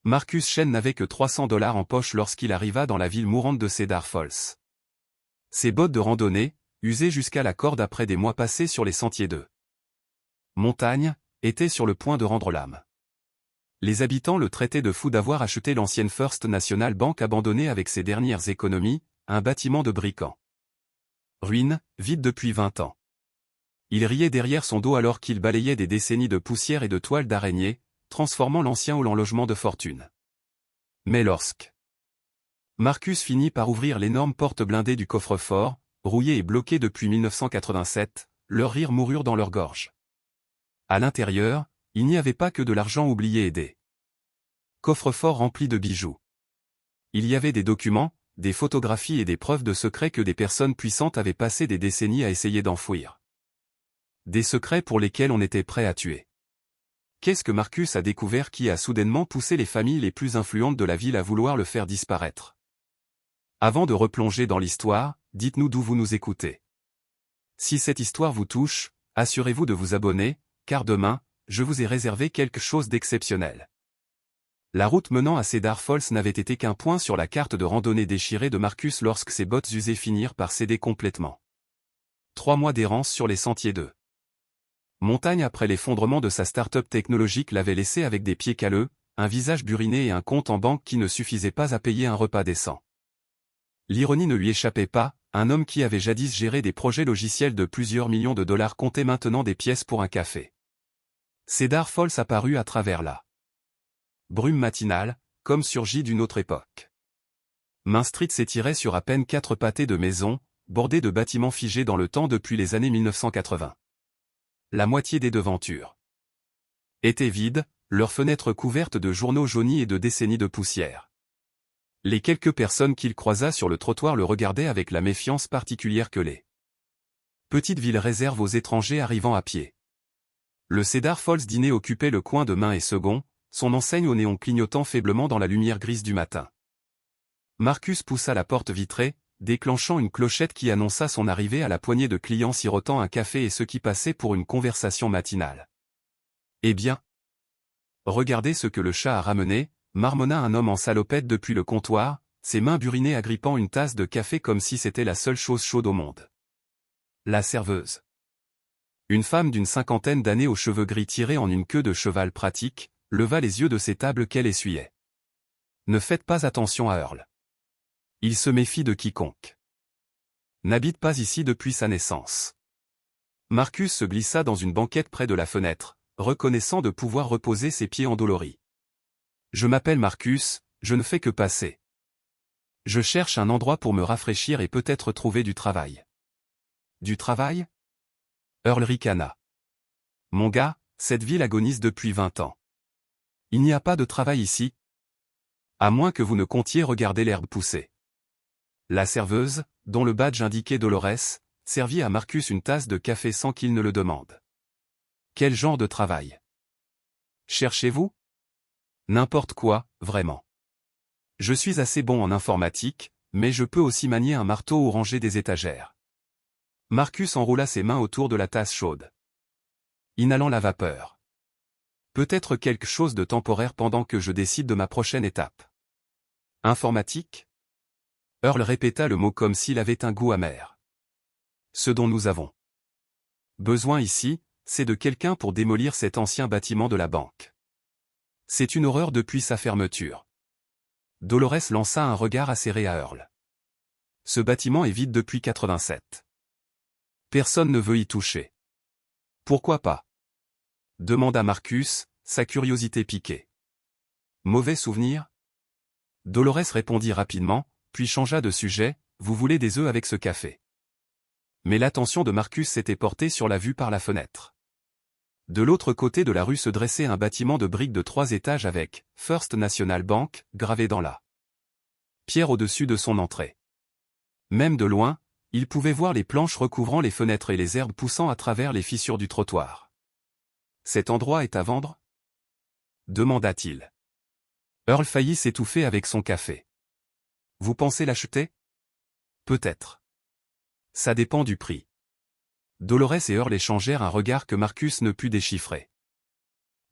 Marcus Chen n'avait que $300 en poche lorsqu'il arriva dans la ville mourante de Cedar Falls. Ses bottes de randonnée, usées jusqu'à la corde après des mois passés sur les sentiers de montagne, étaient sur le point de rendre l'âme. Les habitants le traitaient de fou d'avoir acheté l'ancienne First National Bank abandonnée avec ses dernières économies, un bâtiment de briques en ruine, vide depuis 20 ans. Il riait derrière son dos alors qu'il balayait des décennies de poussière et de toiles d'araignée, transformant l'ancien hall en logement de fortune. Mais lorsque Marcus finit par ouvrir l'énorme porte blindée du coffre-fort, rouillé et bloqué depuis 1987, leurs rires moururent dans leur gorge. À l'intérieur, il n'y avait pas que de l'argent oublié et des coffres-forts remplis de bijoux. Il y avait des documents, des photographies et des preuves de secrets que des personnes puissantes avaient passé des décennies à essayer d'enfouir. Des secrets pour lesquels on était prêt à tuer. Qu'est-ce que Marcus a découvert qui a soudainement poussé les familles les plus influentes de la ville à vouloir le faire disparaître? Avant de replonger dans l'histoire, dites-nous d'où vous nous écoutez. Si cette histoire vous touche, assurez-vous de vous abonner, car demain, je vous ai réservé quelque chose d'exceptionnel. La route menant à Cedar Falls n'avait été qu'un point sur la carte de randonnée déchirée de Marcus lorsque ses bottes usées finirent par céder complètement. 3 mois d'errance sur les sentiers de montagne après l'effondrement de sa start-up technologique l'avait laissé avec des pieds calleux, un visage buriné et un compte en banque qui ne suffisait pas à payer un repas décent. L'ironie ne lui échappait pas, un homme qui avait jadis géré des projets logiciels de plusieurs millions de dollars comptait maintenant des pièces pour un café. Cedar Falls apparut à travers la brume matinale, comme surgie d'une autre époque. Main Street s'étirait sur à peine 4 pâtés de maisons, bordés de bâtiments figés dans le temps depuis les années 1980. La moitié des devantures étaient vides, leurs fenêtres couvertes de journaux jaunis et de décennies de poussière. Les quelques personnes qu'il croisa sur le trottoir le regardaient avec la méfiance particulière que les petites villes réservent aux étrangers arrivant à pied. Le Cedar Falls dîner occupait le coin de Main et Second, son enseigne au néon clignotant faiblement dans la lumière grise du matin. Marcus poussa la porte vitrée, déclenchant une clochette qui annonça son arrivée à la poignée de clients sirotant un café et ceux qui passaient pour une conversation matinale. Eh bien, regardez ce que le chat a ramené, marmonna un homme en salopette depuis le comptoir, ses mains burinées agrippant une tasse de café comme si c'était la seule chose chaude au monde. La serveuse. Une femme d'une 50aine d'années aux cheveux gris tirés en une queue de cheval pratique, leva les yeux de ses tables qu'elle essuyait. Ne faites pas attention à Earl. Il se méfie de quiconque n'habite pas ici depuis sa naissance. Marcus se glissa dans une banquette près de la fenêtre, reconnaissant de pouvoir reposer ses pieds endoloris. Je m'appelle Marcus, je ne fais que passer. Je cherche un endroit pour me rafraîchir et peut-être trouver du travail. Du travail? Earl ricana. Mon gars, cette ville agonise depuis 20 ans. Il n'y a pas de travail ici. À moins que vous ne comptiez regarder l'herbe pousser. La serveuse, dont le badge indiquait Dolores, servit à Marcus une tasse de café sans qu'il ne le demande. Quel genre de travail? Cherchez-vous? N'importe quoi, vraiment. Je suis assez bon en informatique, mais je peux aussi manier un marteau ou ranger des étagères. Marcus enroula ses mains autour de la tasse chaude, inhalant la vapeur. Peut-être quelque chose de temporaire pendant que je décide de ma prochaine étape. Informatique? Earl répéta le mot comme s'il avait un goût amer. Ce dont nous avons besoin ici, c'est de quelqu'un pour démolir cet ancien bâtiment de la banque. C'est une horreur depuis sa fermeture. Dolores lança un regard acéré à Earl. Ce bâtiment est vide depuis 87. Personne ne veut y toucher. Pourquoi pas? Demanda Marcus, sa curiosité piquée. Mauvais souvenir? Dolores répondit rapidement, puis changea de sujet, vous voulez des œufs avec ce café. Mais l'attention de Marcus s'était portée sur la vue par la fenêtre. De l'autre côté de la rue se dressait un bâtiment de briques de 3 étages avec « First National Bank » gravé dans la pierre au-dessus de son entrée. Même de loin, il pouvait voir les planches recouvrant les fenêtres et les herbes poussant à travers les fissures du trottoir. « Cet endroit est à vendre » demanda-t-il. Earl faillit s'étouffer avec son café. Vous pensez l'acheter? Peut-être. Ça dépend du prix. Dolores et Earl échangèrent un regard que Marcus ne put déchiffrer.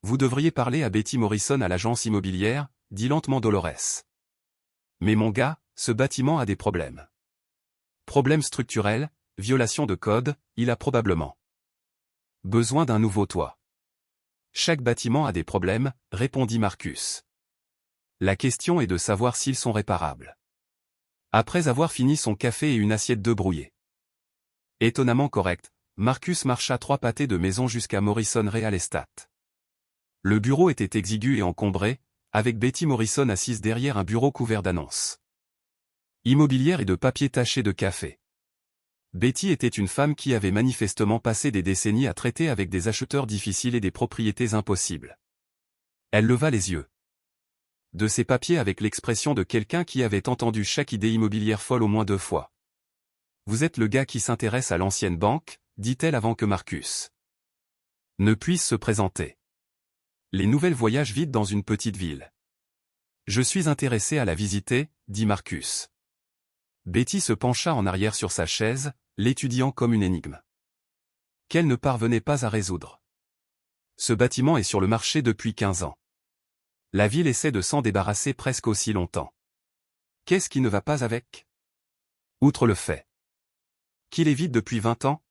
Vous devriez parler à Betty Morrison à l'agence immobilière, dit lentement Dolores. Mais mon gars, ce bâtiment a des problèmes. Problèmes structurels, violation de code, il a probablement besoin d'un nouveau toit. Chaque bâtiment a des problèmes, répondit Marcus. La question est de savoir s'ils sont réparables. Après avoir fini son café et une assiette d'œufs brouillés. Étonnamment correct, Marcus marcha 3 pâtés de maison jusqu'à Morrison Real Estate. Le bureau était exigu et encombré, avec Betty Morrison assise derrière un bureau couvert d'annonces immobilières et de papiers tachés de café. Betty était une femme qui avait manifestement passé des décennies à traiter avec des acheteurs difficiles et des propriétés impossibles. Elle leva les yeux de ses papiers avec l'expression de quelqu'un qui avait entendu chaque idée immobilière folle au moins 2 fois. « Vous êtes le gars qui s'intéresse à l'ancienne banque ?» dit-elle avant que Marcus ne puisse se présenter. Les nouvelles voyagent vite dans une petite ville. Je suis intéressé à la visiter, dit Marcus. Betty se pencha en arrière sur sa chaise, l'étudiant comme une énigme qu'elle ne parvenait pas à résoudre. Ce bâtiment est sur le marché depuis 15 ans. La ville essaie de s'en débarrasser presque aussi longtemps. Qu'est-ce qui ne va pas avec? Outre le fait qu'il est vide depuis 20 ans,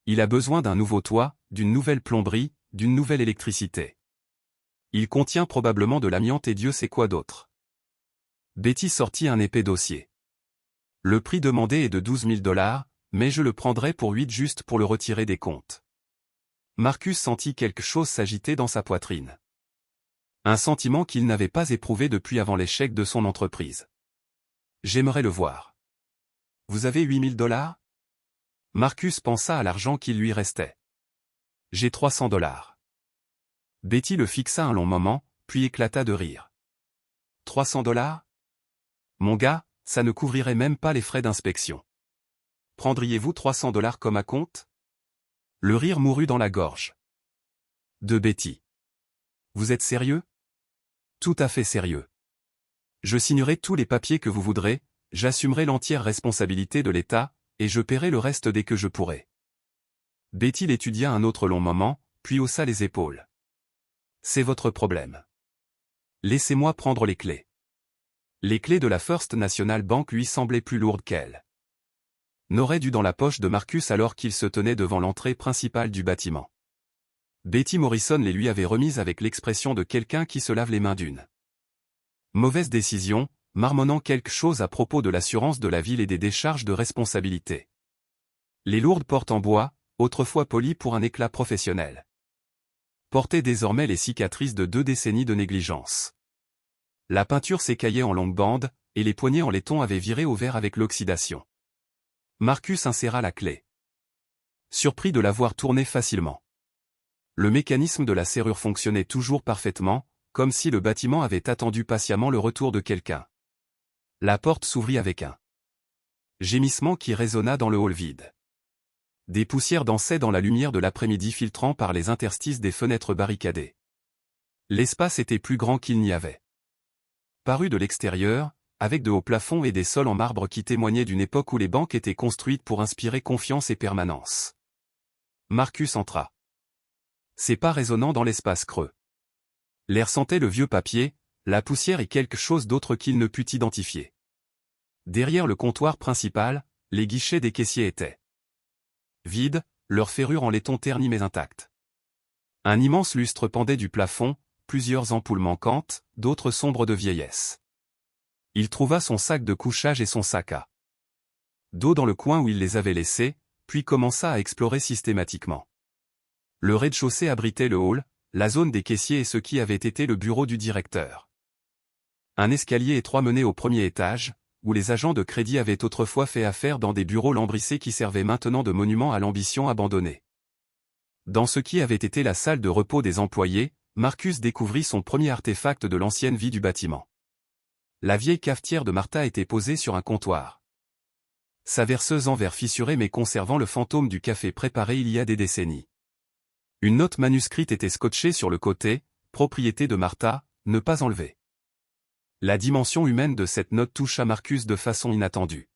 il a besoin d'un nouveau toit, d'une nouvelle plomberie, d'une nouvelle électricité. Il contient probablement de l'amiante et Dieu sait quoi d'autre. Betty sortit un épais dossier. Le prix demandé est de 12 000 $, mais je le prendrai pour 8 juste pour le retirer des comptes. Marcus sentit quelque chose s'agiter dans sa poitrine. Un sentiment qu'il n'avait pas éprouvé depuis avant l'échec de son entreprise. J'aimerais le voir. Vous avez 8 000 $? Marcus pensa à l'argent qui lui restait. J'ai 300 $. Betty le fixa un long moment, puis éclata de rire. 300 $? Mon gars, ça ne couvrirait même pas les frais d'inspection. Prendriez-vous 300 $ comme acompte? Le rire mourut dans la gorge de Betty. Vous êtes sérieux? Tout à fait sérieux. Je signerai tous les papiers que vous voudrez, j'assumerai l'entière responsabilité de l'État, et je paierai le reste dès que je pourrai. Betty l'étudia un autre long moment, puis haussa les épaules. C'est votre problème. Laissez-moi prendre les clés. Les clés de la First National Bank lui semblaient plus lourdes qu'elle n'aurait dû dans la poche de Marcus alors qu'il se tenait devant l'entrée principale du bâtiment. Betty Morrison les lui avait remises avec l'expression de quelqu'un qui se lave les mains d'une mauvaise décision, marmonnant quelque chose à propos de l'assurance de la ville et des décharges de responsabilité. Les lourdes portes en bois, autrefois polies pour un éclat professionnel, portaient désormais les cicatrices de 2 décennies de négligence. La peinture s'écaillait en longues bandes, et les poignées en laiton avaient viré au vert avec l'oxydation. Marcus inséra la clé. Surpris de la voir tourner facilement. Le mécanisme de la serrure fonctionnait toujours parfaitement, comme si le bâtiment avait attendu patiemment le retour de quelqu'un. La porte s'ouvrit avec un gémissement qui résonna dans le hall vide. Des poussières dansaient dans la lumière de l'après-midi filtrant par les interstices des fenêtres barricadées. L'espace était plus grand qu'il n'y avait paru de l'extérieur, avec de hauts plafonds et des sols en marbre qui témoignaient d'une époque où les banques étaient construites pour inspirer confiance et permanence. Marcus entra. Ses pas résonnant dans l'espace creux. L'air sentait le vieux papier, la poussière et quelque chose d'autre qu'il ne put identifier. Derrière le comptoir principal, les guichets des caissiers étaient vides, leur ferrure en laiton terni mais intacte. Un immense lustre pendait du plafond, plusieurs ampoules manquantes, d'autres sombres de vieillesse. Il trouva son sac de couchage et son sac à dos dans le coin où il les avait laissés, puis commença à explorer systématiquement. Le rez-de-chaussée abritait le hall, la zone des caissiers et ce qui avait été le bureau du directeur. Un escalier étroit menait au premier étage, où les agents de crédit avaient autrefois fait affaire dans des bureaux lambrissés qui servaient maintenant de monument à l'ambition abandonnée. Dans ce qui avait été la salle de repos des employés, Marcus découvrit son premier artefact de l'ancienne vie du bâtiment. La vieille cafetière de Martha était posée sur un comptoir. Sa verseuse en verre fissuré mais conservant le fantôme du café préparé il y a des décennies. Une note manuscrite était scotchée sur le côté, propriété de Martha, ne pas enlever. La dimension humaine de cette note toucha Marcus de façon inattendue.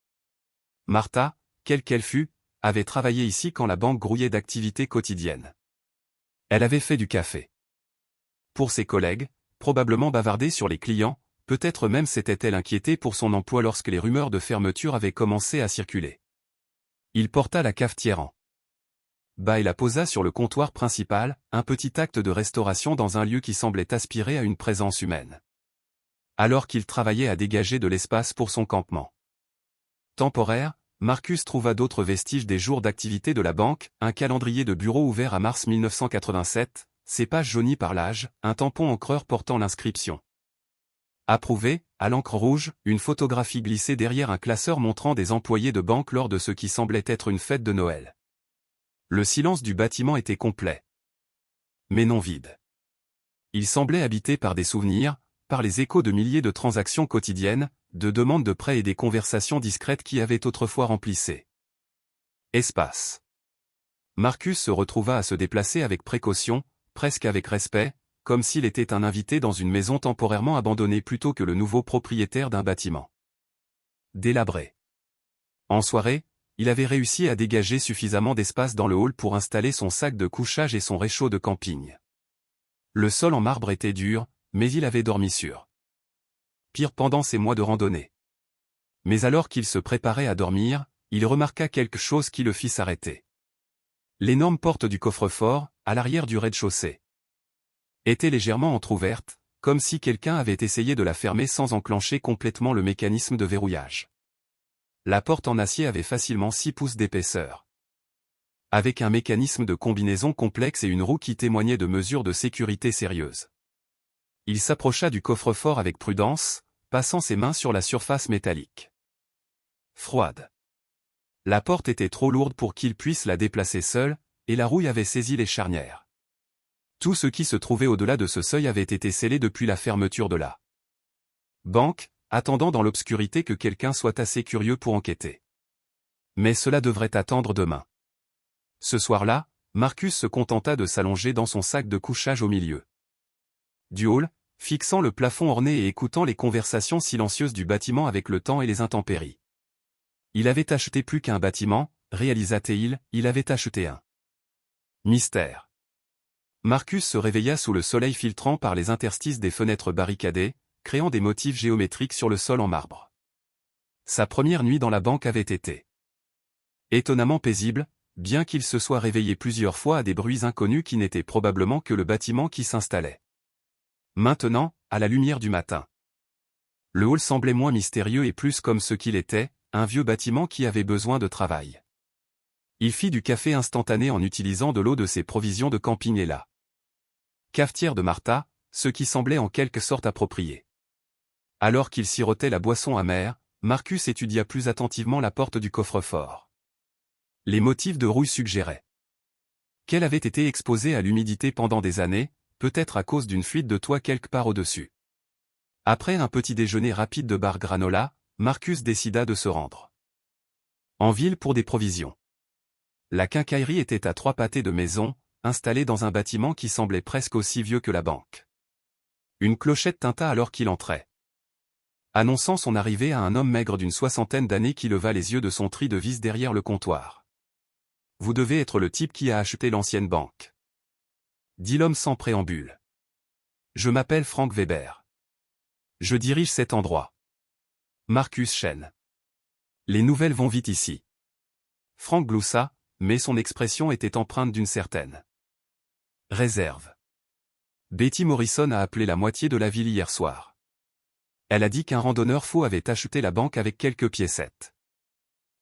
Martha, quelle qu'elle fût, avait travaillé ici quand la banque grouillait d'activités quotidiennes. Elle avait fait du café pour ses collègues, probablement bavardé sur les clients, peut-être même s'était-elle inquiétée pour son emploi lorsque les rumeurs de fermeture avaient commencé à circuler. Il porta la cafetière en bas et la posa sur le comptoir principal, un petit acte de restauration dans un lieu qui semblait aspirer à une présence humaine. Alors qu'il travaillait à dégager de l'espace pour son campement temporaire, Marcus trouva d'autres vestiges des jours d'activité de la banque, un calendrier de bureau ouvert à mars 1987, ses pages jaunies par l'âge, un tampon encreur portant l'inscription approuvé, à l'encre rouge, une photographie glissée derrière un classeur montrant des employés de banque lors de ce qui semblait être une fête de Noël. Le silence du bâtiment était complet. Mais non vide. Il semblait habité par des souvenirs, par les échos de milliers de transactions quotidiennes, de demandes de prêts et des conversations discrètes qui avaient autrefois rempli ces espaces. Marcus se retrouva à se déplacer avec précaution, presque avec respect, comme s'il était un invité dans une maison temporairement abandonnée plutôt que le nouveau propriétaire d'un bâtiment délabré. En soirée, il avait réussi à dégager suffisamment d'espace dans le hall pour installer son sac de couchage et son réchaud de camping. Le sol en marbre était dur, mais il avait dormi sur pire pendant ses mois de randonnée. Mais alors qu'il se préparait à dormir, il remarqua quelque chose qui le fit s'arrêter. L'énorme porte du coffre-fort, à l'arrière du rez-de-chaussée, était légèrement entr'ouverte, comme si quelqu'un avait essayé de la fermer sans enclencher complètement le mécanisme de verrouillage. La porte en acier avait facilement 6 pouces d'épaisseur. Avec un mécanisme de combinaison complexe et une roue qui témoignait de mesures de sécurité sérieuses. Il s'approcha du coffre-fort avec prudence, passant ses mains sur la surface métallique froide. La porte était trop lourde pour qu'il puisse la déplacer seul, et la rouille avait saisi les charnières. Tout ce qui se trouvait au-delà de ce seuil avait été scellé depuis la fermeture de la banque, attendant dans l'obscurité que quelqu'un soit assez curieux pour enquêter. Mais cela devrait attendre demain. Ce soir-là, Marcus se contenta de s'allonger dans son sac de couchage au milieu du hall, fixant le plafond orné et écoutant les conversations silencieuses du bâtiment avec le temps et les intempéries. Il avait acheté plus qu'un bâtiment, réalisa-t-il, il avait acheté un mystère. Marcus se réveilla sous le soleil filtrant par les interstices des fenêtres barricadées, créant des motifs géométriques sur le sol en marbre. Sa première nuit dans la banque avait été étonnamment paisible, bien qu'il se soit réveillé plusieurs fois à des bruits inconnus qui n'étaient probablement que le bâtiment qui s'installait. Maintenant, à la lumière du matin, le hall semblait moins mystérieux et plus comme ce qu'il était, un vieux bâtiment qui avait besoin de travail. Il fit du café instantané en utilisant de l'eau de ses provisions de camping et la cafetière de Martha, ce qui semblait en quelque sorte approprié. Alors qu'il sirotait la boisson amère, Marcus étudia plus attentivement la porte du coffre-fort. Les motifs de rouille suggéraient qu'elle avait été exposée à l'humidité pendant des années, peut-être à cause d'une fuite de toit quelque part au-dessus. Après un petit déjeuner rapide de bar granola, Marcus décida de se rendre en ville pour des provisions. La quincaillerie était à 3 pâtés de maison, installée dans un bâtiment qui semblait presque aussi vieux que la banque. Une clochette tinta alors qu'il entrait, annonçant son arrivée à un homme maigre d'une 60aine d'années qui leva les yeux de son tri de vis derrière le comptoir. « Vous devez être le type qui a acheté l'ancienne banque, » dit l'homme sans préambule. « Je m'appelle Frank Weber. Je dirige cet endroit. » Marcus Chen. « Les nouvelles vont vite ici. » Frank gloussa, mais son expression était empreinte d'une certaine réserve. Betty Morrison a appelé la moitié de la ville hier soir. Elle a dit qu'un randonneur faux avait acheté la banque avec quelques piécettes.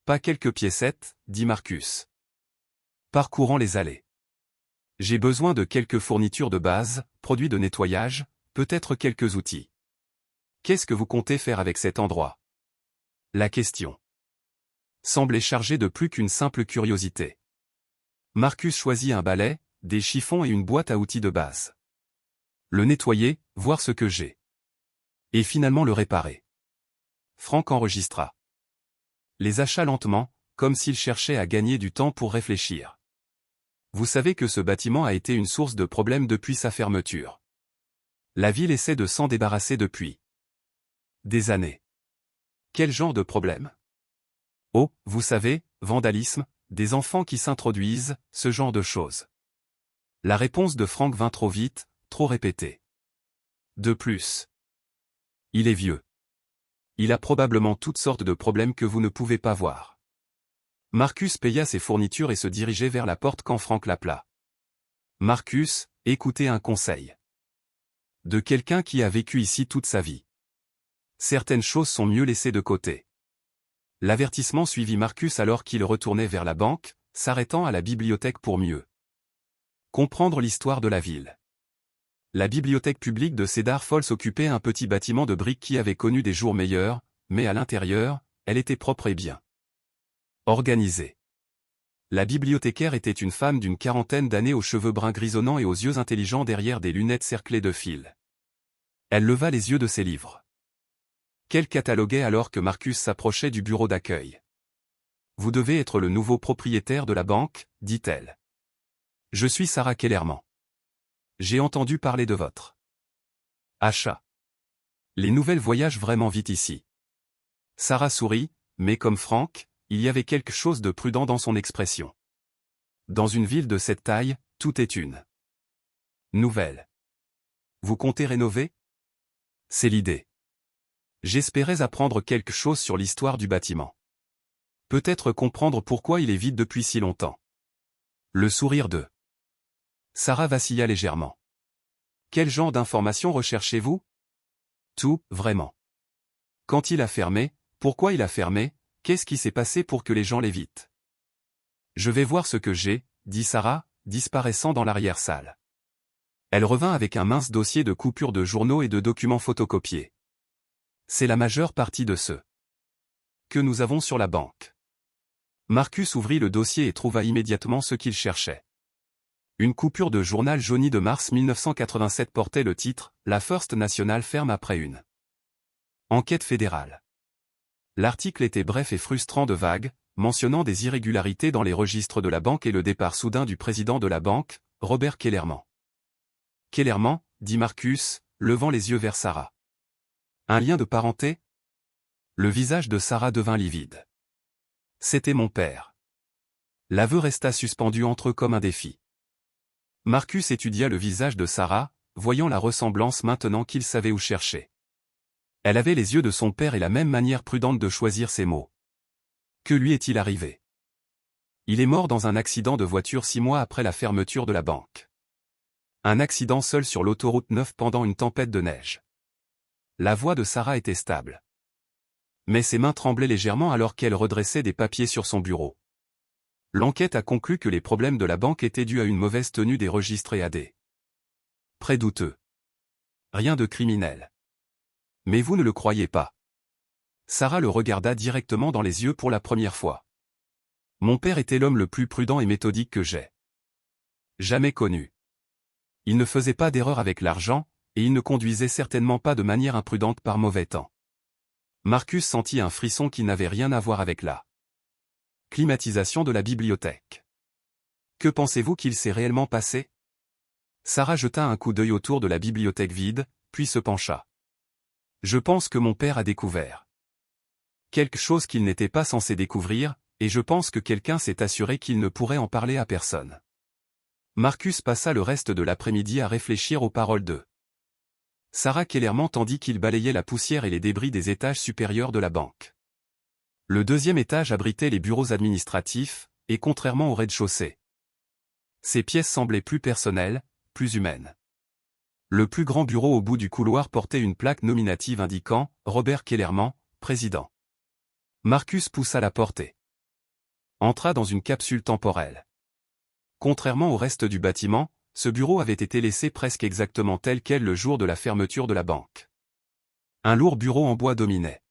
Pas quelques piécettes, dit Marcus, parcourant les allées. J'ai besoin de quelques fournitures de base, produits de nettoyage, peut-être quelques outils. Qu'est-ce que vous comptez faire avec cet endroit? La question semblait chargée de plus qu'une simple curiosité. Marcus choisit un balai, des chiffons et une boîte à outils de base. Le nettoyer, voir ce que j'ai. Et finalement le réparer. Frank enregistra les achats lentement, comme s'il cherchait à gagner du temps pour réfléchir. Vous savez que ce bâtiment a été une source de problèmes depuis sa fermeture. La ville essaie de s'en débarrasser depuis des années. Quel genre de problème? Oh, vous savez, vandalisme, des enfants qui s'introduisent, ce genre de choses. La réponse de Frank vint trop vite, trop répétée. De plus, il est vieux. Il a probablement toutes sortes de problèmes que vous ne pouvez pas voir. Marcus paya ses fournitures et se dirigeait vers la porte quand Frank l'appela. Marcus, écoutez un conseil. De quelqu'un qui a vécu ici toute sa vie. Certaines choses sont mieux laissées de côté. L'avertissement suivit Marcus alors qu'il retournait vers la banque, s'arrêtant à la bibliothèque pour mieux comprendre l'histoire de la ville. La bibliothèque publique de Cedar Falls occupait un petit bâtiment de briques qui avait connu des jours meilleurs, mais à l'intérieur, elle était propre et bien organisée. La bibliothécaire était une femme d'une quarantaine d'années aux cheveux bruns grisonnants et aux yeux intelligents derrière des lunettes cerclées de fils. Elle leva les yeux de ses livres. Qu'elle cataloguait alors que Marcus s'approchait du bureau d'accueil. « Vous devez être le nouveau propriétaire de la banque, dit-elle. Je suis Sarah Kellerman. J'ai entendu parler de votre achat. Les nouvelles voyagent vraiment vite ici. » Sarah sourit, mais comme Frank, il y avait quelque chose de prudent dans son expression. Dans une ville de cette taille, tout est une nouvelle. Vous comptez rénover? C'est l'idée. J'espérais apprendre quelque chose sur l'histoire du bâtiment. Peut-être comprendre pourquoi il est vide depuis si longtemps. Le sourire de Sarah vacilla légèrement. Quel genre d'informations recherchez-vous? Tout, vraiment. Quand il a fermé, pourquoi il a fermé, qu'est-ce qui s'est passé pour que les gens l'évitent? Je vais voir ce que j'ai, dit Sarah, disparaissant dans l'arrière-salle. Elle revint avec un mince dossier de coupures de journaux et de documents photocopiés. C'est la majeure partie de ceux que nous avons sur la banque. Marcus ouvrit le dossier et trouva immédiatement ce qu'il cherchait. Une coupure de journal jauni de mars 1987 portait le titre « La First National ferme après une enquête fédérale ». L'article était bref et frustrant de vagues, mentionnant des irrégularités dans les registres de la banque et le départ soudain du président de la banque, Robert Kellerman. « Kellerman » dit Marcus, levant les yeux vers Sarah. « Un lien de parenté ?» Le visage de Sarah devint livide. « C'était mon père. » L'aveu resta suspendu entre eux comme un défi. Marcus étudia le visage de Sarah, voyant la ressemblance maintenant qu'il savait où chercher. Elle avait les yeux de son père et la même manière prudente de choisir ses mots. Que lui est-il arrivé? Il est mort dans un accident de voiture 6 mois après la fermeture de la banque. Un accident seul sur l'autoroute 9 pendant une tempête de neige. La voix de Sarah était stable. Mais ses mains tremblaient légèrement alors qu'elle redressait des papiers sur son bureau. L'enquête a conclu que les problèmes de la banque étaient dus à une mauvaise tenue des registres et à des prêts douteux. Rien de criminel. Mais vous ne le croyez pas. Sarah le regarda directement dans les yeux pour la première fois. Mon père était l'homme le plus prudent et méthodique que j'ai jamais connu. Il ne faisait pas d'erreur avec l'argent, et il ne conduisait certainement pas de manière imprudente par mauvais temps. Marcus sentit un frisson qui n'avait rien à voir avec la climatisation de la bibliothèque. Que pensez-vous qu'il s'est réellement passé? Sarah jeta un coup d'œil autour de la bibliothèque vide, puis se pencha. Je pense que mon père a découvert quelque chose qu'il n'était pas censé découvrir, et je pense que quelqu'un s'est assuré qu'il ne pourrait en parler à personne. Marcus passa le reste de l'après-midi à réfléchir aux paroles de Sarah Kellerman tandis qu'il balayait la poussière et les débris des étages supérieurs de la banque. Le deuxième étage abritait les bureaux administratifs, et contrairement au rez-de-chaussée, ces pièces semblaient plus personnelles, plus humaines. Le plus grand bureau au bout du couloir portait une plaque nominative indiquant « Robert Kellerman, président ». Marcus poussa la porte et entra dans une capsule temporelle. Contrairement au reste du bâtiment, ce bureau avait été laissé presque exactement tel quel le jour de la fermeture de la banque. Un lourd bureau en bois dominait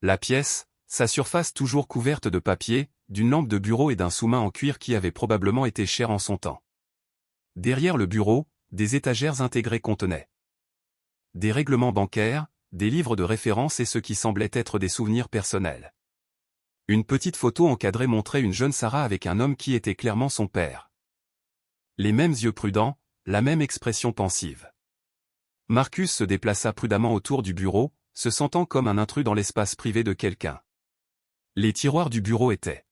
la pièce, sa surface toujours couverte de papier, d'une lampe de bureau et d'un sous-main en cuir qui avait probablement été cher en son temps. Derrière le bureau, des étagères intégrées contenaient des règlements bancaires, des livres de référence et ce qui semblait être des souvenirs personnels. Une petite photo encadrée montrait une jeune Sarah avec un homme qui était clairement son père. Les mêmes yeux prudents, la même expression pensive. Marcus se déplaça prudemment autour du bureau, se sentant comme un intrus dans l'espace privé de quelqu'un. Les tiroirs du bureau étaient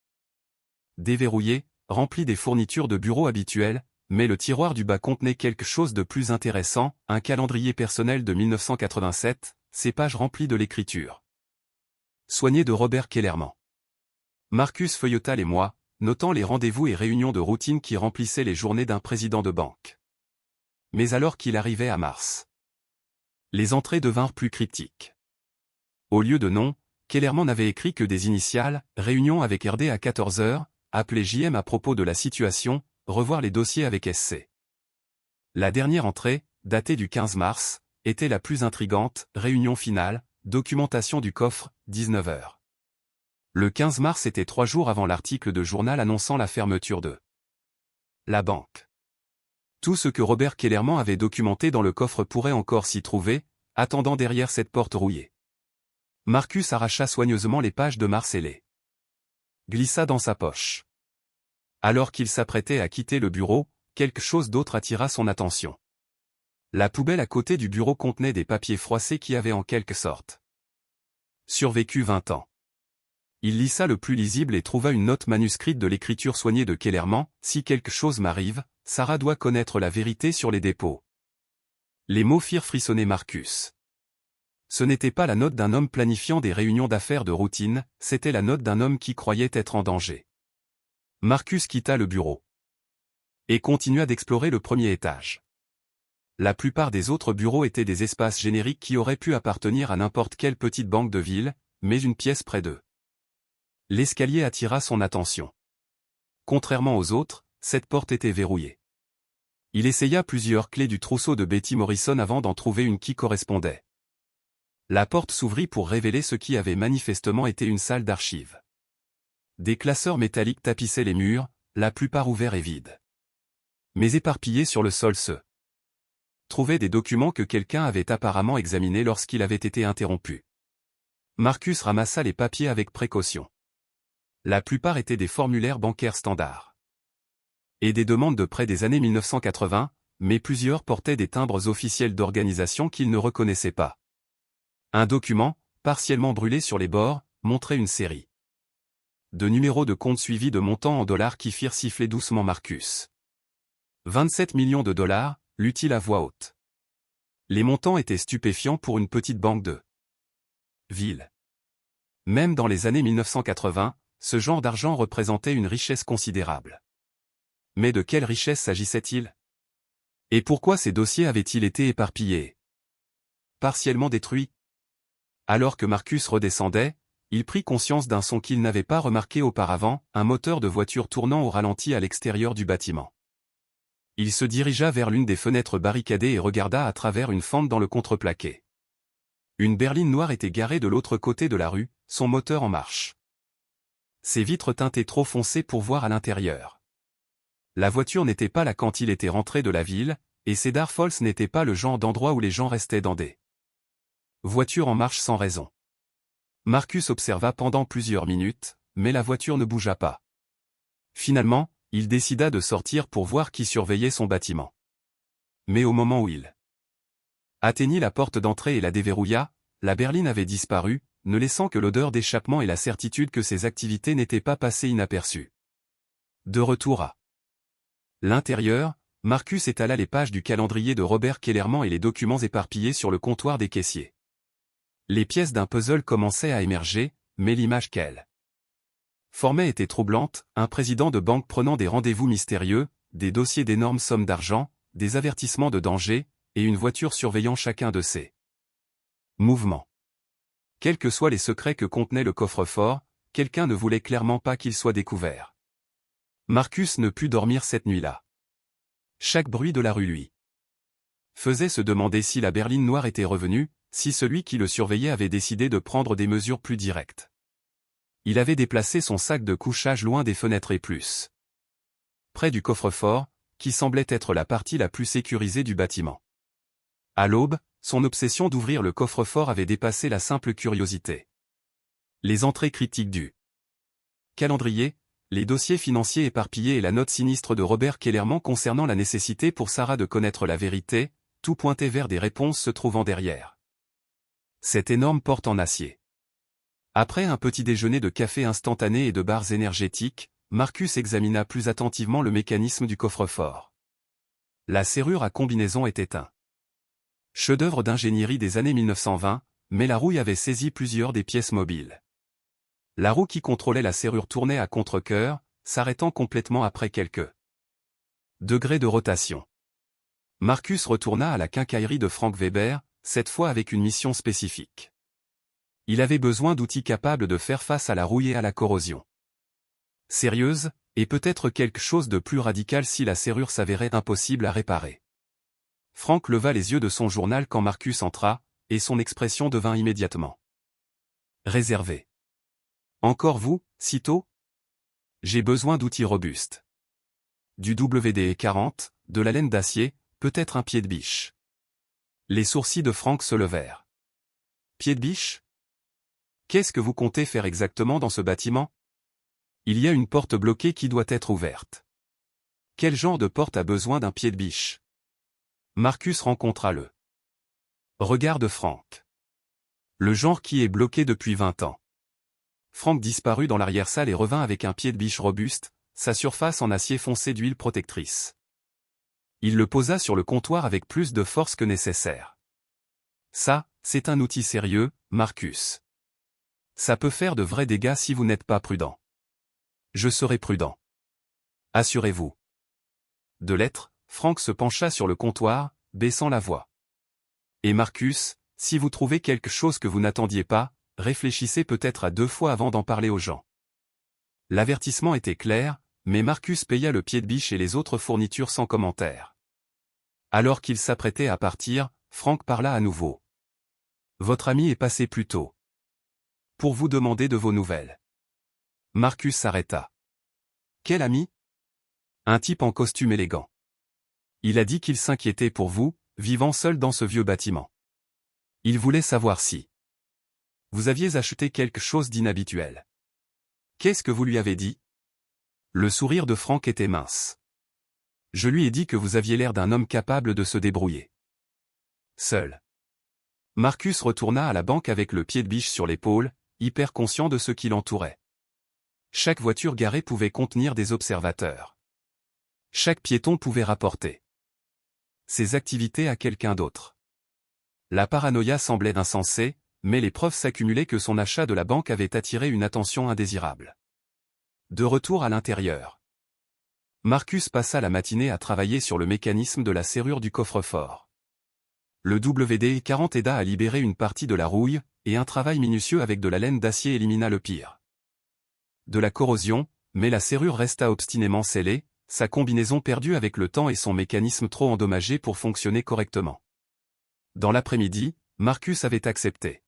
déverrouillés, remplis des fournitures de bureau habituelles, mais le tiroir du bas contenait quelque chose de plus intéressant, un calendrier personnel de 1987, ses pages remplies de l'écriture. Soigné de Robert Kellerman. Marcus feuilleta les mois, notant les rendez-vous et réunions de routine qui remplissaient les journées d'un président de banque. Mais alors qu'il arrivait à mars, les entrées devinrent plus cryptiques. Au lieu de nom, Kellerman n'avait écrit que des initiales, réunion avec RD à 14 h, appelé JM à propos de la situation, revoir les dossiers avec SC. La dernière entrée, datée du 15 mars, était la plus intrigante, réunion finale, documentation du coffre, 19 h. Le 15 mars était 3 jours avant l'article de journal annonçant la fermeture de la banque. Tout ce que Robert Kellerman avait documenté dans le coffre pourrait encore s'y trouver, attendant derrière cette porte rouillée. Marcus arracha soigneusement les pages de mars et les glissa dans sa poche. Alors qu'il s'apprêtait à quitter le bureau, quelque chose d'autre attira son attention. La poubelle à côté du bureau contenait des papiers froissés qui avaient en quelque sorte survécu 20 ans. Il lissa le plus lisible et trouva une note manuscrite de l'écriture soignée de Kellerman, « Si quelque chose m'arrive, Sarah doit connaître la vérité sur les dépôts. » Les mots firent frissonner Marcus. Ce n'était pas la note d'un homme planifiant des réunions d'affaires de routine, c'était la note d'un homme qui croyait être en danger. Marcus quitta le bureau et continua d'explorer le premier étage. La plupart des autres bureaux étaient des espaces génériques qui auraient pu appartenir à n'importe quelle petite banque de ville, mais une pièce près d'eux. L'escalier attira son attention. Contrairement aux autres, cette porte était verrouillée. Il essaya plusieurs clés du trousseau de Betty Morrison avant d'en trouver une qui correspondait. La porte s'ouvrit pour révéler ce qui avait manifestement été une salle d'archives. Des classeurs métalliques tapissaient les murs, la plupart ouverts et vides. Mais éparpillés sur le sol se trouvaient des documents que quelqu'un avait apparemment examinés lorsqu'il avait été interrompu. Marcus ramassa les papiers avec précaution. La plupart étaient des formulaires bancaires standards et des demandes de prêts des années 1980, mais plusieurs portaient des timbres officiels d'organisations qu'il ne reconnaissait pas. Un document, partiellement brûlé sur les bords, montrait une série de numéros de compte suivis de montants en dollars qui firent siffler doucement Marcus. 27 millions de dollars, lut-il à voix haute. Les montants étaient stupéfiants pour une petite banque de ville. Même dans les années 1980, ce genre d'argent représentait une richesse considérable. Mais de quelle richesse s'agissait-il? Et pourquoi ces dossiers avaient-ils été éparpillés? Partiellement détruits? Alors que Marcus redescendait, il prit conscience d'un son qu'il n'avait pas remarqué auparavant, un moteur de voiture tournant au ralenti à l'extérieur du bâtiment. Il se dirigea vers l'une des fenêtres barricadées et regarda à travers une fente dans le contreplaqué. Une berline noire était garée de l'autre côté de la rue, son moteur en marche. Ses vitres teintées trop foncées pour voir à l'intérieur. La voiture n'était pas là quand il était rentré de la ville, et Cedar Falls n'était pas le genre d'endroit où les gens restaient dans des voitures en marche sans raison. Marcus observa pendant plusieurs minutes, mais la voiture ne bougea pas. Finalement, il décida de sortir pour voir qui surveillait son bâtiment. Mais au moment où il atteignit la porte d'entrée et la déverrouilla, la berline avait disparu, ne laissant que l'odeur d'échappement et la certitude que ses activités n'étaient pas passées inaperçues. De retour à l'intérieur, Marcus étala les pages du calendrier de Robert Kellerman et les documents éparpillés sur le comptoir des caissiers. Les pièces d'un puzzle commençaient à émerger, mais l'image qu'elle formait était troublante, un président de banque prenant des rendez-vous mystérieux, des dossiers d'énormes sommes d'argent, des avertissements de danger, et une voiture surveillant chacun de ses mouvements. Quels que soient les secrets que contenait le coffre-fort, quelqu'un ne voulait clairement pas qu'il soit découvert. Marcus ne put dormir cette nuit-là. Chaque bruit de la rue lui faisait se demander si la berline noire était revenue, si celui qui le surveillait avait décidé de prendre des mesures plus directes. Il avait déplacé son sac de couchage loin des fenêtres et plus près du coffre-fort, qui semblait être la partie la plus sécurisée du bâtiment. À l'aube, son obsession d'ouvrir le coffre-fort avait dépassé la simple curiosité. Les entrées critiques du calendrier, les dossiers financiers éparpillés et la note sinistre de Robert Kellerman concernant la nécessité pour Sarah de connaître la vérité, tout pointait vers des réponses se trouvant derrière cette énorme porte en acier. Après un petit déjeuner de café instantané et de barres énergétiques, Marcus examina plus attentivement le mécanisme du coffre-fort. La serrure à combinaison était un chef-d'œuvre d'ingénierie des années 1920, mais la rouille avait saisi plusieurs des pièces mobiles. La roue qui contrôlait la serrure tournait à contre-cœur, s'arrêtant complètement après quelques degrés de rotation. Marcus retourna à la quincaillerie de Frank Weber, cette fois avec une mission spécifique. Il avait besoin d'outils capables de faire face à la rouille et à la corrosion. Sérieuse, et peut-être quelque chose de plus radical si la serrure s'avérait impossible à réparer. Frank leva les yeux de son journal quand Marcus entra, et son expression devint immédiatement réservée. Encore vous, si tôt? J'ai besoin d'outils robustes. Du WD-40, de la laine d'acier, peut-être un pied de biche. Les sourcils de Frank se levèrent. Pied de biche? Qu'est-ce que vous comptez faire exactement dans ce bâtiment? Il y a une porte bloquée qui doit être ouverte. Quel genre de porte a besoin d'un pied de biche? Marcus rencontra le regard de Frank. Le genre qui est bloqué depuis 20 ans. Frank disparut dans l'arrière-salle et revint avec un pied de biche robuste, sa surface en acier foncé d'huile protectrice. Il le posa sur le comptoir avec plus de force que nécessaire. Ça, c'est un outil sérieux, Marcus. Ça peut faire de vrais dégâts si vous n'êtes pas prudent. Je serai prudent. Assurez-vous. De l'être, Frank se pencha sur le comptoir, baissant la voix. Et Marcus, si vous trouvez quelque chose que vous n'attendiez pas, réfléchissez peut-être à 2 fois avant d'en parler aux gens. L'avertissement était clair, mais Marcus paya le pied de biche et les autres fournitures sans commentaire. Alors qu'il s'apprêtait à partir, Frank parla à nouveau. Votre ami est passé plus tôt. Pour vous demander de vos nouvelles. Marcus s'arrêta. Quel ami? Un type en costume élégant. Il a dit qu'il s'inquiétait pour vous, vivant seul dans ce vieux bâtiment. Il voulait savoir si vous aviez acheté quelque chose d'inhabituel. Qu'est-ce que vous lui avez dit? Le sourire de Frank était mince. Je lui ai dit que vous aviez l'air d'un homme capable de se débrouiller. Seul. Marcus retourna à la banque avec le pied de biche sur l'épaule, hyper conscient de ce qui l'entourait. Chaque voiture garée pouvait contenir des observateurs. Chaque piéton pouvait rapporter ses activités à quelqu'un d'autre. La paranoïa semblait insensée, mais les preuves s'accumulaient que son achat de la banque avait attiré une attention indésirable. De retour à l'intérieur. Marcus passa la matinée à travailler sur le mécanisme de la serrure du coffre-fort. Le WD-40 aida à libérer une partie de la rouille, et un travail minutieux avec de la laine d'acier élimina le pire de la corrosion, mais la serrure resta obstinément scellée, sa combinaison perdue avec le temps et son mécanisme trop endommagé pour fonctionner correctement. Dans l'après-midi, Marcus avait accepté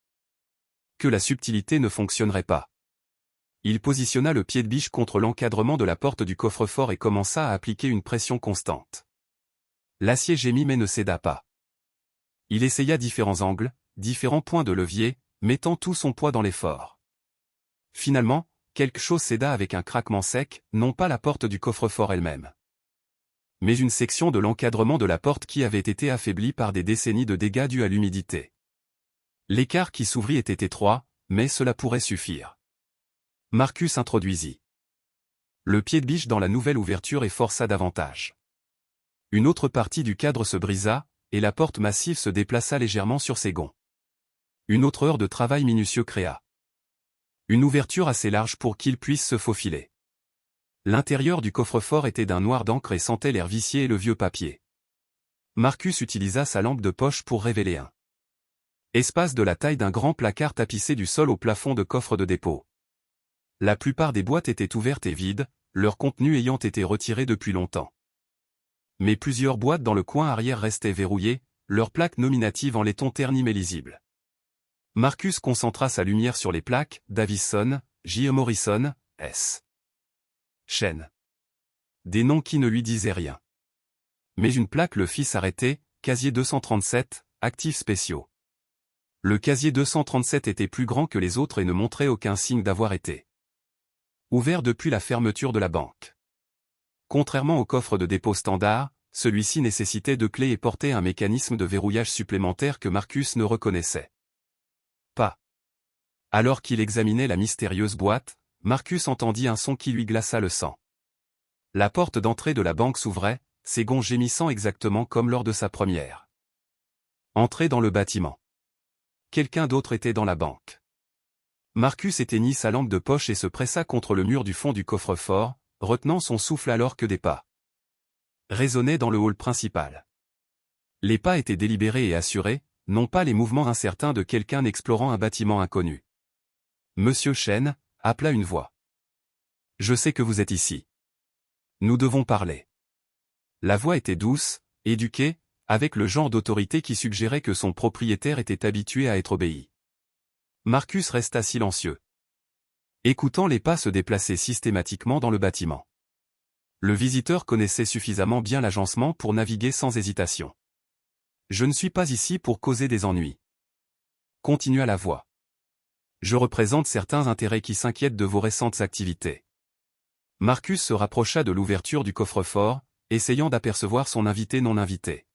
que la subtilité ne fonctionnerait pas. Il positionna le pied de biche contre l'encadrement de la porte du coffre-fort et commença à appliquer une pression constante. L'acier gémit mais ne céda pas. Il essaya différents angles, différents points de levier, mettant tout son poids dans l'effort. Finalement, quelque chose céda avec un craquement sec, non pas la porte du coffre-fort elle-même, mais une section de l'encadrement de la porte qui avait été affaiblie par des décennies de dégâts dus à l'humidité. L'écart qui s'ouvrit était étroit, mais cela pourrait suffire. Marcus introduisit le pied de biche dans la nouvelle ouverture et força davantage. Une autre partie du cadre se brisa, et la porte massive se déplaça légèrement sur ses gonds. Une autre heure de travail minutieux créa une ouverture assez large pour qu'il puisse se faufiler. L'intérieur du coffre-fort était d'un noir d'encre et sentait l'air vicié et le vieux papier. Marcus utilisa sa lampe de poche pour révéler un espace de la taille d'un grand placard tapissé du sol au plafond de coffre de dépôt. La plupart des boîtes étaient ouvertes et vides, leur contenu ayant été retiré depuis longtemps. Mais plusieurs boîtes dans le coin arrière restaient verrouillées, leurs plaques nominatives en laiton terni mais lisibles. Marcus concentra sa lumière sur les plaques, Davison, J. Morrison, S. Chen. Des noms qui ne lui disaient rien. Mais une plaque le fit s'arrêter, casier 237, actifs spéciaux. Le casier 237 était plus grand que les autres et ne montrait aucun signe d'avoir été ouvert depuis la fermeture de la banque. Contrairement au coffre de dépôt standard, celui-ci nécessitait 2 clés et portait un mécanisme de verrouillage supplémentaire que Marcus ne reconnaissait pas. Alors qu'il examinait la mystérieuse boîte, Marcus entendit un son qui lui glaça le sang. La porte d'entrée de la banque s'ouvrait, ses gonds gémissant exactement comme lors de sa première entrée dans le bâtiment. Quelqu'un d'autre était dans la banque. Marcus éteignit sa lampe de poche et se pressa contre le mur du fond du coffre-fort, retenant son souffle alors que des pas résonnaient dans le hall principal. Les pas étaient délibérés et assurés, non pas les mouvements incertains de quelqu'un explorant un bâtiment inconnu. « Monsieur Chen » appela une voix. « Je sais que vous êtes ici. Nous devons parler. » La voix était douce, éduquée, avec le genre d'autorité qui suggérait que son propriétaire était habitué à être obéi. Marcus resta silencieux, écoutant les pas se déplacer systématiquement dans le bâtiment. Le visiteur connaissait suffisamment bien l'agencement pour naviguer sans hésitation. « Je ne suis pas ici pour causer des ennuis. » Continua la voix. « Je représente certains intérêts qui s'inquiètent de vos récentes activités. » Marcus se rapprocha de l'ouverture du coffre-fort, essayant d'apercevoir son invité non invité.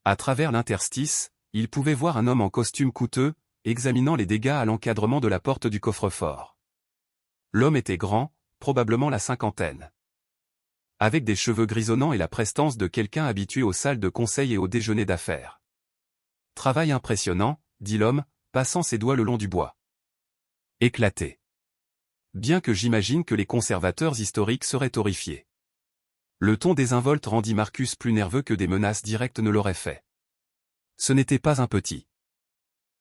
À travers l'interstice, il pouvait voir un homme en costume coûteux, examinant les dégâts à l'encadrement de la porte du coffre-fort. L'homme était grand, probablement la cinquantaine. Avec des cheveux grisonnants et la prestance de quelqu'un habitué aux salles de conseil et aux déjeuners d'affaires. « Travail impressionnant », dit l'homme, passant ses doigts le long du bois. Éclaté. Bien que j'imagine que les conservateurs historiques seraient horrifiés. Le ton désinvolte rendit Marcus plus nerveux que des menaces directes ne l'auraient fait. Ce n'était pas un petit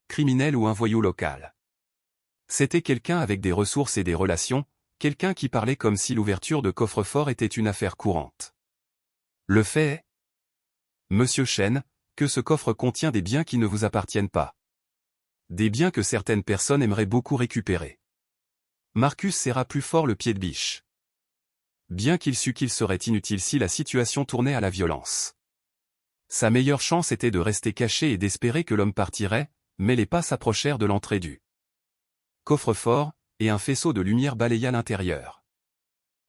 criminel ou un voyou local. C'était quelqu'un avec des ressources et des relations, quelqu'un qui parlait comme si l'ouverture de coffre-fort était une affaire courante. Le fait est, Monsieur Chen, que ce coffre contient des biens qui ne vous appartiennent pas. Des biens que certaines personnes aimeraient beaucoup récupérer. Marcus serra plus fort le pied de biche. Bien qu'il sût qu'il serait inutile si la situation tournait à la violence. Sa meilleure chance était de rester caché et d'espérer que l'homme partirait, mais les pas s'approchèrent de l'entrée du coffre-fort, et un faisceau de lumière balaya l'intérieur.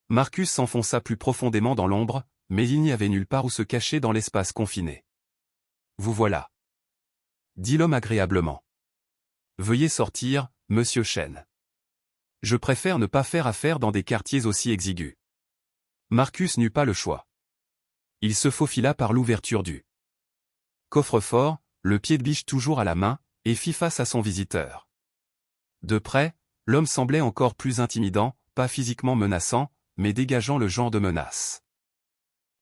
Marcus s'enfonça plus profondément dans l'ombre, mais il n'y avait nulle part où se cacher dans l'espace confiné. « Vous voilà. » dit l'homme agréablement. « Veuillez sortir, Monsieur Chen. Je préfère ne pas faire affaire dans des quartiers aussi exigus. » Marcus n'eut pas le choix. Il se faufila par l'ouverture du coffre-fort, le pied de biche toujours à la main, et fit face à son visiteur. De près, l'homme semblait encore plus intimidant, pas physiquement menaçant, mais dégageant le genre de menace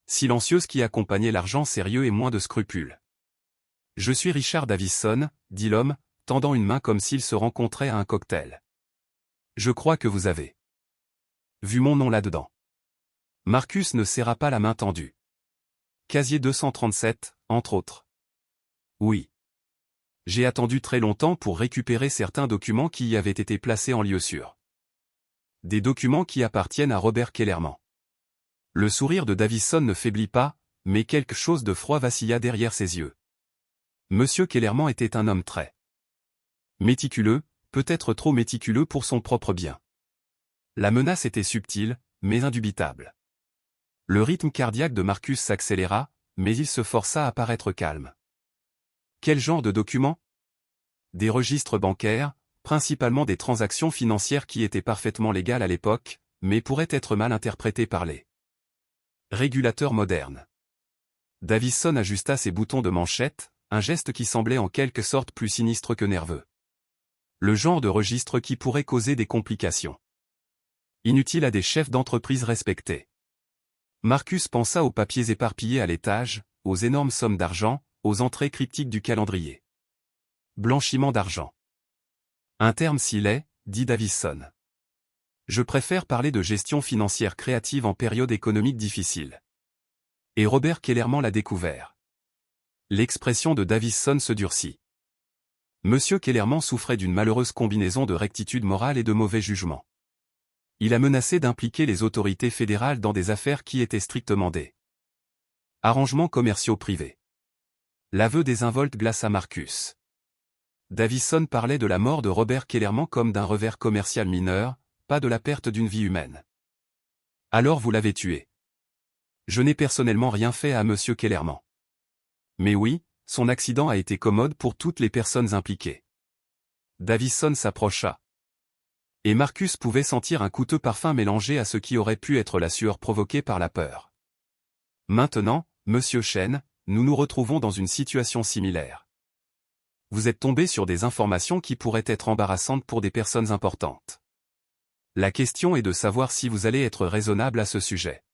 silencieuse qui accompagnait l'argent sérieux et moins de scrupules. « Je suis Richard Davison, » dit l'homme, tendant une main comme s'il se rencontrait à un cocktail. « Je crois que vous avez vu mon nom là-dedans. » Marcus ne serra pas la main tendue. « Casier 237, entre autres. » « Oui. J'ai attendu très longtemps pour récupérer certains documents qui y avaient été placés en lieu sûr. Des documents qui appartiennent à Robert Kellerman. » Le sourire de Davison ne faiblit pas, mais quelque chose de froid vacilla derrière ses yeux. Monsieur Kellerman était un homme très méticuleux, peut-être trop méticuleux pour son propre bien. La menace était subtile, mais indubitable. Le rythme cardiaque de Marcus s'accéléra, mais il se força à paraître calme. Quel genre de documents? Des registres bancaires, principalement des transactions financières qui étaient parfaitement légales à l'époque, mais pourraient être mal interprétées par les régulateurs modernes. Davison ajusta ses boutons de manchette, un geste qui semblait en quelque sorte plus sinistre que nerveux. Le genre de registre qui pourrait causer des complications inutiles à des chefs d'entreprise respectés. Marcus pensa aux papiers éparpillés à l'étage, aux énormes sommes d'argent, aux entrées cryptiques du calendrier. Blanchiment d'argent. Un terme si laid, dit Davison. Je préfère parler de gestion financière créative en période économique difficile. Et Robert Kellerman l'a découvert. L'expression de Davison se durcit. Monsieur Kellerman souffrait d'une malheureuse combinaison de rectitude morale et de mauvais jugement. Il a menacé d'impliquer les autorités fédérales dans des affaires qui étaient strictement des arrangements commerciaux privés. L'aveu désinvolte glaça Marcus. Davison parlait de la mort de Robert Kellerman comme d'un revers commercial mineur, pas de la perte d'une vie humaine. Alors vous l'avez tué. Je n'ai personnellement rien fait à Monsieur Kellerman. Mais oui, son accident a été commode pour toutes les personnes impliquées. Davison s'approcha. Et Marcus pouvait sentir un coûteux parfum mélangé à ce qui aurait pu être la sueur provoquée par la peur. Maintenant, Monsieur Chen, nous nous retrouvons dans une situation similaire. Vous êtes tombé sur des informations qui pourraient être embarrassantes pour des personnes importantes. La question est de savoir si vous allez être raisonnable à ce sujet.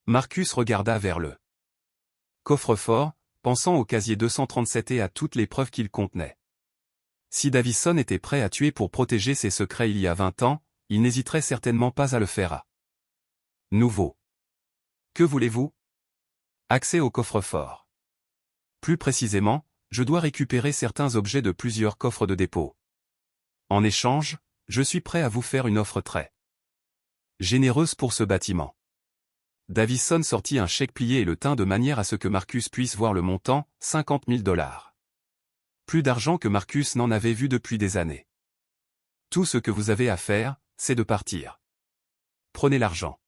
Marcus regarda vers le coffre-fort, pensant au casier 237 et à toutes les preuves qu'il contenait. Si Davison était prêt à tuer pour protéger ses secrets il y a 20 ans, il n'hésiterait certainement pas à le faire à nouveau. Que voulez-vous? Accès au coffre-fort. Plus précisément, je dois récupérer certains objets de plusieurs coffres de dépôt. En échange, je suis prêt à vous faire une offre très généreuse pour ce bâtiment. Davison sortit un chèque plié et le tint de manière à ce que Marcus puisse voir le montant, 50 000 $. Plus d'argent que Marcus n'en avait vu depuis des années. Tout ce que vous avez à faire, c'est de partir. Prenez l'argent.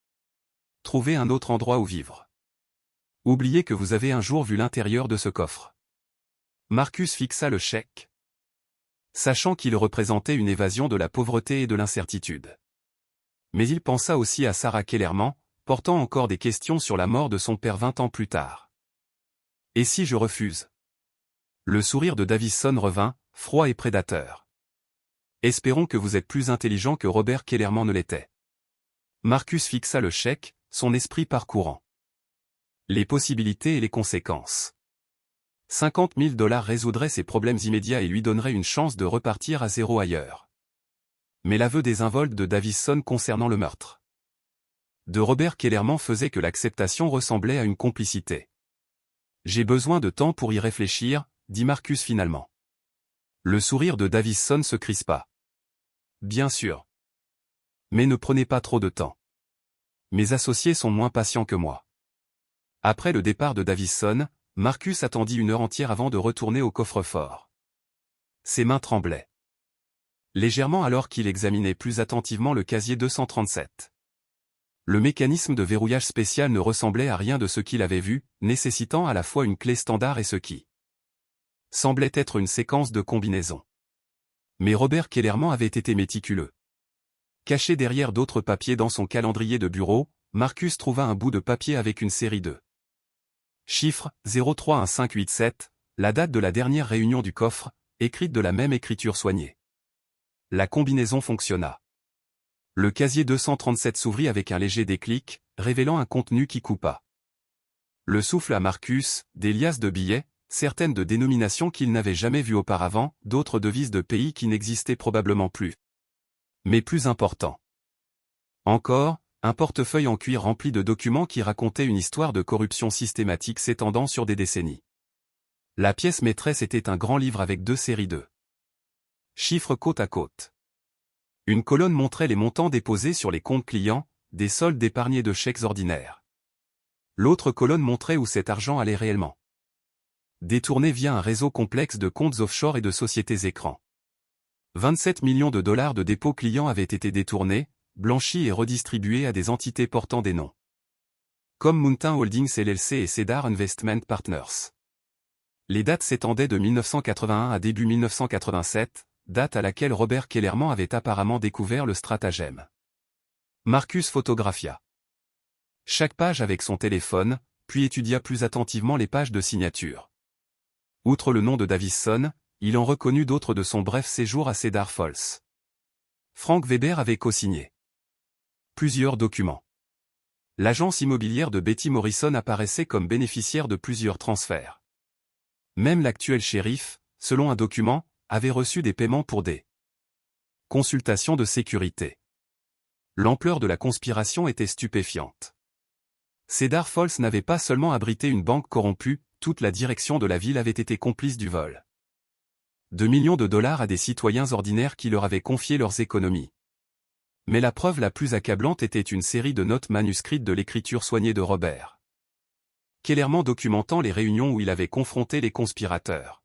Trouvez un autre endroit où vivre. Oubliez que vous avez un jour vu l'intérieur de ce coffre. Marcus fixa le chèque, sachant qu'il représentait une évasion de la pauvreté et de l'incertitude. Mais il pensa aussi à Sarah Kellerman, portant encore des questions sur la mort de son père 20 ans plus tard. Et si je refuse? Le sourire de Davison revint, froid et prédateur. Espérons que vous êtes plus intelligent que Robert Kellerman ne l'était. Marcus fixa le chèque, son esprit parcourant les possibilités et les conséquences. 50 000 $ résoudrait ses problèmes immédiats et lui donnerait une chance de repartir à zéro ailleurs. Mais l'aveu désinvolte de Davison concernant le meurtre de Robert Kellerman faisait que l'acceptation ressemblait à une complicité. J'ai besoin de temps pour y réfléchir, dit Marcus finalement. Le sourire de Davison se crispa. Bien sûr. Mais ne prenez pas trop de temps. Mes associés sont moins patients que moi. Après le départ de Davison, Marcus attendit 1 heure entière avant de retourner au coffre-fort. Ses mains tremblaient légèrement alors qu'il examinait plus attentivement le casier 237. Le mécanisme de verrouillage spécial ne ressemblait à rien de ce qu'il avait vu, nécessitant à la fois une clé standard et ce qui semblait être une séquence de combinaisons. Mais Robert Kellerman avait été méticuleux. Caché derrière d'autres papiers dans son calendrier de bureau, Marcus trouva un bout de papier avec une série de chiffres, 031587, la date de la dernière réunion du coffre, écrite de la même écriture soignée. La combinaison fonctionna. Le casier 237 s'ouvrit avec un léger déclic, révélant un contenu qui coupa le souffle à Marcus, des liasses de billets, certaines de dénominations qu'il n'avait jamais vues auparavant, d'autres devises de pays qui n'existaient probablement plus. Mais plus important encore, un portefeuille en cuir rempli de documents qui racontaient une histoire de corruption systématique s'étendant sur des décennies. La pièce maîtresse était un grand livre avec 2 séries de chiffres côte à côte. Une colonne montrait les montants déposés sur les comptes clients, des soldes d'épargnés de chèques ordinaires. L'autre colonne montrait où cet argent allait réellement. Détourné via un réseau complexe de comptes offshore et de sociétés écrans. 27 millions de $ de dépôts clients avaient été détournés, blanchis et redistribués à des entités portant des noms comme Mountain Holdings LLC et Cedar Investment Partners. Les dates s'étendaient de 1981 à début 1987, date à laquelle Robert Kellerman avait apparemment découvert le stratagème. Marcus photographia chaque page avec son téléphone, puis étudia plus attentivement les pages de signature. Outre le nom de Davison, il en reconnut d'autres de son bref séjour à Cedar Falls. Frank Weber avait co-signé plusieurs documents. L'agence immobilière de Betty Morrison apparaissait comme bénéficiaire de plusieurs transferts. Même l'actuel shérif, selon un document, avait reçu des paiements pour des consultations de sécurité. L'ampleur de la conspiration était stupéfiante. Cedar Falls n'avait pas seulement abrité une banque corrompue, toute la direction de la ville avait été complice du vol de millions de $ à des citoyens ordinaires qui leur avaient confié leurs économies. Mais la preuve la plus accablante était une série de notes manuscrites de l'écriture soignée de Robert Kellerman documentant les réunions où il avait confronté les conspirateurs.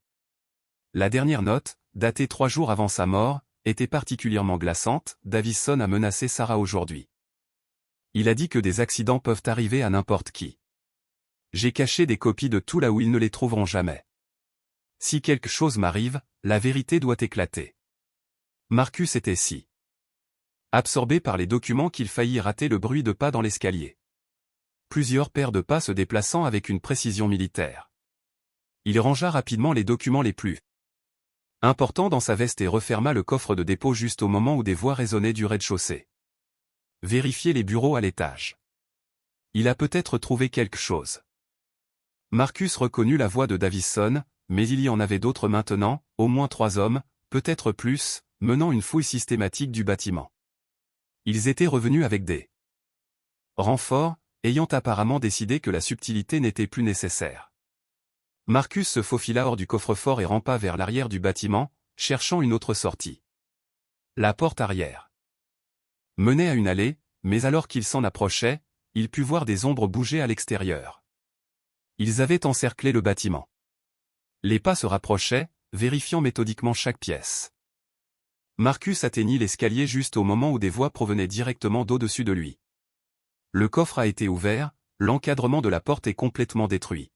La dernière note, datée 3 jours avant sa mort, était particulièrement glaçante. Davison a menacé Sarah aujourd'hui. Il a dit que des accidents peuvent arriver à n'importe qui. J'ai caché des copies de tout là où ils ne les trouveront jamais. Si quelque chose m'arrive, la vérité doit éclater. Marcus était si absorbé par les documents qu'il faillit rater le bruit de pas dans l'escalier. plusieurs paires de pas se déplaçant avec une précision militaire. Il rangea rapidement les documents les plus importants dans sa veste et referma le coffre de dépôt juste au moment où des voix résonnaient du rez-de-chaussée. Vérifiez les bureaux à l'étage. Il a peut-être trouvé quelque chose. Marcus reconnut la voix de Davison, mais il y en avait d'autres maintenant, au moins 3 hommes, peut-être plus, menant une fouille systématique du bâtiment. Ils étaient revenus avec des renforts, ayant apparemment décidé que la subtilité n'était plus nécessaire. Marcus se faufila hors du coffre-fort et rampa vers l'arrière du bâtiment, cherchant une autre sortie. La porte arrière menait à une allée, mais alors qu'il s'en approchait, il put voir des ombres bouger à l'extérieur. Ils avaient encerclé le bâtiment. Les pas se rapprochaient, vérifiant méthodiquement chaque pièce. Marcus atteignit l'escalier juste au moment où des voix provenaient directement d'au-dessus de lui. Le coffre a été ouvert, l'encadrement de la porte est complètement détruit.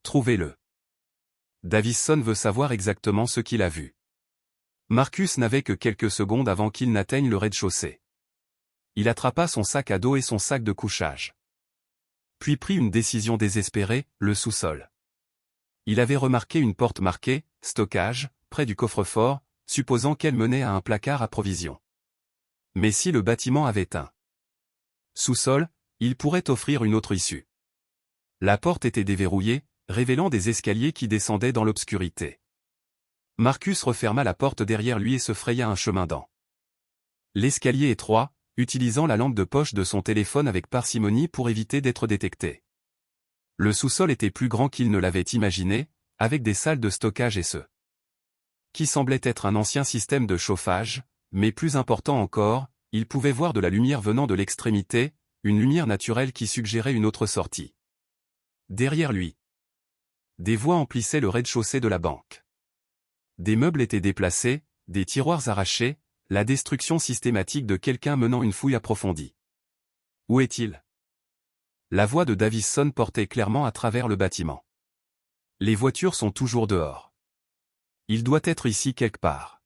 Trouvez-le. Davison veut savoir exactement ce qu'il a vu. Marcus n'avait que quelques secondes avant qu'il n'atteigne le rez-de-chaussée. Il attrapa son sac à dos et son sac de couchage. Puis prit une décision désespérée, le sous-sol. Il avait remarqué une porte marquée « Stockage » près du coffre-fort, supposant qu'elle menait à un placard à provisions. Mais si le bâtiment avait un sous-sol, il pourrait offrir une autre issue. La porte était déverrouillée, révélant des escaliers qui descendaient dans l'obscurité. Marcus referma la porte derrière lui et se fraya un chemin dans l'escalier étroit, utilisant la lampe de poche de son téléphone avec parcimonie pour éviter d'être détecté. Le sous-sol était plus grand qu'il ne l'avait imaginé, avec des salles de stockage et ce qui semblait être un ancien système de chauffage, mais plus important encore, il pouvait voir de la lumière venant de l'extrémité, une lumière naturelle qui suggérait une autre sortie. Derrière lui, des voix emplissaient le rez-de-chaussée de la banque. Des meubles étaient déplacés, des tiroirs arrachés, la destruction systématique de quelqu'un menant une fouille approfondie. Où est-il? La voix de Davison portait clairement à travers le bâtiment. Les voitures sont toujours dehors. Il doit être ici quelque part.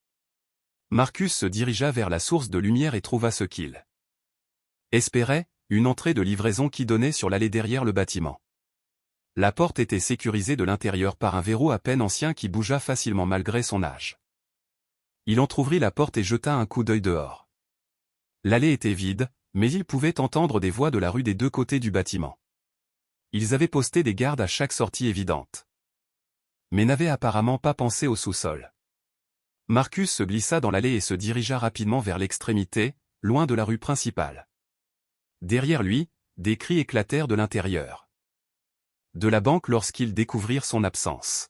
Marcus se dirigea vers la source de lumière et trouva ce qu'il espérait, une entrée de livraison qui donnait sur l'allée derrière le bâtiment. La porte était sécurisée de l'intérieur par un verrou à peine ancien qui bougea facilement malgré son âge. Il entr'ouvrit la porte et jeta un coup d'œil dehors. L'allée était vide, mais il pouvait entendre des voix de la rue des deux côtés du bâtiment. Ils avaient posté des gardes à chaque sortie évidente, mais n'avaient apparemment pas pensé au sous-sol. Marcus se glissa dans l'allée et se dirigea rapidement vers l'extrémité, loin de la rue principale. Derrière lui, des cris éclatèrent de l'intérieur de la banque lorsqu'ils découvrirent son absence.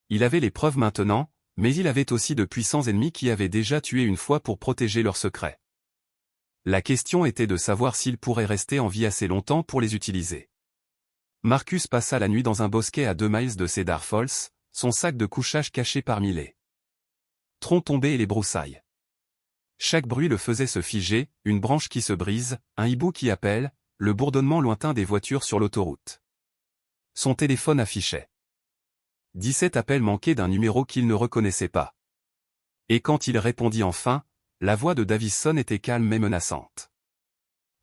Il avait les preuves maintenant, mais il avait aussi de puissants ennemis qui avaient déjà tué une fois pour protéger leurs secrets. La question était de savoir s'il pourrait rester en vie assez longtemps pour les utiliser. Marcus passa la nuit dans un bosquet à 2 miles de Cedar Falls, son sac de couchage caché parmi les troncs tombés et les broussailles. Chaque bruit le faisait se figer, une branche qui se brise, un hibou qui appelle, le bourdonnement lointain des voitures sur l'autoroute. Son téléphone affichait 17 appels manqués d'un numéro qu'il ne reconnaissait pas. Et quand il répondit enfin, la voix de Davison était calme mais menaçante.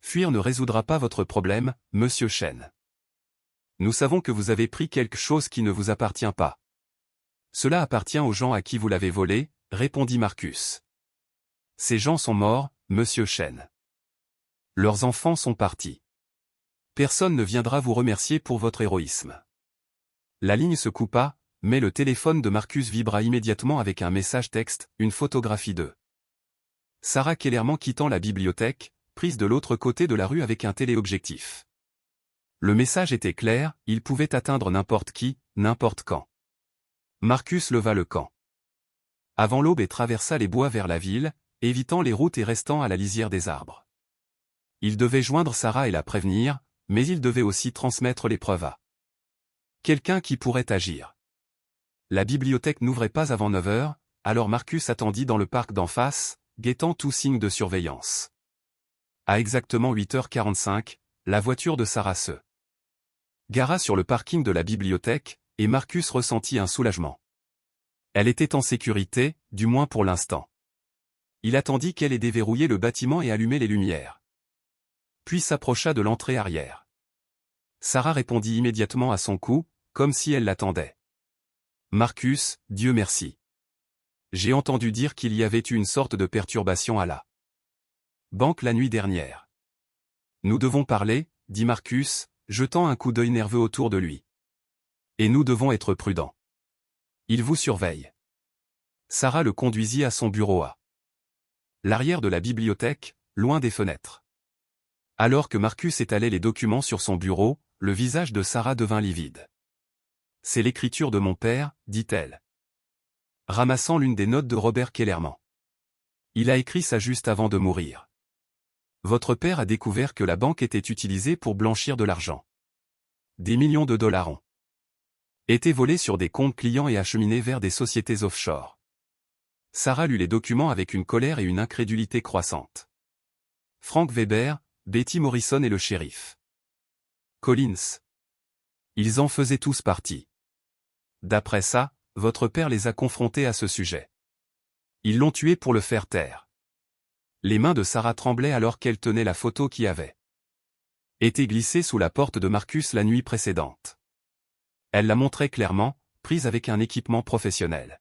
Fuir ne résoudra pas votre problème, monsieur Chen. Nous savons que vous avez pris quelque chose qui ne vous appartient pas. Cela appartient aux gens à qui vous l'avez volé, répondit Marcus. Ces gens sont morts, monsieur Chen. Leurs enfants sont partis. Personne ne viendra vous remercier pour votre héroïsme. La ligne se coupa, mais le téléphone de Marcus vibra immédiatement avec un message texte, une photographie de Sarah Kellerman quittant la bibliothèque, prise de l'autre côté de la rue avec un téléobjectif. Le message était clair, il pouvait atteindre n'importe qui, n'importe quand. Marcus leva le camp avant l'aube et traversa les bois vers la ville, évitant les routes et restant à la lisière des arbres. Il devait joindre Sarah et la prévenir, mais il devait aussi transmettre les preuves à quelqu'un qui pourrait agir. La bibliothèque n'ouvrait pas avant 9 heures, alors Marcus attendit dans le parc d'en face, guettant tout signe de surveillance. À exactement 8h45, la voiture de Sarah se gara sur le parking de la bibliothèque, et Marcus ressentit un soulagement. Elle était en sécurité, du moins pour l'instant. Il attendit qu'elle ait déverrouillé le bâtiment et allumé les lumières. Puis s'approcha de l'entrée arrière. Sarah répondit immédiatement à son coup, comme si elle l'attendait. Marcus, Dieu merci. J'ai entendu dire qu'il y avait eu une sorte de perturbation à la banque la nuit dernière. Nous devons parler, dit Marcus, jetant un coup d'œil nerveux autour de lui. Et nous devons être prudents. Il vous surveille. Sarah le conduisit à son bureau à l'arrière de la bibliothèque, loin des fenêtres. Alors que Marcus étalait les documents sur son bureau, le visage de Sarah devint livide. C'est l'écriture de mon père, dit-elle, ramassant l'une des notes de Robert Kellerman. Il a écrit ça juste avant de mourir. Votre père a découvert que la banque était utilisée pour blanchir de l'argent. Des millions de dollars ont été volés sur des comptes clients et acheminés vers des sociétés offshore. Sarah lut les documents avec une colère et une incrédulité croissantes. Frank Weber, Betty Morrison et le shérif Collins. Ils en faisaient tous partie. D'après ça, votre père les a confrontés à ce sujet. Ils l'ont tué pour le faire taire. Les mains de Sarah tremblaient alors qu'elle tenait la photo qui avait été glissée sous la porte de Marcus la nuit précédente. Elle la montrait clairement, prise avec un équipement professionnel.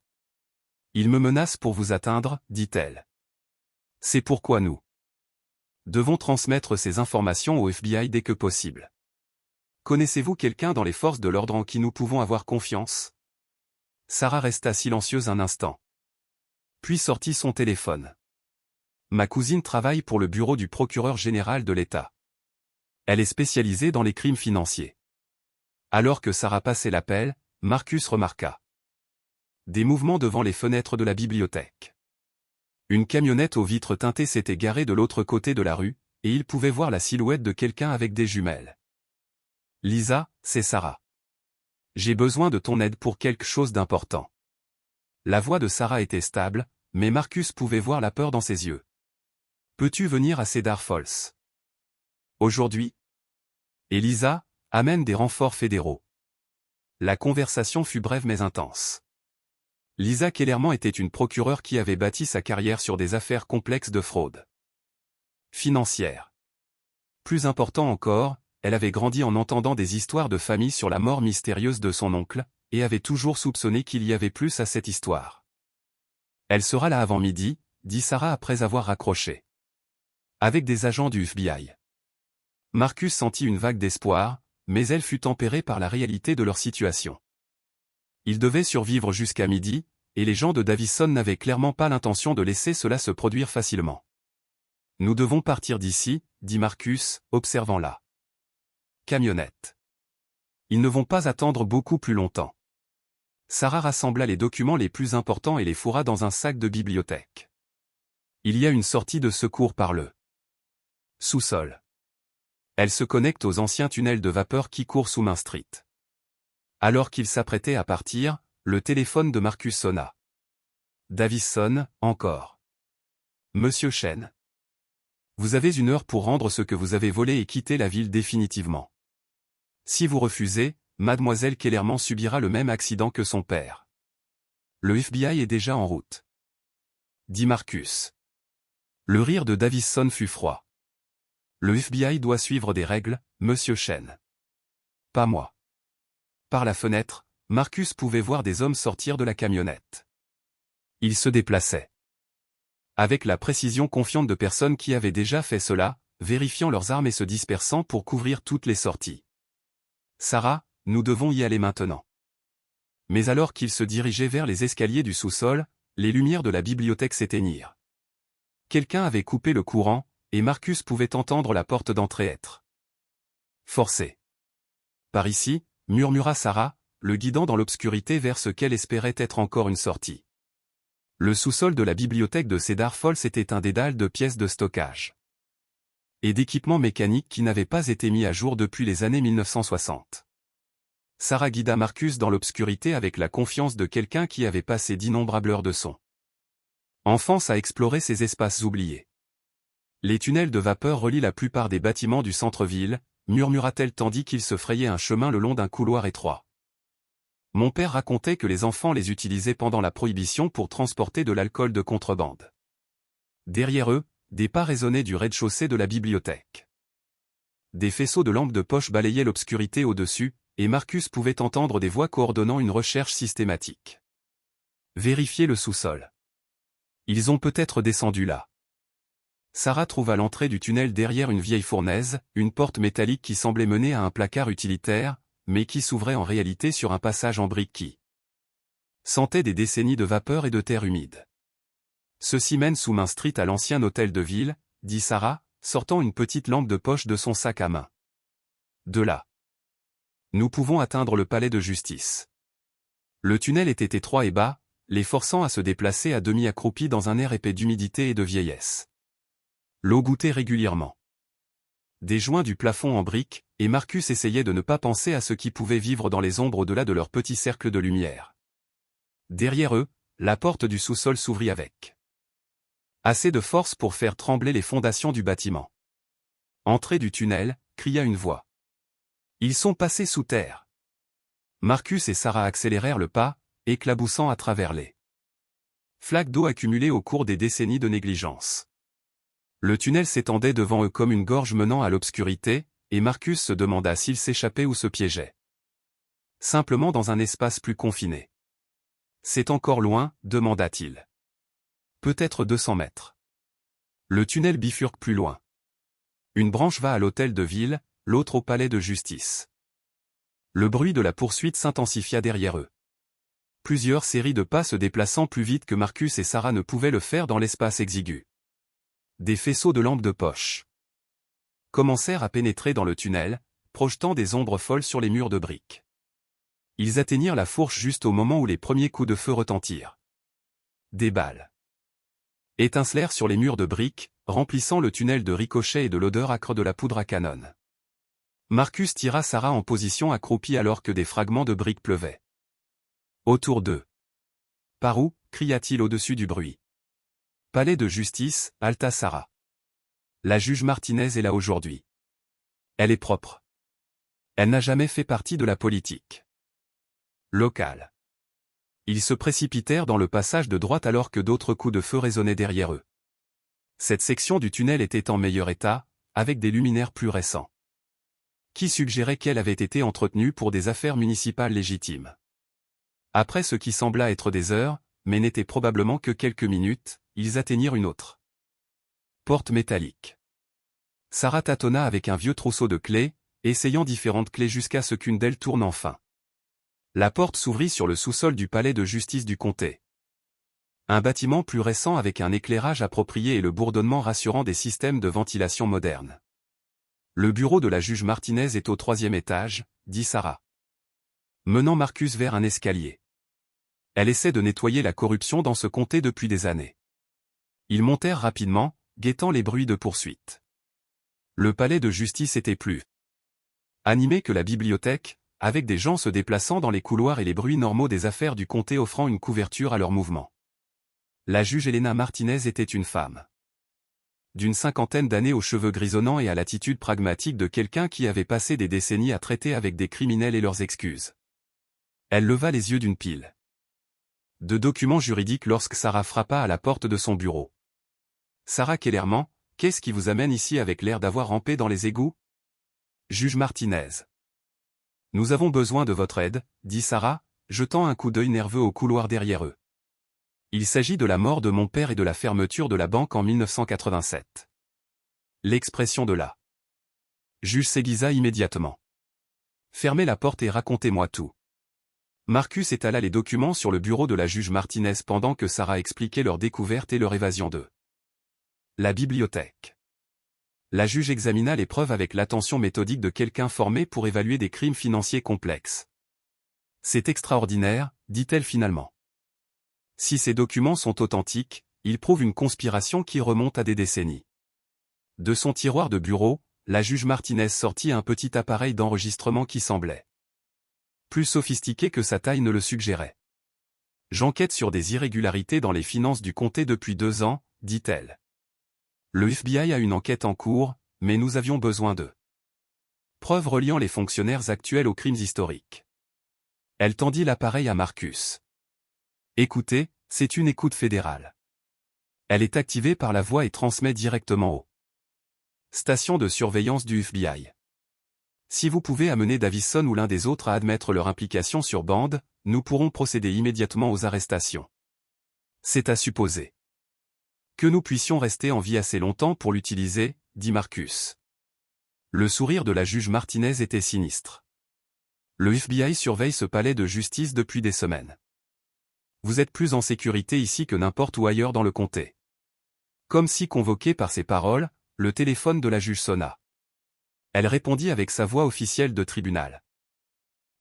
Il me menace pour vous atteindre, dit-elle. C'est pourquoi nous devons transmettre ces informations au FBI dès que possible. Connaissez-vous quelqu'un dans les forces de l'ordre en qui nous pouvons avoir confiance? Sarah resta silencieuse un instant. Puis sortit son téléphone. Ma cousine travaille pour le bureau du procureur général de l'État. Elle est spécialisée dans les crimes financiers. Alors que Sarah passait l'appel, Marcus remarqua des mouvements devant les fenêtres de la bibliothèque. Une camionnette aux vitres teintées s'était garée de l'autre côté de la rue, et il pouvait voir la silhouette de quelqu'un avec des jumelles. Lisa, c'est Sarah. J'ai besoin de ton aide pour quelque chose d'important. La voix de Sarah était stable, mais Marcus pouvait voir la peur dans ses yeux. Peux-tu venir à Cedar Falls aujourd'hui? Et Lisa, amène des renforts fédéraux. La conversation fut brève mais intense. Lisa Kellerman était une procureure qui avait bâti sa carrière sur des affaires complexes de fraude financière. Plus important encore, elle avait grandi en entendant des histoires de famille sur la mort mystérieuse de son oncle, et avait toujours soupçonné qu'il y avait plus à cette histoire. Elle sera là avant midi, dit Sarah après avoir raccroché. Avec des agents du FBI. Marcus sentit une vague d'espoir, mais elle fut tempérée par la réalité de leur situation. Ils devaient survivre jusqu'à midi, et les gens de Davison n'avaient clairement pas l'intention de laisser cela se produire facilement. Nous devons partir d'ici, dit Marcus, observant la camionnette. Ils ne vont pas attendre beaucoup plus longtemps. Sarah rassembla les documents les plus importants et les fourra dans un sac de bibliothèque. Il y a une sortie de secours par le sous-sol. Elle se connecte aux anciens tunnels de vapeur qui courent sous Main Street. Alors qu'il s'apprêtait à partir, le téléphone de Marcus sonna. Davison, encore. Monsieur Chen. Vous avez 1 heure pour rendre ce que vous avez volé et quitter la ville définitivement. Si vous refusez, Mademoiselle Kellerman subira le même accident que son père. Le FBI est déjà en route. Dit Marcus. Le rire de Davison fut froid. Le FBI doit suivre des règles, Monsieur Chen. Pas moi. Par la fenêtre, Marcus pouvait voir des hommes sortir de la camionnette. Ils se déplaçaient. Avec la précision confiante de personnes qui avaient déjà fait cela, vérifiant leurs armes et se dispersant pour couvrir toutes les sorties. Sarah, nous devons y aller maintenant. Mais alors qu'ils se dirigeaient vers les escaliers du sous-sol, les lumières de la bibliothèque s'éteignirent. Quelqu'un avait coupé le courant, et Marcus pouvait entendre la porte d'entrée être forcée. Par ici, murmura Sarah, le guidant dans l'obscurité vers ce qu'elle espérait être encore une sortie. Le sous-sol de la bibliothèque de Cedar Falls était un dédale de pièces de stockage et d'équipements mécaniques qui n'avaient pas été mis à jour depuis les années 1960. Sarah guida Marcus dans l'obscurité avec la confiance de quelqu'un qui avait passé d'innombrables heures de son enfance à explorer ces espaces oubliés. Les tunnels de vapeur relient la plupart des bâtiments du centre-ville, murmura-t-elle tandis qu'il se frayait un chemin le long d'un couloir étroit. Mon père racontait que les enfants les utilisaient pendant la Prohibition pour transporter de l'alcool de contrebande. Derrière eux, des pas résonnaient du rez-de-chaussée de la bibliothèque. des faisceaux de lampes de poche balayaient l'obscurité au-dessus, et Marcus pouvait entendre des voix coordonnant une recherche systématique. Vérifiez le sous-sol. Ils ont peut-être descendu là. Sarah trouva l'entrée du tunnel derrière une vieille fournaise, une porte métallique qui semblait mener à un placard utilitaire, mais qui s'ouvrait en réalité sur un passage en briques qui sentait des décennies de vapeur et de terre humide. Ceci mène sous Main Street à l'ancien hôtel de ville, dit Sarah, sortant une petite lampe de poche de son sac à main. De là, nous pouvons atteindre le palais de justice. Le tunnel était étroit et bas, les forçant à se déplacer à demi accroupis dans un air épais d'humidité et de vieillesse. L'eau goûtait régulièrement des joints du plafond en briques, et Marcus essayait de ne pas penser à ce qui pouvait vivre dans les ombres au-delà de leur petit cercle de lumière. Derrière eux, la porte du sous-sol s'ouvrit avec assez de force pour faire trembler les fondations du bâtiment. Entrée du tunnel, cria une voix. Ils sont passés sous terre. Marcus et Sarah accélérèrent le pas, éclaboussant à travers les flaques d'eau accumulées au cours des décennies de négligence. Le tunnel s'étendait devant eux comme une gorge menant à l'obscurité, et Marcus se demanda s'il s'échappait ou se piégeait. Simplement dans un espace plus confiné. C'est encore loin, demanda-t-il. Peut-être 200 mètres. Le tunnel bifurque plus loin. Une branche va à l'hôtel de ville, l'autre au palais de justice. Le bruit de la poursuite s'intensifia derrière eux. Plusieurs séries de pas se déplaçant plus vite que Marcus et Sarah ne pouvaient le faire dans l'espace exigu. Des faisceaux de lampes de poche commencèrent à pénétrer dans le tunnel, projetant des ombres folles sur les murs de briques. Ils atteignirent la fourche juste au moment où les premiers coups de feu retentirent. Des balles étincelèrent sur les murs de briques, remplissant le tunnel de ricochets et de l'odeur âcre de la poudre à canon. Marcus tira Sarah en position accroupie alors que des fragments de briques pleuvaient autour d'eux. « Par où » cria-t-il au-dessus du bruit. « Palais de justice » haleta Sarah. « La juge Martinez est là aujourd'hui. Elle est propre. Elle n'a jamais fait partie de la politique locale. » Ils se précipitèrent dans le passage de droite alors que d'autres coups de feu résonnaient derrière eux. Cette section du tunnel était en meilleur état, avec des luminaires plus récents, qui suggéraient qu'elle avait été entretenue pour des affaires municipales légitimes. Après ce qui sembla être des heures, mais n'était probablement que quelques minutes, ils atteignirent une autre porte métallique. Sarah tâtonna avec un vieux trousseau de clés, essayant différentes clés jusqu'à ce qu'une d'elles tourne enfin. La porte s'ouvrit sur le sous-sol du palais de justice du comté. Un bâtiment plus récent avec un éclairage approprié et le bourdonnement rassurant des systèmes de ventilation modernes. Le bureau de la juge Martinez est au 3e étage, dit Sarah, menant Marcus vers un escalier. Elle essaie de nettoyer la corruption dans ce comté depuis des années. Ils montèrent rapidement, guettant les bruits de poursuite. Le palais de justice était plus animé que la bibliothèque, avec des gens se déplaçant dans les couloirs et les bruits normaux des affaires du comté offrant une couverture à leurs mouvements. La juge Elena Martinez était une femme d'une 50aine d'années aux cheveux grisonnants et à l'attitude pragmatique de quelqu'un qui avait passé des décennies à traiter avec des criminels et leurs excuses. Elle leva les yeux d'une pile de documents juridiques lorsque Sarah frappa à la porte de son bureau. « Sarah Kellerman, qu'est-ce qui vous amène ici avec l'air d'avoir rampé dans les égouts ?» Juge Martinez. « Nous avons besoin de votre aide, » dit Sarah, jetant un coup d'œil nerveux au couloir derrière eux. « Il s'agit de la mort de mon père et de la fermeture de la banque en 1987. » L'expression de la juge s'aiguisa immédiatement. « Fermez la porte et racontez-moi tout. » Marcus étala les documents sur le bureau de la juge Martinez pendant que Sarah expliquait leur découverte et leur évasion de la bibliothèque. La juge examina les preuves avec l'attention méthodique de quelqu'un formé pour évaluer des crimes financiers complexes. « C'est extraordinaire, dit-elle finalement. Si ces documents sont authentiques, ils prouvent une conspiration qui remonte à des décennies. » De son tiroir de bureau, la juge Martinez sortit un petit appareil d'enregistrement qui semblait plus sophistiqué que sa taille ne le suggérait. « J'enquête sur des irrégularités dans les finances du comté depuis 2 ans, dit-elle. Le FBI a une enquête en cours, mais nous avions besoin de preuves reliant les fonctionnaires actuels aux crimes historiques. » Elle tendit l'appareil à Marcus. « Écoutez, c'est une écoute fédérale. Elle est activée par la voix et transmet directement aux stations de surveillance du FBI. Si vous pouvez amener Davison ou l'un des autres à admettre leur implication sur bande, nous pourrons procéder immédiatement aux arrestations. C'est à supposer que nous puissions rester en vie assez longtemps pour l'utiliser, dit Marcus. Le sourire de la juge Martinez était sinistre. Le FBI surveille ce palais de justice depuis des semaines. Vous êtes plus en sécurité ici que n'importe où ailleurs dans le comté. Comme si convoquée par ces paroles, le téléphone de la juge sonna. Elle répondit avec sa voix officielle de tribunal.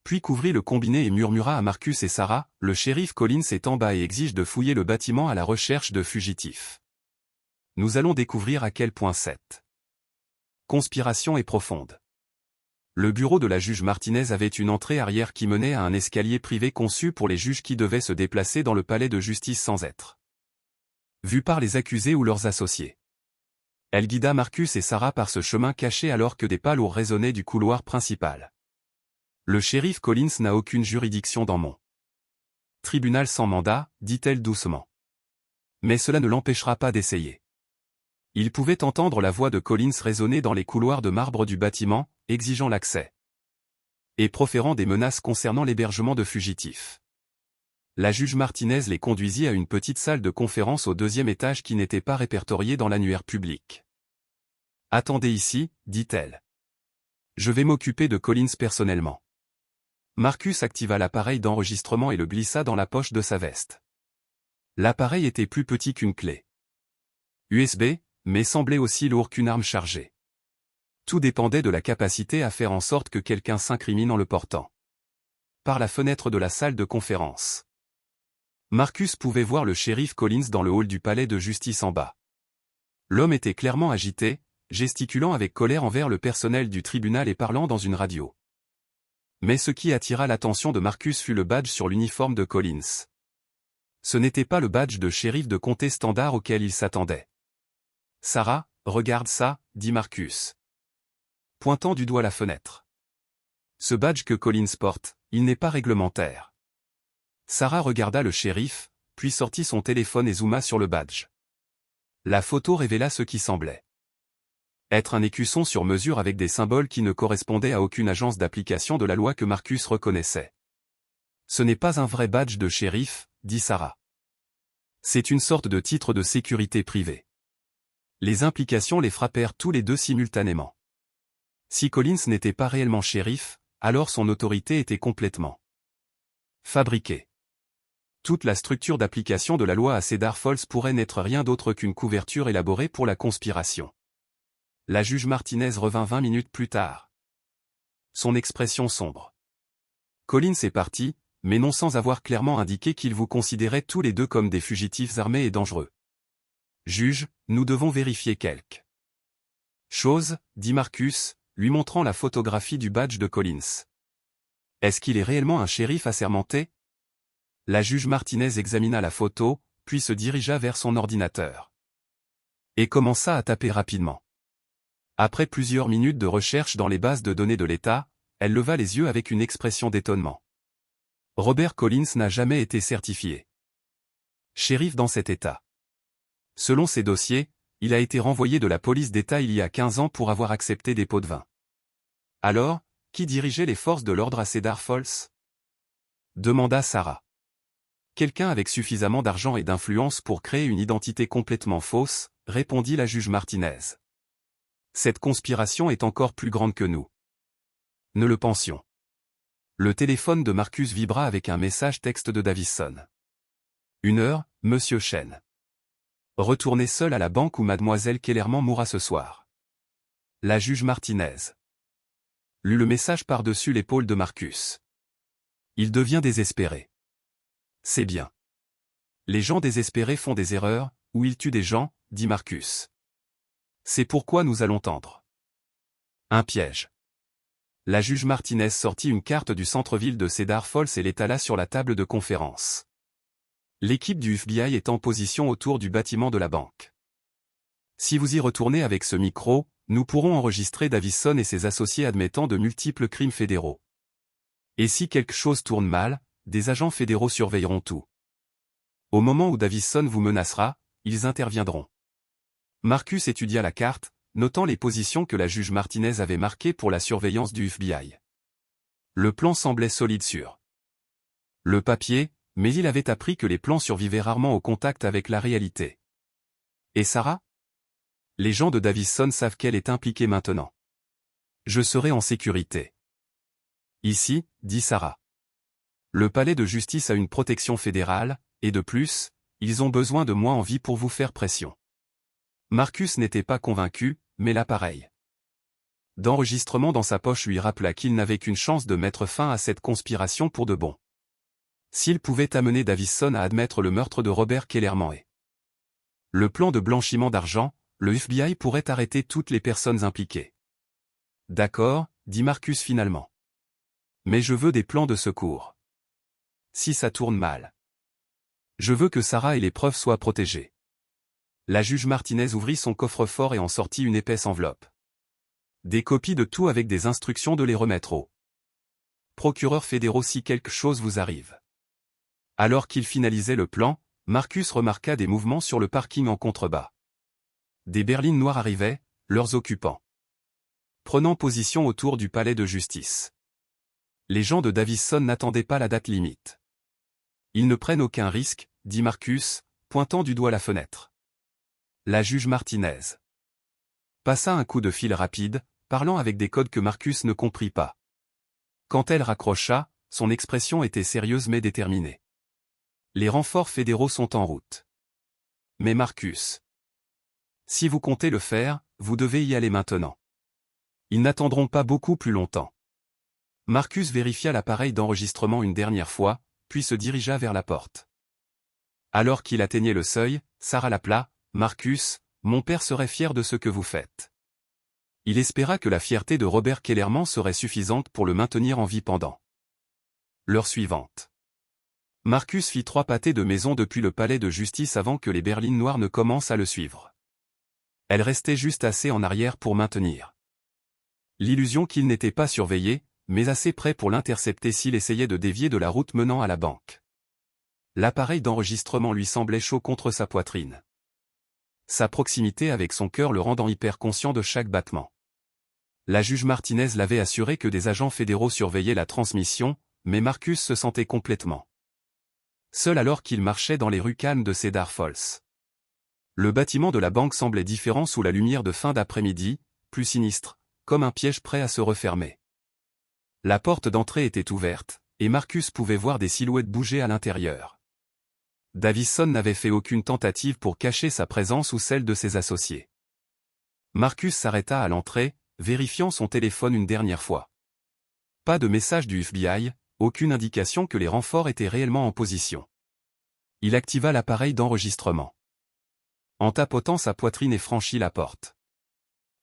Puis couvrit le combiné et murmura à Marcus et Sarah, « Le shérif Collins est en bas et exige de fouiller le bâtiment à la recherche de fugitifs. Nous allons découvrir à quel point cette conspiration est profonde. » Le bureau de la juge Martinez avait une entrée arrière qui menait à un escalier privé conçu pour les juges qui devaient se déplacer dans le palais de justice sans être vus par les accusés ou leurs associés. Elle guida Marcus et Sarah par ce chemin caché alors que des pas lourds résonnaient du couloir principal. Le shérif Collins n'a aucune juridiction dans mon tribunal sans mandat, dit-elle doucement. Mais cela ne l'empêchera pas d'essayer. Il pouvait entendre la voix de Collins résonner dans les couloirs de marbre du bâtiment, exigeant l'accès et proférant des menaces concernant l'hébergement de fugitifs. La juge Martinez les conduisit à une petite salle de conférence au 2e étage qui n'était pas répertoriée dans l'annuaire public. « Attendez ici, dit-elle. Je vais m'occuper de Collins personnellement. » Marcus activa l'appareil d'enregistrement et le glissa dans la poche de sa veste. L'appareil était plus petit qu'une clé USB, mais semblait aussi lourd qu'une arme chargée. Tout dépendait de la capacité à faire en sorte que quelqu'un s'incrimine en le portant. Par la fenêtre de la salle de conférence, Marcus pouvait voir le shérif Collins dans le hall du palais de justice en bas. L'homme était clairement agité, gesticulant avec colère envers le personnel du tribunal et parlant dans une radio. Mais ce qui attira l'attention de Marcus fut le badge sur l'uniforme de Collins. Ce n'était pas le badge de shérif de comté standard auquel il s'attendait. « Sarah, regarde ça, dit Marcus, pointant du doigt la fenêtre. Ce badge que Collins porte, il n'est pas réglementaire. » Sarah regarda le shérif, puis sortit son téléphone et zooma sur le badge. La photo révéla ce qui semblait être un écusson sur mesure avec des symboles qui ne correspondaient à aucune agence d'application de la loi que Marcus reconnaissait. « Ce n'est pas un vrai badge de shérif, dit Sarah. C'est une sorte de titre de sécurité privée. » Les implications les frappèrent tous les deux simultanément. Si Collins n'était pas réellement shérif, alors son autorité était complètement fabriquée. Toute la structure d'application de la loi à Cedar Falls pourrait n'être rien d'autre qu'une couverture élaborée pour la conspiration. La juge Martinez revint 20 minutes plus tard. Son expression sombre. Collins est parti, mais non sans avoir clairement indiqué qu'il vous considérait tous les deux comme des fugitifs armés et dangereux. Juge, nous devons vérifier quelque chose, dit Marcus, lui montrant la photographie du badge de Collins. Est-ce qu'il est réellement un shérif assermenté? La juge Martinez examina la photo, puis se dirigea vers son ordinateur. Et commença à taper rapidement. Après plusieurs minutes de recherche dans les bases de données de l'État, elle leva les yeux avec une expression d'étonnement. Robert Collins n'a jamais été certifié shérif dans cet État. Selon ses dossiers, il a été renvoyé de la police d'État il y a 15 ans pour avoir accepté des pots de vin. Alors, qui dirigeait les forces de l'ordre à Cedar Falls? Demanda Sarah. Quelqu'un avec suffisamment d'argent et d'influence pour créer une identité complètement fausse, répondit la juge Martinez. Cette conspiration est encore plus grande que nous ne le pensions. Le téléphone de Marcus vibra avec un message texte de Davison. 1 heure, Monsieur Chen. Retournez seul à la banque où Mademoiselle Kellerman mourra ce soir. La juge Martinez lut le message par-dessus l'épaule de Marcus. Il devient désespéré. C'est bien. Les gens désespérés font des erreurs, ou ils tuent des gens, dit Marcus. C'est pourquoi nous allons tendre un piège. La juge Martinez sortit une carte du centre-ville de Cedar Falls et l'étala sur la table de conférence. L'équipe du FBI est en position autour du bâtiment de la banque. Si vous y retournez avec ce micro, nous pourrons enregistrer Davison et ses associés admettant de multiples crimes fédéraux. Et si quelque chose tourne mal, des agents fédéraux surveilleront tout. Au moment où Davison vous menacera, ils interviendront. Marcus étudia la carte, notant les positions que la juge Martinez avait marquées pour la surveillance du FBI. Le plan semblait solide sur le papier, mais il avait appris que les plans survivaient rarement au contact avec la réalité. Et Sarah? Les gens de Davison savent qu'elle est impliquée maintenant. Je serai en sécurité. Ici, dit Sarah. Le palais de justice a une protection fédérale, et de plus, ils ont besoin de moi en vie pour vous faire pression. Marcus n'était pas convaincu, mais l'appareil d'enregistrement dans sa poche lui rappela qu'il n'avait qu'une chance de mettre fin à cette conspiration pour de bon. S'il pouvait amener Davison à admettre le meurtre de Robert Kellerman et le plan de blanchiment d'argent, le FBI pourrait arrêter toutes les personnes impliquées. D'accord, dit Marcus finalement. Mais je veux des plans de secours. Si ça tourne mal. Je veux que Sarah et les preuves soient protégées. La juge Martinez ouvrit son coffre-fort et en sortit une épaisse enveloppe. Des copies de tout avec des instructions de les remettre aux procureurs fédéraux si quelque chose vous arrive. Alors qu'il finalisait le plan, Marcus remarqua des mouvements sur le parking en contrebas. Des berlines noires arrivaient, leurs occupants prenant position autour du palais de justice. Les gens de Davison n'attendaient pas la date limite. Ils ne prennent aucun risque, dit Marcus, pointant du doigt la fenêtre. La juge Martinez passa un coup de fil rapide, parlant avec des codes que Marcus ne comprit pas. Quand elle raccrocha, son expression était sérieuse mais déterminée. Les renforts fédéraux sont en route. Mais Marcus, si vous comptez le faire, vous devez y aller maintenant. Ils n'attendront pas beaucoup plus longtemps. Marcus vérifia l'appareil d'enregistrement une dernière fois, puis se dirigea vers la porte. Alors qu'il atteignait le seuil, Sarah l'appela, « Marcus, mon père serait fier de ce que vous faites. » Il espéra que la fierté de Robert Kellerman serait suffisante pour le maintenir en vie pendant l'heure suivante. Marcus fit 3 pâtés de maison depuis le palais de justice avant que les berlines noires ne commencent à le suivre. Elle restait juste assez en arrière pour maintenir l'illusion qu'il n'était pas surveillé, mais assez près pour l'intercepter s'il essayait de dévier de la route menant à la banque. L'appareil d'enregistrement lui semblait chaud contre sa poitrine. Sa proximité avec son cœur le rendant hyper conscient de chaque battement. La juge Martinez l'avait assuré que des agents fédéraux surveillaient la transmission, mais Marcus se sentait complètement seul alors qu'il marchait dans les rues calmes de Cedar Falls. Le bâtiment de la banque semblait différent sous la lumière de fin d'après-midi, plus sinistre, comme un piège prêt à se refermer. La porte d'entrée était ouverte, et Marcus pouvait voir des silhouettes bouger à l'intérieur. Davison n'avait fait aucune tentative pour cacher sa présence ou celle de ses associés. Marcus s'arrêta à l'entrée, vérifiant son téléphone une dernière fois. Pas de message du FBI, aucune indication que les renforts étaient réellement en position. Il activa l'appareil d'enregistrement. En tapotant sa poitrine et franchit la porte.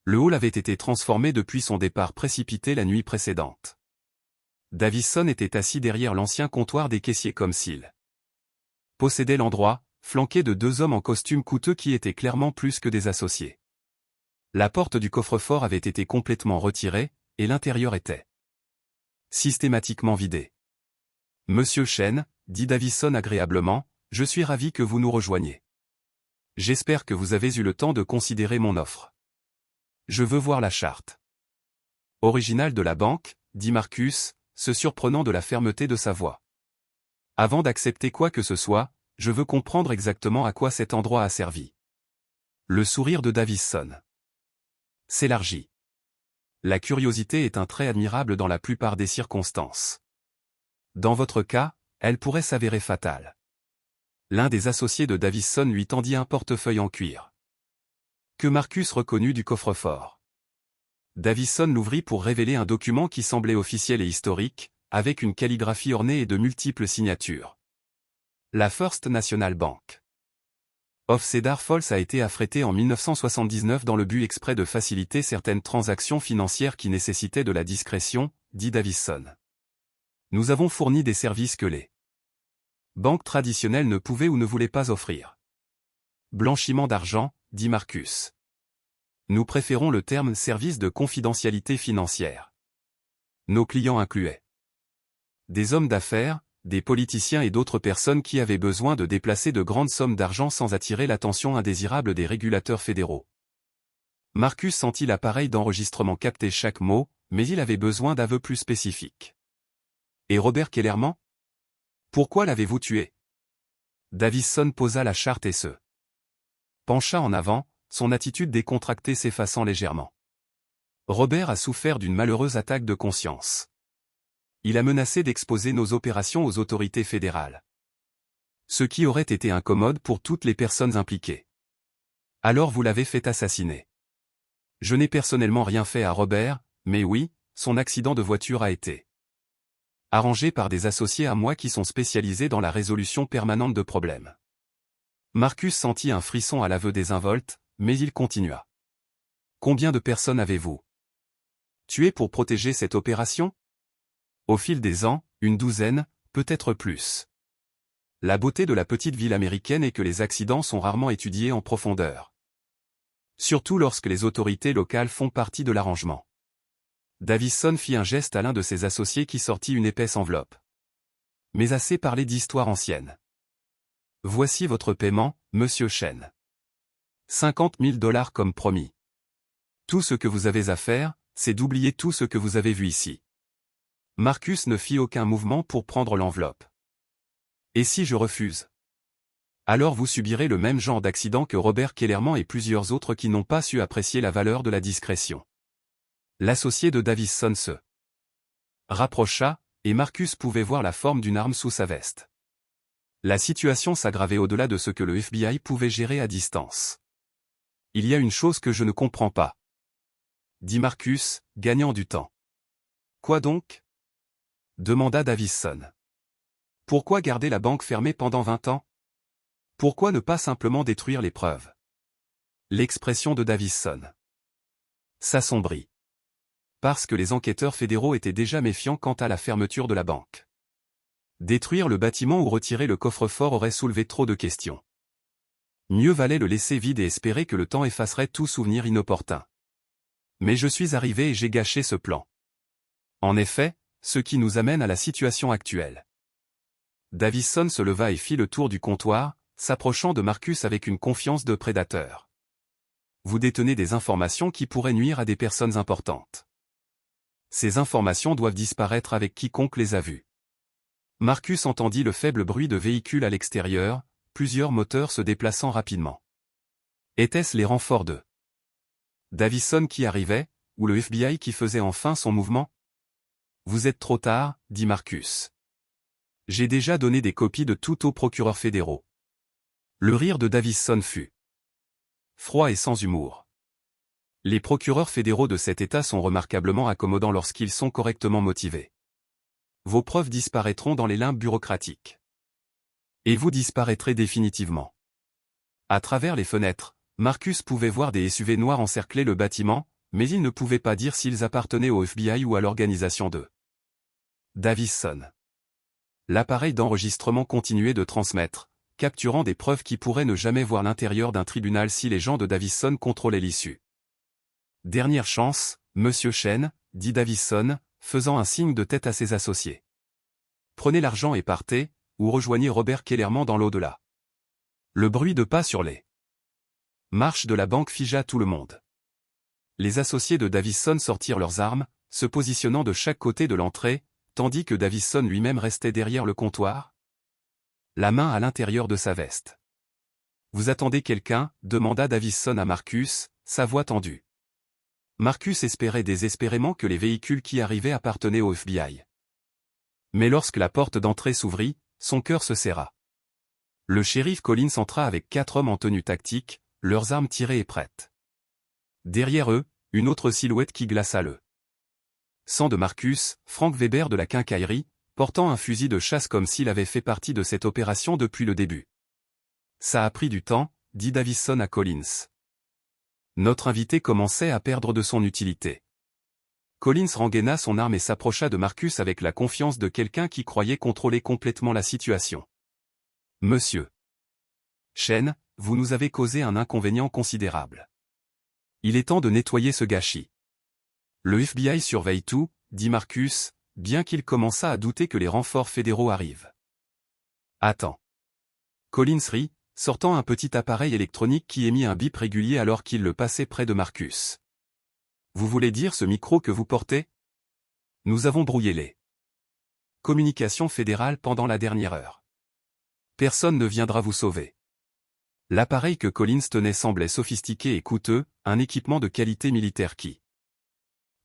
Le hall avait été transformé depuis son départ précipité la nuit précédente. Davison était assis derrière l'ancien comptoir des caissiers comme s'il possédait l'endroit, flanqué de 2 hommes en costume coûteux qui étaient clairement plus que des associés. La porte du coffre-fort avait été complètement retirée, et l'intérieur était systématiquement vidé. « Monsieur Chen, » dit Davison agréablement, « je suis ravi que vous nous rejoigniez. J'espère que vous avez eu le temps de considérer mon offre. Je veux voir la charte originale de la banque, » dit Marcus, se surprenant de la fermeté de sa voix. Avant d'accepter quoi que ce soit, je veux comprendre exactement à quoi cet endroit a servi. Le sourire de Davison s'élargit. La curiosité est un trait admirable dans la plupart des circonstances. Dans votre cas, elle pourrait s'avérer fatale. L'un des associés de Davison lui tendit un portefeuille en cuir que Marcus reconnut du coffre-fort. Davison l'ouvrit pour révéler un document qui semblait officiel et historique, avec une calligraphie ornée et de multiples signatures. La First National Bank of Cedar Falls a été affrétée en 1979 dans le but exprès de faciliter certaines transactions financières qui nécessitaient de la discrétion, dit Davison. Nous avons fourni des services que les banques traditionnelles ne pouvaient ou ne voulaient pas offrir. Blanchiment d'argent, dit Marcus. Nous préférons le terme service de confidentialité financière. Nos clients incluaient des hommes d'affaires, des politiciens et d'autres personnes qui avaient besoin de déplacer de grandes sommes d'argent sans attirer l'attention indésirable des régulateurs fédéraux. Marcus sentit l'appareil d'enregistrement capter chaque mot, mais il avait besoin d'aveux plus spécifiques. Et Robert Kellerman? Pourquoi l'avez-vous tué? Davison posa la charte et se pencha en avant, son attitude décontractée s'effaçant légèrement. Robert a souffert d'une malheureuse attaque de conscience. Il a menacé d'exposer nos opérations aux autorités fédérales. Ce qui aurait été incommode pour toutes les personnes impliquées. Alors vous l'avez fait assassiner. Je n'ai personnellement rien fait à Robert, mais oui, son accident de voiture a été arrangé par des associés à moi qui sont spécialisés dans la résolution permanente de problèmes. Marcus sentit un frisson à l'aveu désinvolte, mais il continua. Combien de personnes avez-vous tuées pour protéger cette opération? Au fil des ans, une douzaine, peut-être plus. La beauté de la petite ville américaine est que les accidents sont rarement étudiés en profondeur. Surtout lorsque les autorités locales font partie de l'arrangement. Davison fit un geste à l'un de ses associés qui sortit une épaisse enveloppe. Mais assez parlé d'histoire ancienne. Voici votre paiement, monsieur Chen. 50 000 $ comme promis. Tout ce que vous avez à faire, c'est d'oublier tout ce que vous avez vu ici. Marcus ne fit aucun mouvement pour prendre l'enveloppe. Et si je refuse? Alors vous subirez le même genre d'accident que Robert Kellerman et plusieurs autres qui n'ont pas su apprécier la valeur de la discrétion. L'associé de Davison se rapprocha, et Marcus pouvait voir la forme d'une arme sous sa veste. La situation s'aggravait au-delà de ce que le FBI pouvait gérer à distance. Il y a une chose que je ne comprends pas, dit Marcus, gagnant du temps. Quoi donc? Demanda Davison. Pourquoi garder la banque fermée pendant 20 ans? Pourquoi ne pas simplement détruire les preuves? L'expression de Davison s'assombrit. Parce que les enquêteurs fédéraux étaient déjà méfiants quant à la fermeture de la banque. Détruire le bâtiment ou retirer le coffre-fort aurait soulevé trop de questions. Mieux valait le laisser vide et espérer que le temps effacerait tout souvenir inopportun. Mais je suis arrivé et j'ai gâché ce plan. En effet, ce qui nous amène à la situation actuelle. Davison se leva et fit le tour du comptoir, s'approchant de Marcus avec une confiance de prédateur. Vous détenez des informations qui pourraient nuire à des personnes importantes. Ces informations doivent disparaître avec quiconque les a vues. Marcus entendit le faible bruit de véhicules à l'extérieur, plusieurs moteurs se déplaçant rapidement. Étaient-ce les renforts de Davison qui arrivaient, ou le FBI qui faisait enfin son mouvement? Vous êtes trop tard, dit Marcus. J'ai déjà donné des copies de tout aux procureurs fédéraux. Le rire de Davison fut froid et sans humour. Les procureurs fédéraux de cet État sont remarquablement accommodants lorsqu'ils sont correctement motivés. Vos preuves disparaîtront dans les limbes bureaucratiques. Et vous disparaîtrez définitivement. À travers les fenêtres, Marcus pouvait voir des SUV noirs encercler le bâtiment, mais il ne pouvait pas dire s'ils appartenaient au FBI ou à l'organisation de Davison. L'appareil d'enregistrement continuait de transmettre, capturant des preuves qui pourraient ne jamais voir l'intérieur d'un tribunal si les gens de Davison contrôlaient l'issue. Dernière chance, monsieur Chen, dit Davison, faisant un signe de tête à ses associés. Prenez l'argent et partez, ou rejoignez Robert Kellerman dans l'au-delà. Le bruit de pas sur les marches de la banque figea tout le monde. Les associés de Davison sortirent leurs armes, se positionnant de chaque côté de l'entrée, tandis que Davison lui-même restait derrière le comptoir, la main à l'intérieur de sa veste. Vous attendez quelqu'un? Demanda Davison à Marcus, sa voix tendue. Marcus espérait désespérément que les véhicules qui arrivaient appartenaient au FBI. Mais lorsque la porte d'entrée s'ouvrit, son cœur se serra. Le shérif Collins entra avec 4 hommes en tenue tactique, leurs armes tirées et prêtes. Derrière eux, une autre silhouette qui glaça le sang de Marcus, Frank Weber de la quincaillerie, portant un fusil de chasse comme s'il avait fait partie de cette opération depuis le début. Ça a pris du temps, dit Davison à Collins. Notre invité commençait à perdre de son utilité. Collins rengaina son arme et s'approcha de Marcus avec la confiance de quelqu'un qui croyait contrôler complètement la situation. Monsieur Chen, vous nous avez causé un inconvénient considérable. Il est temps de nettoyer ce gâchis. Le FBI surveille tout, dit Marcus, bien qu'il commençât à douter que les renforts fédéraux arrivent. Attends. Collins rit, sortant un petit appareil électronique qui émit un bip régulier alors qu'il le passait près de Marcus. Vous voulez dire ce micro que vous portez? Nous avons brouillé les communications fédérales pendant la dernière heure. Personne ne viendra vous sauver. L'appareil que Collins tenait semblait sophistiqué et coûteux, un équipement de qualité militaire qui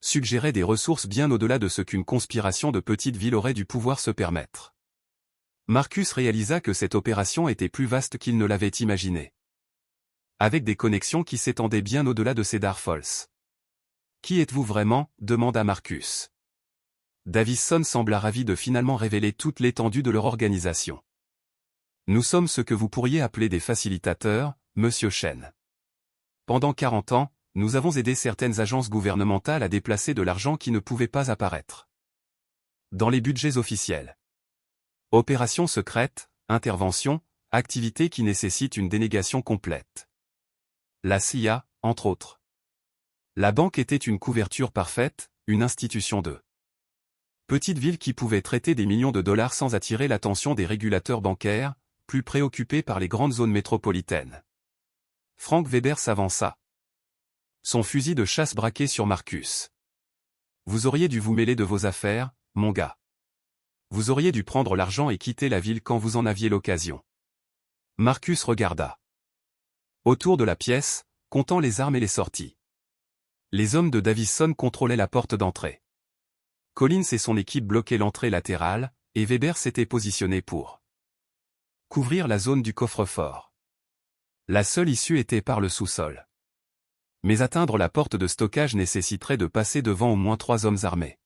suggérait des ressources bien au-delà de ce qu'une conspiration de petite ville aurait dû pouvoir se permettre. Marcus réalisa que cette opération était plus vaste qu'il ne l'avait imaginé. Avec des connexions qui s'étendaient bien au-delà de Cedar Falls. « Qui êtes-vous vraiment » demanda Marcus. Davison sembla ravi de finalement révéler toute l'étendue de leur organisation. « Nous sommes ce que vous pourriez appeler des facilitateurs, Monsieur Chen. Pendant 40 ans, nous avons aidé certaines agences gouvernementales à déplacer de l'argent qui ne pouvait pas apparaître dans les budgets officiels. Opérations secrètes, interventions, activités qui nécessitent une dénégation complète. La CIA, entre autres. La banque était une couverture parfaite, une institution de petite ville qui pouvait traiter des millions de dollars sans attirer l'attention des régulateurs bancaires, plus préoccupés par les grandes zones métropolitaines. Frank Weber s'avança. Son fusil de chasse braqué sur Marcus. Vous auriez dû vous mêler de vos affaires, mon gars. Vous auriez dû prendre l'argent et quitter la ville quand vous en aviez l'occasion. Marcus regarda autour de la pièce, comptant les armes et les sorties. Les hommes de Davison contrôlaient la porte d'entrée. Collins et son équipe bloquaient l'entrée latérale, et Weber s'était positionné pour couvrir la zone du coffre-fort. La seule issue était par le sous-sol. Mais atteindre la porte de stockage nécessiterait de passer devant au moins 3 hommes armés.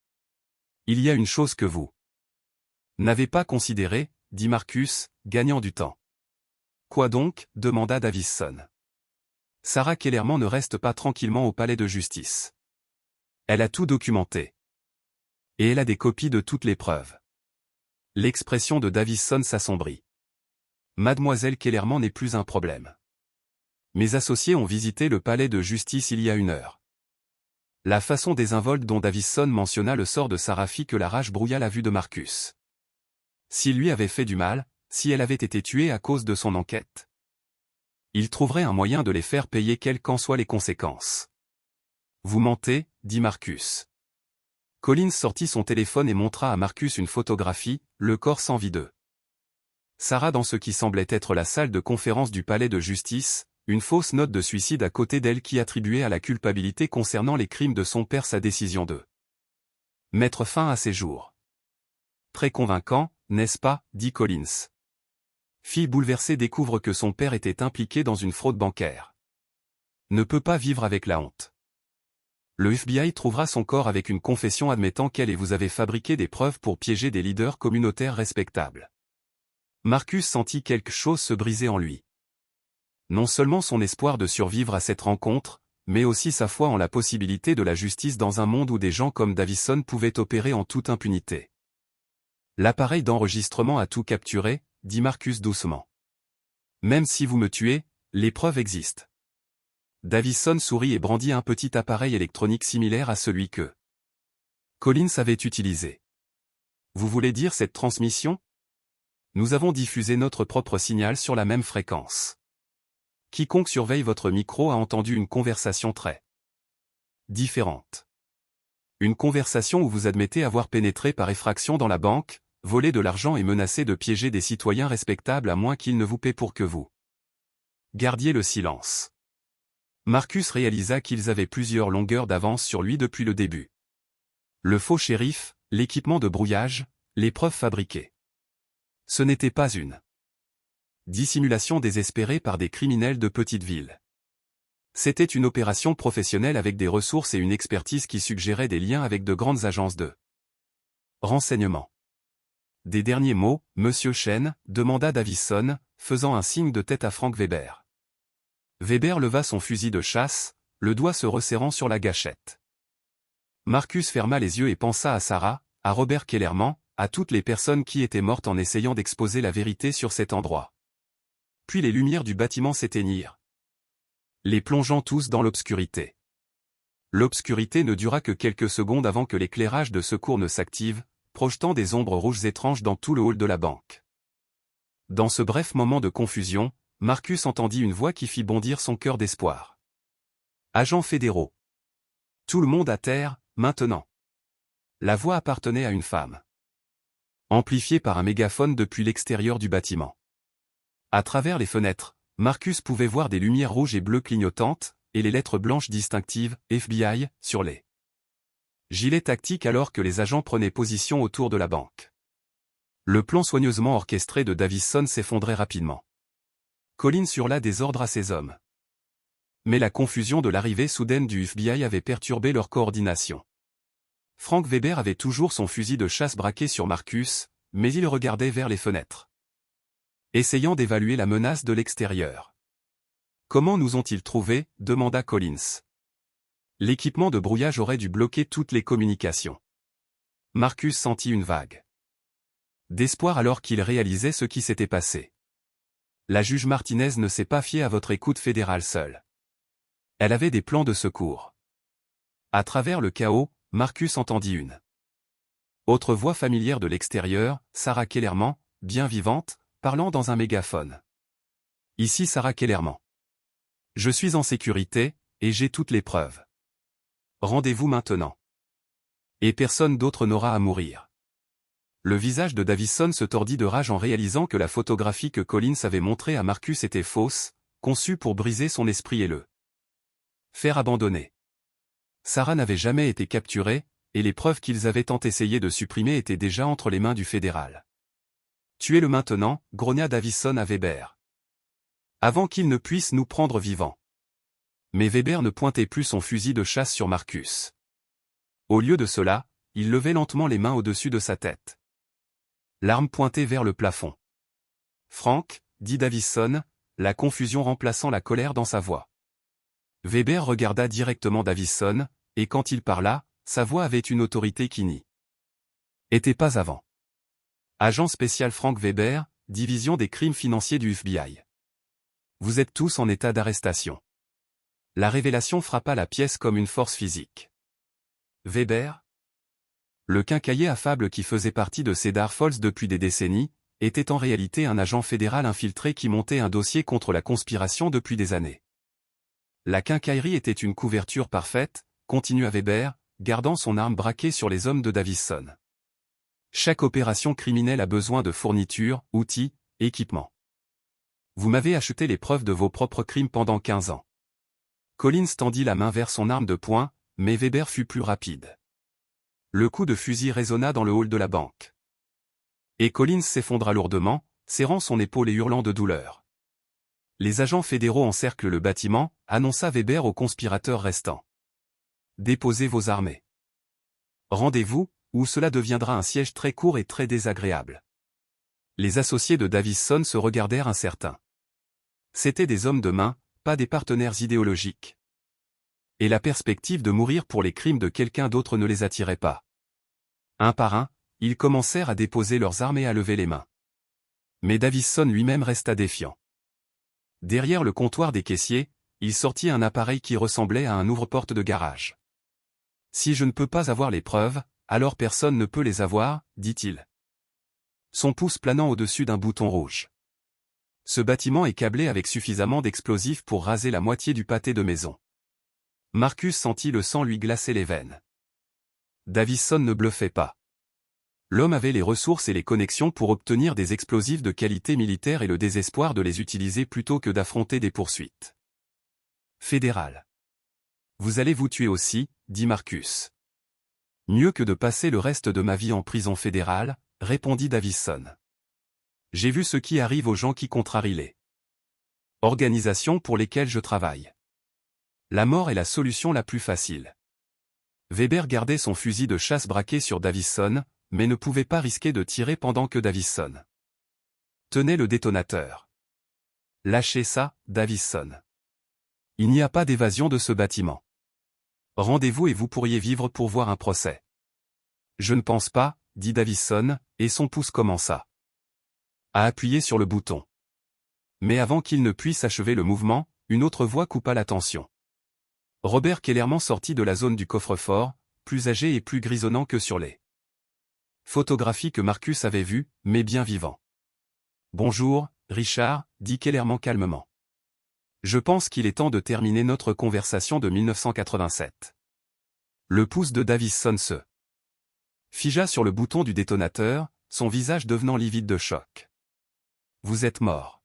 Il y a une chose que vous n'avez pas considérée, dit Marcus, gagnant du temps. Quoi donc, demanda Davison. Sarah Kellerman ne reste pas tranquillement au palais de justice. Elle a tout documenté. Et elle a des copies de toutes les preuves. L'expression de Davison s'assombrit. Mademoiselle Kellerman n'est plus un problème. Mes associés ont visité le palais de justice il y a 1 heure. La façon désinvolte dont Davison mentionna le sort de Sarah fit que la rage brouilla la vue de Marcus. S'il lui avait fait du mal, si elle avait été tuée à cause de son enquête, il trouverait un moyen de les faire payer quelles qu'en soient les conséquences. Vous mentez, dit Marcus. Collins sortit son téléphone et montra à Marcus une photographie, le corps sans vie de Sarah dans ce qui semblait être la salle de conférence du palais de justice, une fausse note de suicide à côté d'elle qui attribuait à la culpabilité concernant les crimes de son père sa décision de mettre fin à ses jours. Très convaincant, n'est-ce pas, dit Collins. Fille bouleversée découvre que son père était impliqué dans une fraude bancaire. Ne peut pas vivre avec la honte. Le FBI trouvera son corps avec une confession admettant qu'elle et vous avez fabriqué des preuves pour piéger des leaders communautaires respectables. Marcus sentit quelque chose se briser en lui. Non seulement son espoir de survivre à cette rencontre, mais aussi sa foi en la possibilité de la justice dans un monde où des gens comme Davison pouvaient opérer en toute impunité. L'appareil d'enregistrement a tout capturé, dit Marcus doucement. Même si vous me tuez, les preuves existent. Davison sourit et brandit un petit appareil électronique similaire à celui que Collins avait utilisé. Vous voulez dire cette transmission? Nous avons diffusé notre propre signal sur la même fréquence. Quiconque surveille votre micro a entendu une conversation très différente. Une conversation où vous admettez avoir pénétré par effraction dans la banque, volé de l'argent et menacé de piéger des citoyens respectables à moins qu'ils ne vous paient pour que vous gardiez le silence. Marcus réalisa qu'ils avaient plusieurs longueurs d'avance sur lui depuis le début. Le faux shérif, l'équipement de brouillage, les preuves fabriquées. Ce n'était pas une dissimulation désespérée par des criminels de petite ville. C'était une opération professionnelle avec des ressources et une expertise qui suggérait des liens avec de grandes agences de renseignement. Des derniers mots, Monsieur Chen, demanda Davison, faisant un signe de tête à Frank Weber. Weber leva son fusil de chasse, le doigt se resserrant sur la gâchette. Marcus ferma les yeux et pensa à Sarah, à Robert Kellerman, à toutes les personnes qui étaient mortes en essayant d'exposer la vérité sur cet endroit. Puis les lumières du bâtiment s'éteignirent, les plongeant tous dans l'obscurité. L'obscurité ne dura que quelques secondes avant que l'éclairage de secours ne s'active, projetant des ombres rouges étranges dans tout le hall de la banque. Dans ce bref moment de confusion, Marcus entendit une voix qui fit bondir son cœur d'espoir. Agents fédéraux. Tout le monde à terre, maintenant. La voix appartenait à une femme. Amplifiée par un mégaphone depuis l'extérieur du bâtiment. À travers les fenêtres, Marcus pouvait voir des lumières rouges et bleues clignotantes, et les lettres blanches distinctives, FBI, sur les gilets tactiques alors que les agents prenaient position autour de la banque. Le plan soigneusement orchestré de Davison s'effondrait rapidement. Collins hurla des ordres à ses hommes. Mais la confusion de l'arrivée soudaine du FBI avait perturbé leur coordination. Frank Weber avait toujours son fusil de chasse braqué sur Marcus, mais il regardait vers les fenêtres. Essayant d'évaluer la menace de l'extérieur. Comment nous ont-ils trouvés ? Demanda Collins. L'équipement de brouillage aurait dû bloquer toutes les communications. Marcus sentit une vague d'espoir alors qu'il réalisait ce qui s'était passé. La juge Martinez ne s'est pas fiée à votre écoute fédérale seule. Elle avait des plans de secours. À travers le chaos, Marcus entendit une autre voix familière de l'extérieur, Sarah Kellerman, bien vivante, parlant dans un mégaphone. Ici Sarah Kellerman. Je suis en sécurité, et j'ai toutes les preuves. Rendez-vous maintenant. Et personne d'autre n'aura à mourir. Le visage de Davison se tordit de rage en réalisant que la photographie que Collins avait montrée à Marcus était fausse, conçue pour briser son esprit et le faire abandonner. Sarah n'avait jamais été capturée, et les preuves qu'ils avaient tant essayé de supprimer étaient déjà entre les mains du fédéral. Tuez-le maintenant, grogna Davison à Weber. Avant qu'il ne puisse nous prendre vivants. Mais Weber ne pointait plus son fusil de chasse sur Marcus. Au lieu de cela, il levait lentement les mains au-dessus de sa tête. L'arme pointée vers le plafond. Frank, dit Davison, la confusion remplaçant la colère dans sa voix. Weber regarda directement Davison, et quand il parla, sa voix avait une autorité qui n'y était pas avant. Agent spécial Frank Weber, division des crimes financiers du FBI. Vous êtes tous en état d'arrestation. La révélation frappa la pièce comme une force physique. Weber, le quincailler affable qui faisait partie de Cedar Falls depuis des décennies, était en réalité un agent fédéral infiltré qui montait un dossier contre la conspiration depuis des années. La quincaillerie était une couverture parfaite, continua Weber, gardant son arme braquée sur les hommes de Davison. Chaque opération criminelle a besoin de fournitures, outils, équipements. Vous m'avez acheté les preuves de vos propres crimes pendant 15 ans. Collins tendit la main vers son arme de poing, mais Weber fut plus rapide. Le coup de fusil résonna dans le hall de la banque. Et Collins s'effondra lourdement, serrant son épaule et hurlant de douleur. Les agents fédéraux encerclent le bâtiment, annonça Weber aux conspirateurs restants. Déposez vos armées. Rendez-vous, ou cela deviendra un siège très court et très désagréable. Les associés de Davison se regardèrent incertains. C'étaient des hommes de main, pas des partenaires idéologiques. Et la perspective de mourir pour les crimes de quelqu'un d'autre ne les attirait pas. Un par un, ils commencèrent à déposer leurs armes et à lever les mains. Mais Davison lui-même resta défiant. Derrière le comptoir des caissiers, il sortit un appareil qui ressemblait à un ouvre-porte de garage. Si je ne peux pas avoir les preuves, alors personne ne peut les avoir, dit-il. Son pouce planant au-dessus d'un bouton rouge. Ce bâtiment est câblé avec suffisamment d'explosifs pour raser la moitié du pâté de maison. Marcus sentit le sang lui glacer les veines. Davison ne bluffait pas. L'homme avait les ressources et les connexions pour obtenir des explosifs de qualité militaire et le désespoir de les utiliser plutôt que d'affronter des poursuites fédérales. Vous allez vous tuer aussi, dit Marcus. Mieux que de passer le reste de ma vie en prison fédérale, répondit Davison. J'ai vu ce qui arrive aux gens qui contrarient les organisations pour lesquelles je travaille. La mort est la solution la plus facile. Weber gardait son fusil de chasse braqué sur Davison, mais ne pouvait pas risquer de tirer pendant que Davison tenait le détonateur. Lâchez ça, Davison. Il n'y a pas d'évasion de ce bâtiment. Rendez-vous et vous pourriez vivre pour voir un procès. Je ne pense pas, dit Davison, et son pouce commença à appuyer sur le bouton. Mais avant qu'il ne puisse achever le mouvement, une autre voix coupa la tension. Robert Kellerman sortit de la zone du coffre-fort, plus âgé et plus grisonnant que sur les photographies que Marcus avait vues, mais bien vivant. Bonjour, Richard, dit Kellerman calmement. Je pense qu'il est temps de terminer notre conversation de 1987. Le pouce de Davison se figea sur le bouton du détonateur, son visage devenant livide de choc. Vous êtes mort.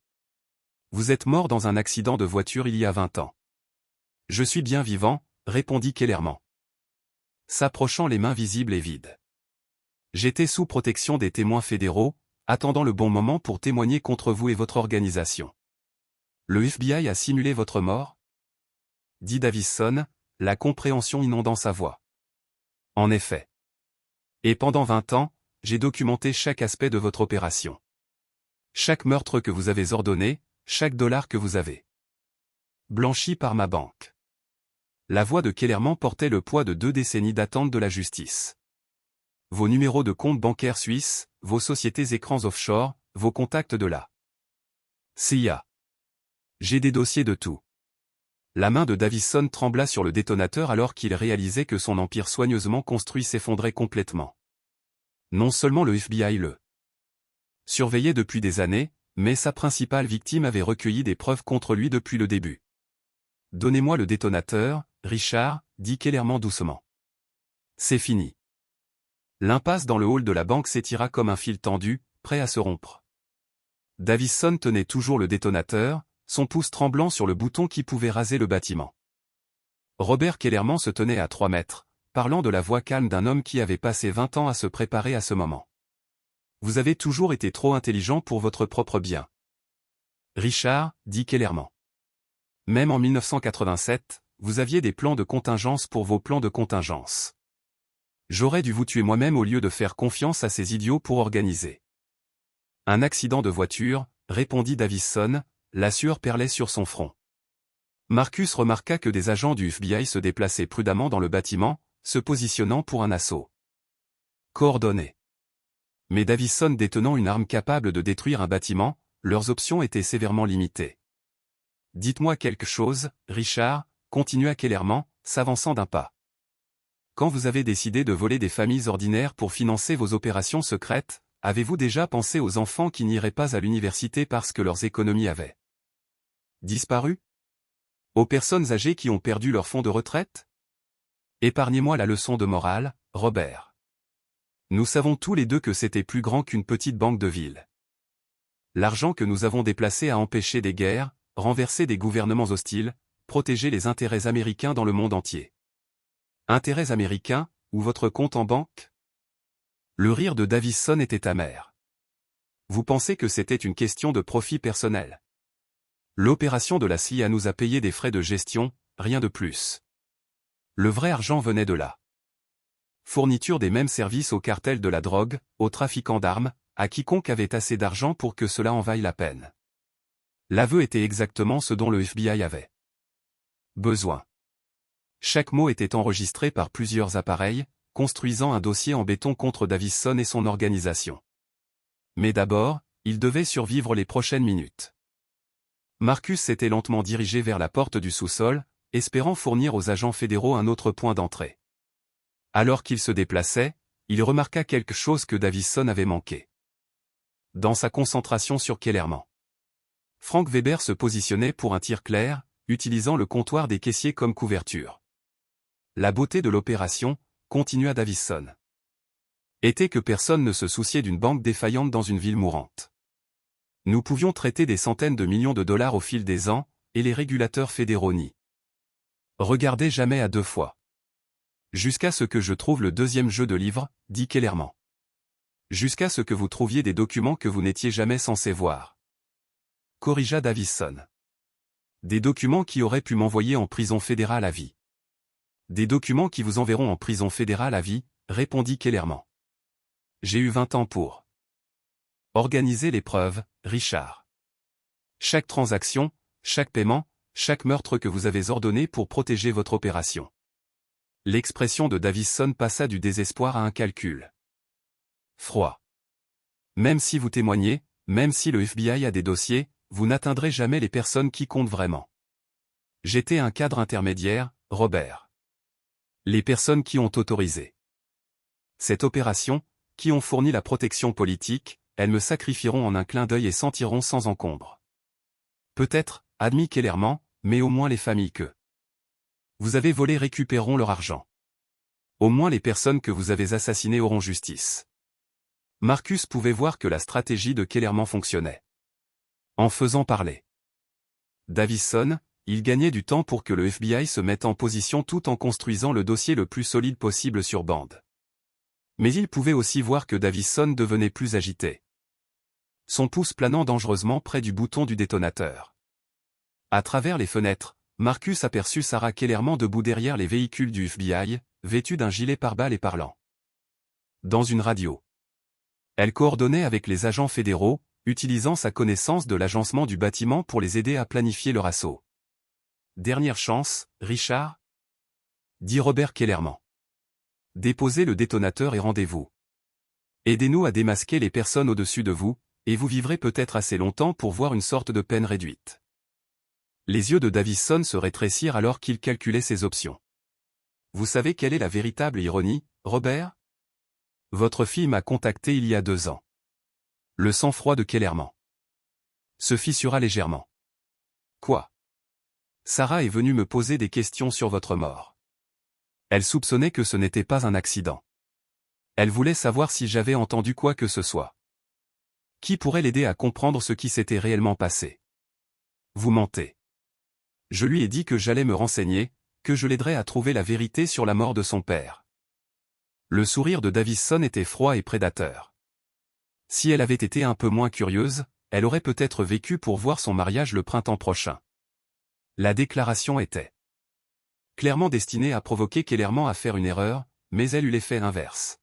Vous êtes mort dans un accident de voiture il y a 20 ans. Je suis bien vivant, répondit Kellerman, s'approchant les mains visibles et vides. J'étais sous protection des témoins fédéraux, attendant le bon moment pour témoigner contre vous et votre organisation. Le FBI a simulé votre mort? Dit Davison, la compréhension inondant sa voix. En effet. Et pendant 20 ans, j'ai documenté chaque aspect de votre opération. Chaque meurtre que vous avez ordonné, chaque dollar que vous avez blanchi par ma banque. La voix de Kellerman portait le poids de 2 décennies d'attente de la justice. Vos numéros de compte bancaire suisses, vos sociétés écrans offshore, vos contacts de la CIA. J'ai des dossiers de tout. La main de Davison trembla sur le détonateur alors qu'il réalisait que son empire soigneusement construit s'effondrait complètement. Non seulement le FBI le surveillait depuis des années, mais sa principale victime avait recueilli des preuves contre lui depuis le début. Donnez-moi le détonateur, Richard, dit Kellerman doucement. C'est fini. L'impasse dans le hall de la banque s'étira comme un fil tendu, prêt à se rompre. Davison tenait toujours le détonateur, son pouce tremblant sur le bouton qui pouvait raser le bâtiment. Robert Kellerman se tenait à 3 mètres, parlant de la voix calme d'un homme qui avait passé 20 ans à se préparer à ce moment. Vous avez toujours été trop intelligent pour votre propre bien. Richard, dit Kellerman. Même en 1987, vous aviez des plans de contingence pour vos plans de contingence. J'aurais dû vous tuer moi-même au lieu de faire confiance à ces idiots pour organiser un accident de voiture, répondit Davison, la sueur perlait sur son front. Marcus remarqua que des agents du FBI se déplaçaient prudemment dans le bâtiment, se positionnant pour un assaut coordonné. Mais Davison détenant une arme capable de détruire un bâtiment, leurs options étaient sévèrement limitées. Dites-moi quelque chose, Richard, continua Kellerman, s'avançant d'un pas. Quand vous avez décidé de voler des familles ordinaires pour financer vos opérations secrètes, avez-vous déjà pensé aux enfants qui n'iraient pas à l'université parce que leurs économies avaient disparu? Aux personnes âgées qui ont perdu leur fonds de retraite? Épargnez-moi la leçon de morale, Robert. Nous savons tous les deux que c'était plus grand qu'une petite banque de ville. L'argent que nous avons déplacé a empêché des guerres, renversé des gouvernements hostiles, protégé les intérêts américains dans le monde entier. Intérêts américains, ou votre compte en banque? Le rire de Davison était amer. Vous pensez que c'était une question de profit personnel? L'opération de la CIA nous a payé des frais de gestion, rien de plus. Le vrai argent venait de là. Fourniture des mêmes services aux cartels de la drogue, aux trafiquants d'armes, à quiconque avait assez d'argent pour que cela en vaille la peine. L'aveu était exactement ce dont le FBI avait besoin. Chaque mot était enregistré par plusieurs appareils, construisant un dossier en béton contre Davison et son organisation. Mais d'abord, il devait survivre les prochaines minutes. Marcus s'était lentement dirigé vers la porte du sous-sol, espérant fournir aux agents fédéraux un autre point d'entrée. Alors qu'il se déplaçait, il remarqua quelque chose que Davison avait manqué. Dans sa concentration sur Kellerman, Frank Weber se positionnait pour un tir clair, utilisant le comptoir des caissiers comme couverture. La beauté de l'opération, continua Davison, était que personne ne se souciait d'une banque défaillante dans une ville mourante. Nous pouvions traiter des centaines de millions de dollars au fil des ans, et les régulateurs fédéraux n'y regardaient jamais à 2 fois. Jusqu'à ce que je trouve le deuxième jeu de livres, dit Kellerman. Jusqu'à ce que vous trouviez des documents que vous n'étiez jamais censé voir. Corrigea Davison. Des documents qui auraient pu m'envoyer en prison fédérale à vie. Des documents qui vous enverront en prison fédérale à vie, répondit Kellerman. J'ai eu 20 ans pour organiser l'épreuve, Richard. Chaque transaction, chaque paiement, chaque meurtre que vous avez ordonné pour protéger votre opération. L'expression de Davison passa du désespoir à un calcul froid. Même si vous témoignez, même si le FBI a des dossiers, vous n'atteindrez jamais les personnes qui comptent vraiment. J'étais un cadre intermédiaire, Robert. Les personnes qui ont autorisé cette opération, qui ont fourni la protection politique, elles me sacrifieront en un clin d'œil et s'en tireront sans encombre. Peut-être, admis clairement, mais au moins les familles que vous avez volées récupéreront leur argent. Au moins les personnes que vous avez assassinées auront justice. Marcus pouvait voir que la stratégie de Kellerman fonctionnait. En faisant parler Davison, il gagnait du temps pour que le FBI se mette en position tout en construisant le dossier le plus solide possible sur Band. Mais il pouvait aussi voir que Davison devenait plus agité. Son pouce planant dangereusement près du bouton du détonateur. À travers les fenêtres, Marcus aperçut Sarah Kellerman debout derrière les véhicules du FBI, vêtue d'un gilet pare-balles et parlant dans une radio. Elle coordonnait avec les agents fédéraux, utilisant sa connaissance de l'agencement du bâtiment pour les aider à planifier leur assaut. « Dernière chance, Richard ?» dit Robert Kellerman. « Déposez le détonateur et rendez-vous. Aidez-nous à démasquer les personnes au-dessus de vous, et vous vivrez peut-être assez longtemps pour voir une sorte de peine réduite. » Les yeux de Davison se rétrécirent alors qu'il calculait ses options. « Vous savez quelle est la véritable ironie, Robert ? Votre fille m'a contacté il y a 2 ans. » Le sang-froid de Kellerman se fissura légèrement. « Quoi ? Sarah est venue me poser des questions sur votre mort. Elle soupçonnait que ce n'était pas un accident. Elle voulait savoir si j'avais entendu quoi que ce soit. Qui pourrait l'aider à comprendre ce qui s'était réellement passé ? Vous mentez. Je lui ai dit que j'allais me renseigner, que je l'aiderais à trouver la vérité sur la mort de son père. » Le sourire de Davison était froid et prédateur. Si elle avait été un peu moins curieuse, elle aurait peut-être vécu pour voir son mariage le printemps prochain. La déclaration était clairement destinée à provoquer Kellerman à faire une erreur, mais elle eut l'effet inverse.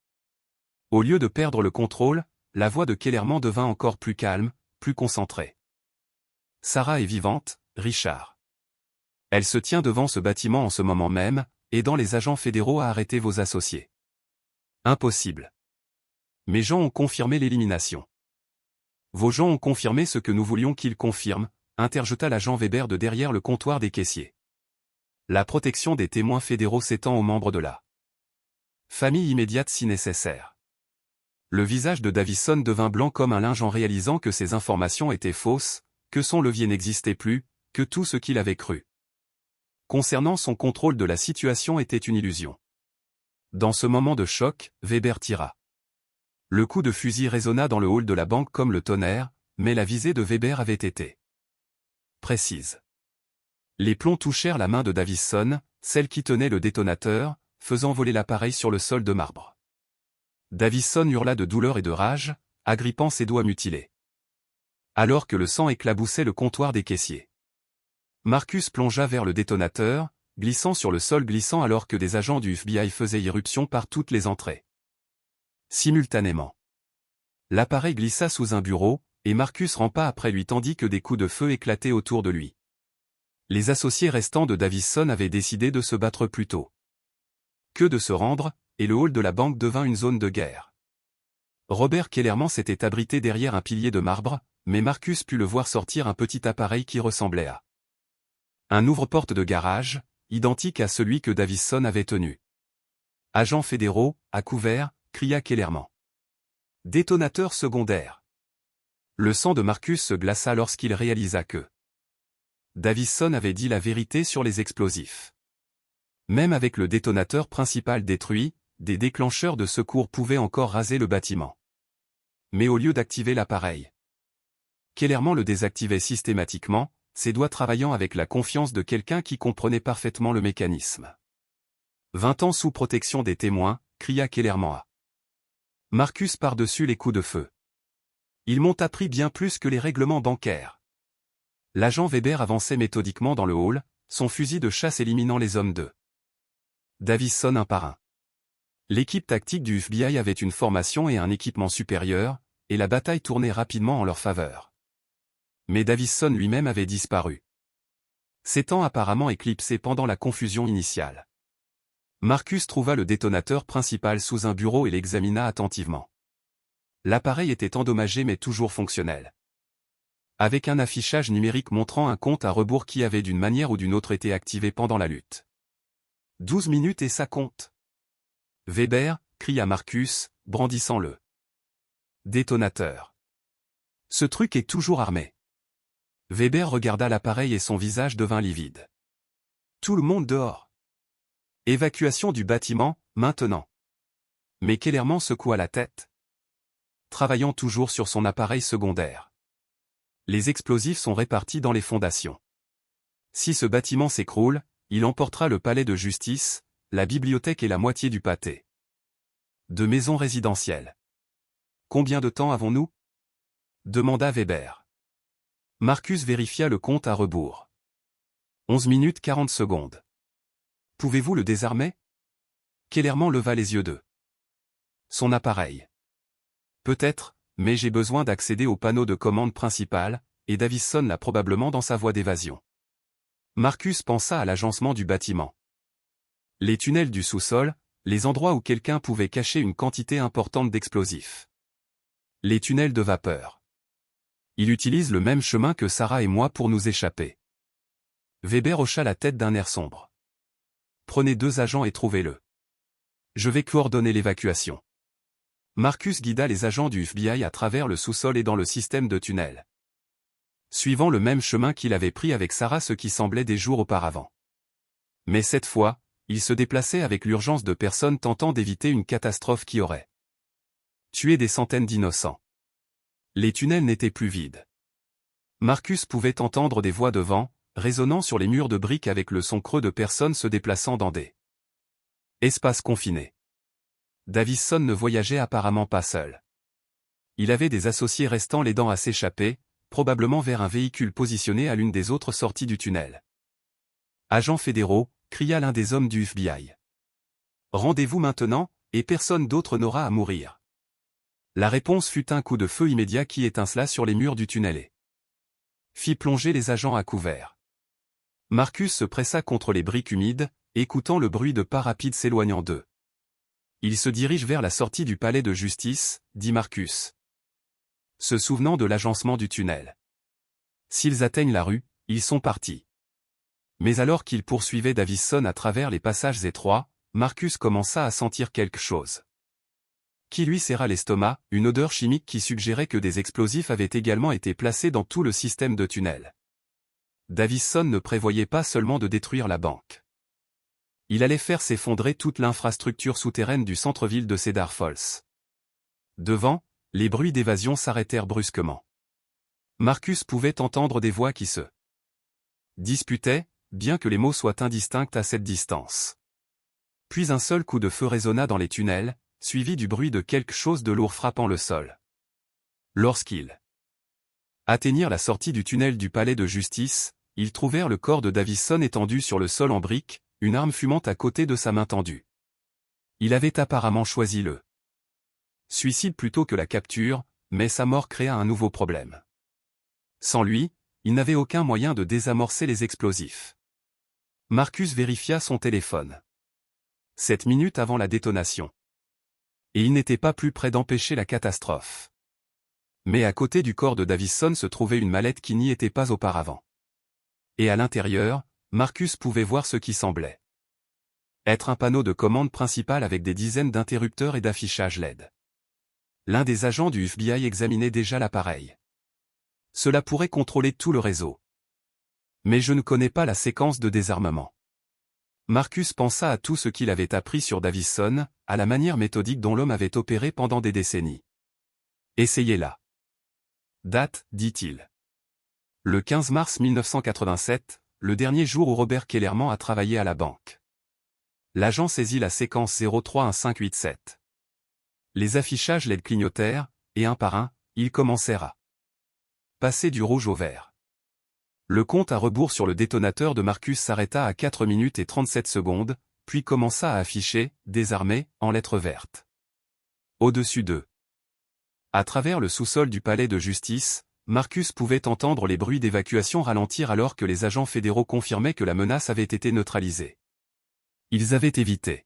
Au lieu de perdre le contrôle, la voix de Kellerman devint encore plus calme, plus concentrée. « Sarah est vivante, Richard. Elle se tient devant ce bâtiment en ce moment même, aidant les agents fédéraux à arrêter vos associés. Impossible. Mes gens ont confirmé l'élimination. Vos gens ont confirmé ce que nous voulions qu'ils confirment, interjeta l'agent Weber de derrière le comptoir des caissiers. La protection des témoins fédéraux s'étend aux membres de la famille immédiate si nécessaire. Le visage de Davison devint blanc comme un linge en réalisant que ces informations étaient fausses, que son levier n'existait plus, que tout ce qu'il avait cru concernant son contrôle de la situation était une illusion. Dans ce moment de choc, Weber tira. Le coup de fusil résonna dans le hall de la banque comme le tonnerre, mais la visée de Weber avait été précise. Les plombs touchèrent la main de Davison, celle qui tenait le détonateur, faisant voler l'appareil sur le sol de marbre. Davison hurla de douleur et de rage, agrippant ses doigts mutilés. Alors que le sang éclaboussait le comptoir des caissiers. Marcus plongea vers le détonateur, glissant sur le sol glissant alors que des agents du FBI faisaient irruption par toutes les entrées. Simultanément. L'appareil glissa sous un bureau, et Marcus rampa après lui tandis que des coups de feu éclataient autour de lui. Les associés restants de Davison avaient décidé de se battre plus tôt que de se rendre, et le hall de la banque devint une zone de guerre. Robert Kellerman s'était abrité derrière un pilier de marbre, mais Marcus put le voir sortir un petit appareil qui ressemblait à un ouvre-porte de garage, identique à celui que Davison avait tenu. « Agents fédéraux, à couvert !» cria Kellerman. « Détonateur secondaire !» Le sang de Marcus se glaça lorsqu'il réalisa que Davison avait dit la vérité sur les explosifs. Même avec le détonateur principal détruit, des déclencheurs de secours pouvaient encore raser le bâtiment. Mais au lieu d'activer l'appareil, Kellerman le désactivait systématiquement, ses doigts travaillant avec la confiance de quelqu'un qui comprenait parfaitement le mécanisme. 20 ans sous protection des témoins, cria Kellerman à Marcus par-dessus les coups de feu. Ils m'ont appris bien plus que les règlements bancaires. L'agent Weber avançait méthodiquement dans le hall, son fusil de chasse éliminant les hommes de Davison un par un. L'équipe tactique du FBI avait une formation et un équipement supérieur, et la bataille tournait rapidement en leur faveur. Mais Davison lui-même avait disparu. S'étant apparemment éclipsé pendant la confusion initiale. Marcus trouva le détonateur principal sous un bureau et l'examina attentivement. L'appareil était endommagé mais toujours fonctionnel. Avec un affichage numérique montrant un compte à rebours qui avait d'une manière ou d'une autre été activé pendant la lutte. 12 minutes et ça compte. Weber, cria Marcus, brandissant le détonateur. Ce truc est toujours armé. Weber regarda l'appareil et son visage devint livide. Tout le monde dehors. Évacuation du bâtiment, maintenant. Mais Kellerman secoua la tête. Travaillant toujours sur son appareil secondaire. Les explosifs sont répartis dans les fondations. Si ce bâtiment s'écroule, il emportera le palais de justice, la bibliothèque et la moitié du pâté. De maisons résidentielles. Combien de temps avons-nous? Demanda Weber. Marcus vérifia le compte à rebours. 11 minutes 40 secondes. Pouvez-vous le désarmer? Kellerman leva les yeux de son appareil. Peut-être, mais j'ai besoin d'accéder au panneau de commande principal, et Davison l'a probablement dans sa voie d'évasion. Marcus pensa à l'agencement du bâtiment. Les tunnels du sous-sol, les endroits où quelqu'un pouvait cacher une quantité importante d'explosifs. Les tunnels de vapeur. Il utilise le même chemin que Sarah et moi pour nous échapper. Weber hocha la tête d'un air sombre. Prenez 2 agents et trouvez-le. Je vais coordonner l'évacuation. Marcus guida les agents du FBI à travers le sous-sol et dans le système de tunnels. Suivant le même chemin qu'il avait pris avec Sarah ce qui semblait des jours auparavant. Mais cette fois, il se déplaçait avec l'urgence de personnes tentant d'éviter une catastrophe qui aurait tué des centaines d'innocents. Les tunnels n'étaient plus vides. Marcus pouvait entendre des voix de vent, résonnant sur les murs de briques avec le son creux de personnes se déplaçant dans des espaces confinés. Davison ne voyageait apparemment pas seul. Il avait des associés restant les dents à s'échapper, probablement vers un véhicule positionné à l'une des autres sorties du tunnel. Agents fédéraux, cria l'un des hommes du FBI. Rendez-vous maintenant, et personne d'autre n'aura à mourir. La réponse fut un coup de feu immédiat qui étincela sur les murs du tunnel et fit plonger les agents à couvert. Marcus se pressa contre les briques humides, écoutant le bruit de pas rapides s'éloignant d'eux. Il se dirige vers la sortie du palais de justice, dit Marcus. Se souvenant de l'agencement du tunnel. S'ils atteignent la rue, ils sont partis. Mais alors qu'il poursuivait Davison à travers les passages étroits, Marcus commença à sentir quelque chose qui lui serra l'estomac, une odeur chimique qui suggérait que des explosifs avaient également été placés dans tout le système de tunnel. Davison ne prévoyait pas seulement de détruire la banque. Il allait faire s'effondrer toute l'infrastructure souterraine du centre-ville de Cedar Falls. Devant, les bruits d'évasion s'arrêtèrent brusquement. Marcus pouvait entendre des voix qui se disputaient, bien que les mots soient indistincts à cette distance. Puis un seul coup de feu résonna dans les tunnels, suivi du bruit de quelque chose de lourd frappant le sol. Lorsqu'ils atteignirent la sortie du tunnel du palais de justice, ils trouvèrent le corps de Davison étendu sur le sol en briques, une arme fumante à côté de sa main tendue. Il avait apparemment choisi le suicide plutôt que la capture, mais sa mort créa un nouveau problème. Sans lui, il n'avait aucun moyen de désamorcer les explosifs. Marcus vérifia son téléphone. 7 minutes avant la détonation. Et il n'était pas plus près d'empêcher la catastrophe. Mais à côté du corps de Davison se trouvait une mallette qui n'y était pas auparavant. Et à l'intérieur, Marcus pouvait voir ce qui semblait être un panneau de commande principal avec des dizaines d'interrupteurs et d'affichages LED. L'un des agents du FBI examinait déjà l'appareil. Cela pourrait contrôler tout le réseau. Mais je ne connais pas la séquence de désarmement. Marcus pensa à tout ce qu'il avait appris sur Davison, à la manière méthodique dont l'homme avait opéré pendant des décennies. Essayez-la. Date, dit-il. Le 15 mars 1987, le dernier jour où Robert Kellerman a travaillé à la banque. L'agent saisit la séquence 031587. Les affichages LED clignotèrent, et un par un, ils commencèrent à passer du rouge au vert. Le compte à rebours sur le détonateur de Marcus s'arrêta à 4 minutes et 37 secondes, puis commença à afficher, désarmé, en lettres vertes. Au-dessus d'eux. À travers le sous-sol du palais de justice, Marcus pouvait entendre les bruits d'évacuation ralentir alors que les agents fédéraux confirmaient que la menace avait été neutralisée. Ils avaient évité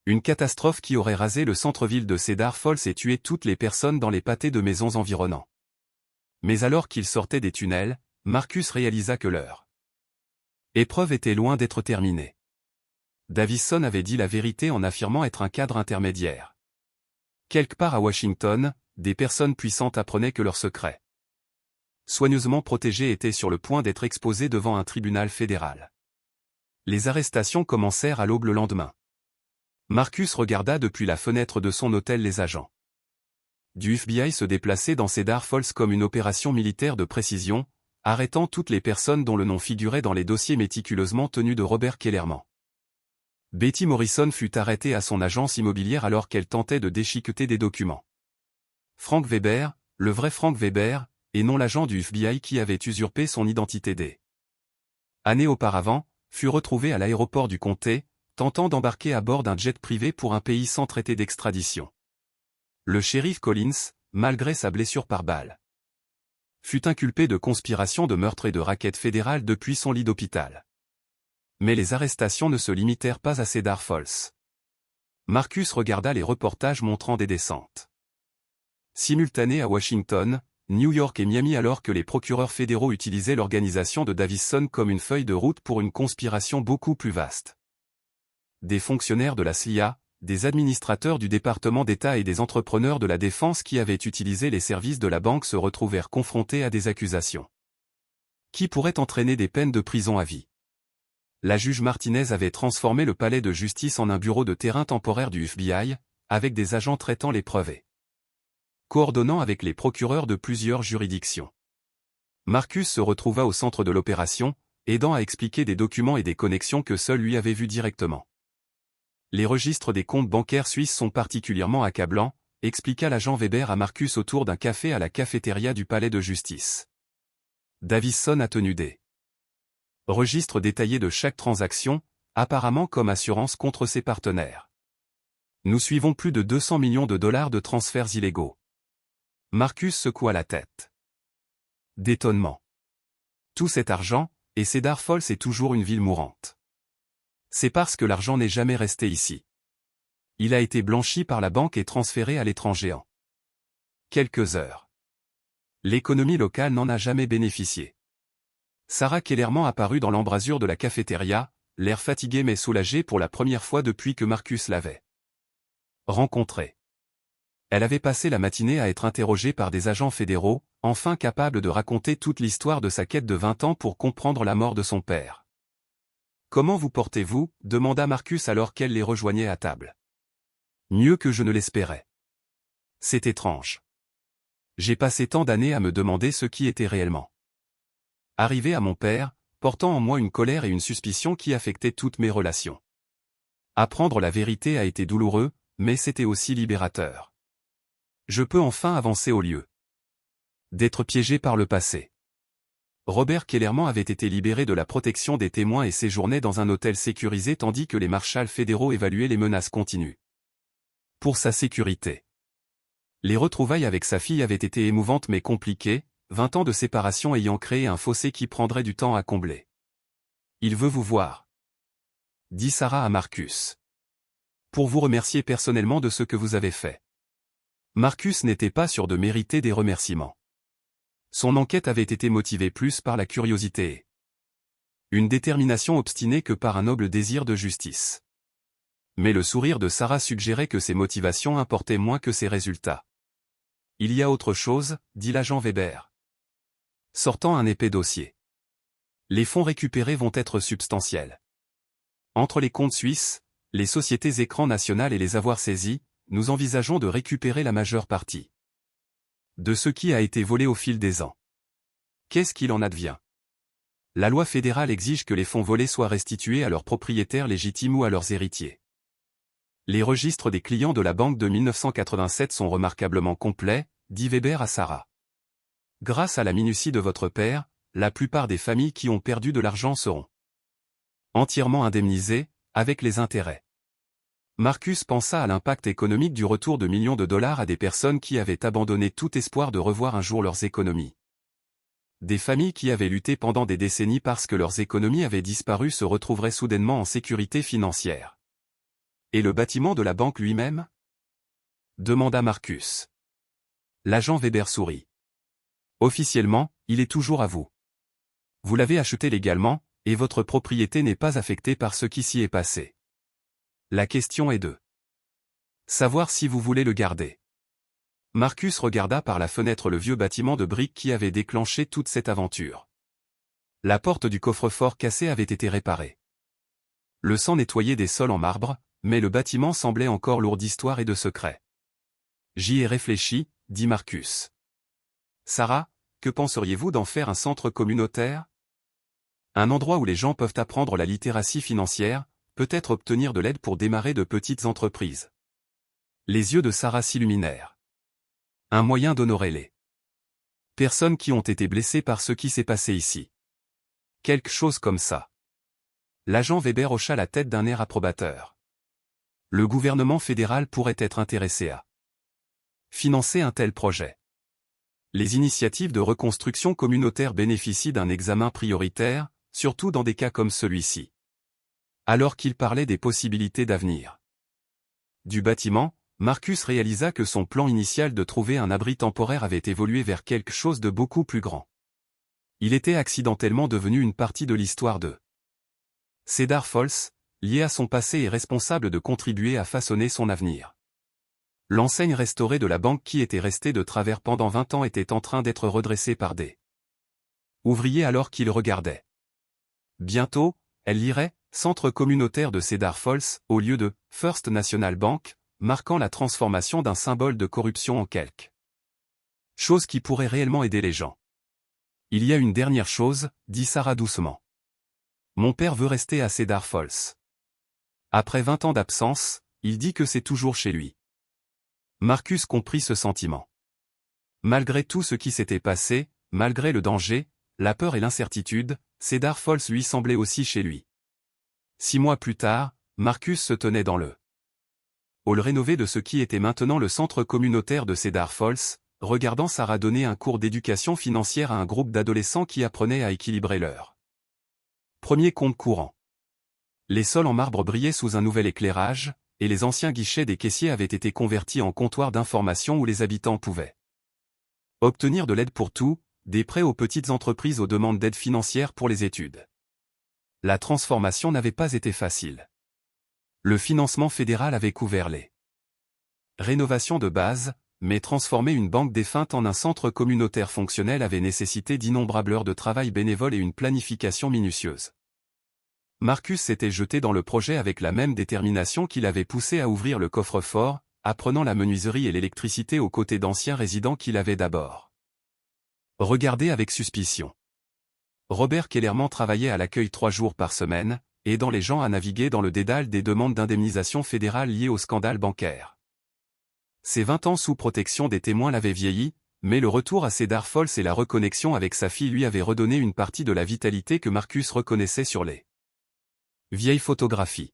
une catastrophe qui aurait rasé le centre-ville de Cedar Falls et tué toutes les personnes dans les pâtés de maisons environnants. Mais alors qu'ils sortaient des tunnels, Marcus réalisa que leur épreuve était loin d'être terminée. Davison avait dit la vérité en affirmant être un cadre intermédiaire. Quelque part à Washington, des personnes puissantes apprenaient que leurs secrets, soigneusement protégés, étaient sur le point d'être exposés devant un tribunal fédéral. Les arrestations commencèrent à l'aube le lendemain. Marcus regarda depuis la fenêtre de son hôtel les agents du FBI se déplaçaient dans Cedar Falls comme une opération militaire de précision, arrêtant toutes les personnes dont le nom figurait dans les dossiers méticuleusement tenus de Robert Kellerman. Betty Morrison fut arrêtée à son agence immobilière alors qu'elle tentait de déchiqueter des documents. Frank Weber, le vrai Frank Weber, et non l'agent du FBI qui avait usurpé son identité des années auparavant, fut retrouvé à l'aéroport du comté, tentant d'embarquer à bord d'un jet privé pour un pays sans traité d'extradition. Le shérif Collins, malgré sa blessure par balle, fut inculpé de conspiration de meurtre et de racket fédérale depuis son lit d'hôpital. Mais les arrestations ne se limitèrent pas à Cedar Falls. Marcus regarda les reportages montrant des descentes simultanées à Washington, New York et Miami alors que les procureurs fédéraux utilisaient l'organisation de Davison comme une feuille de route pour une conspiration beaucoup plus vaste. Des fonctionnaires de la CIA, des administrateurs du département d'État et des entrepreneurs de la défense qui avaient utilisé les services de la banque se retrouvèrent confrontés à des accusations qui pourraient entraîner des peines de prison à vie. La juge Martinez avait transformé le palais de justice en un bureau de terrain temporaire du FBI, avec des agents traitant les preuves et coordonnant avec les procureurs de plusieurs juridictions. Marcus se retrouva au centre de l'opération, aidant à expliquer des documents et des connexions que seul lui avait vus directement. Les registres des comptes bancaires suisses sont particulièrement accablants, expliqua l'agent Weber à Marcus autour d'un café à la cafétéria du palais de justice. Davison a tenu des registres détaillés de chaque transaction, apparemment comme assurance contre ses partenaires. Nous suivons plus de 200 millions de dollars de transferts illégaux. Marcus secoua la tête d'étonnement. Tout cet argent, et Cedar Falls est toujours une ville mourante. C'est parce que l'argent n'est jamais resté ici. Il a été blanchi par la banque et transféré à l'étranger en quelques heures. L'économie locale n'en a jamais bénéficié. Sarah Kellerman apparut dans l'embrasure de la cafétéria, l'air fatigué mais soulagé pour la première fois depuis que Marcus l'avait rencontrée. Elle avait passé la matinée à être interrogée par des agents fédéraux, enfin capables de raconter toute l'histoire de sa quête de 20 ans pour comprendre la mort de son père. « Comment vous portez-vous » demanda Marcus alors qu'elle les rejoignait à table. « Mieux que je ne l'espérais. C'est étrange. J'ai passé tant d'années à me demander ce qui était réellement arrivé à mon père, portant en moi une colère et une suspicion qui affectaient toutes mes relations. Apprendre la vérité a été douloureux, mais c'était aussi libérateur. Je peux enfin avancer au lieu d'être piégé par le passé. Robert Kellerman avait été libéré de la protection des témoins et séjournait dans un hôtel sécurisé tandis que les marshals fédéraux évaluaient les menaces continues pour sa sécurité. Les retrouvailles avec sa fille avaient été émouvantes mais compliquées, 20 ans de séparation ayant créé un fossé qui prendrait du temps à combler. « Il veut vous voir », dit Sarah à Marcus. « Pour vous remercier personnellement de ce que vous avez fait. » Marcus n'était pas sûr de mériter des remerciements. Son enquête avait été motivée plus par la curiosité et une détermination obstinée que par un noble désir de justice. Mais le sourire de Sarah suggérait que ses motivations importaient moins que ses résultats. « Il y a autre chose » dit l'agent Weber, sortant un épais dossier. « Les fonds récupérés vont être substantiels. Entre les comptes suisses, les sociétés écrans nationales et les avoirs saisis, nous envisageons de récupérer la majeure partie de ce qui a été volé au fil des ans. Qu'est-ce qu'il en advient? La loi fédérale exige que les fonds volés soient restitués à leurs propriétaires légitimes ou à leurs héritiers. Les registres des clients de la banque de 1987 sont remarquablement complets, dit Weber à Sarah. Grâce à la minutie de votre père, la plupart des familles qui ont perdu de l'argent seront entièrement indemnisées, avec les intérêts. Marcus pensa à l'impact économique du retour de millions de dollars à des personnes qui avaient abandonné tout espoir de revoir un jour leurs économies. Des familles qui avaient lutté pendant des décennies parce que leurs économies avaient disparu se retrouveraient soudainement en sécurité financière. Et le bâtiment de la banque lui-même? Demanda Marcus. L'agent Weber sourit. Officiellement, il est toujours à vous. Vous l'avez acheté légalement, et votre propriété n'est pas affectée par ce qui s'y est passé. La question est de savoir si vous voulez le garder. Marcus regarda par la fenêtre le vieux bâtiment de briques qui avait déclenché toute cette aventure. La porte du coffre-fort cassé avait été réparée. Le sang nettoyait des sols en marbre, mais le bâtiment semblait encore lourd d'histoire et de secrets. J'y ai réfléchi, dit Marcus. Sarah, que penseriez-vous d'en faire un centre communautaire? Un endroit où les gens peuvent apprendre la littératie financière, peut-être obtenir de l'aide pour démarrer de petites entreprises. Les yeux de Sarah s'illuminèrent. Un moyen d'honorer les personnes qui ont été blessées par ce qui s'est passé ici. Quelque chose comme ça. L'agent Weber hocha la tête d'un air approbateur. Le gouvernement fédéral pourrait être intéressé à financer un tel projet. Les initiatives de reconstruction communautaire bénéficient d'un examen prioritaire, surtout dans des cas comme celui-ci. Alors qu'il parlait des possibilités d'avenir du bâtiment, Marcus réalisa que son plan initial de trouver un abri temporaire avait évolué vers quelque chose de beaucoup plus grand. Il était accidentellement devenu une partie de l'histoire de Cedar Falls, lié à son passé et responsable de contribuer à façonner son avenir. L'enseigne restaurée de la banque qui était restée de travers pendant 20 ans était en train d'être redressée par des ouvriers alors qu'ils regardaient. Bientôt, elle lirait « Centre communautaire de Cedar Falls » au lieu de « First National Bank », marquant la transformation d'un symbole de corruption en quelque chose qui pourrait réellement aider les gens. Il y a une dernière chose, dit Sarah doucement. Mon père veut rester à Cedar Falls. Après 20 ans d'absence, il dit que c'est toujours chez lui. Marcus comprit ce sentiment. Malgré tout ce qui s'était passé, malgré le danger, la peur et l'incertitude, Cedar Falls lui semblait aussi chez lui. 6 mois plus tard, Marcus se tenait dans le hall rénové de ce qui était maintenant le centre communautaire de Cedar Falls, regardant Sarah donner un cours d'éducation financière à un groupe d'adolescents qui apprenaient à équilibrer leur premier compte courant. Les sols en marbre brillaient sous un nouvel éclairage, et les anciens guichets des caissiers avaient été convertis en comptoirs d'information où les habitants pouvaient obtenir de l'aide pour tout, des prêts aux petites entreprises aux demandes d'aide financière pour les études. La transformation n'avait pas été facile. Le financement fédéral avait couvert les rénovations de base, mais transformer une banque défunte en un centre communautaire fonctionnel avait nécessité d'innombrables heures de travail bénévole et une planification minutieuse. Marcus s'était jeté dans le projet avec la même détermination qui l'avait poussé à ouvrir le coffre-fort, apprenant la menuiserie et l'électricité aux côtés d'anciens résidents qu'il avait d'abord regardés avec suspicion. Robert Kellerman travaillait à l'accueil 3 jours par semaine, aidant les gens à naviguer dans le dédale des demandes d'indemnisation fédérale liées au scandale bancaire. Ses 20 ans sous protection des témoins l'avaient vieilli, mais le retour à Cedar Falls et la reconnexion avec sa fille lui avaient redonné une partie de la vitalité que Marcus reconnaissait sur les vieilles photographies.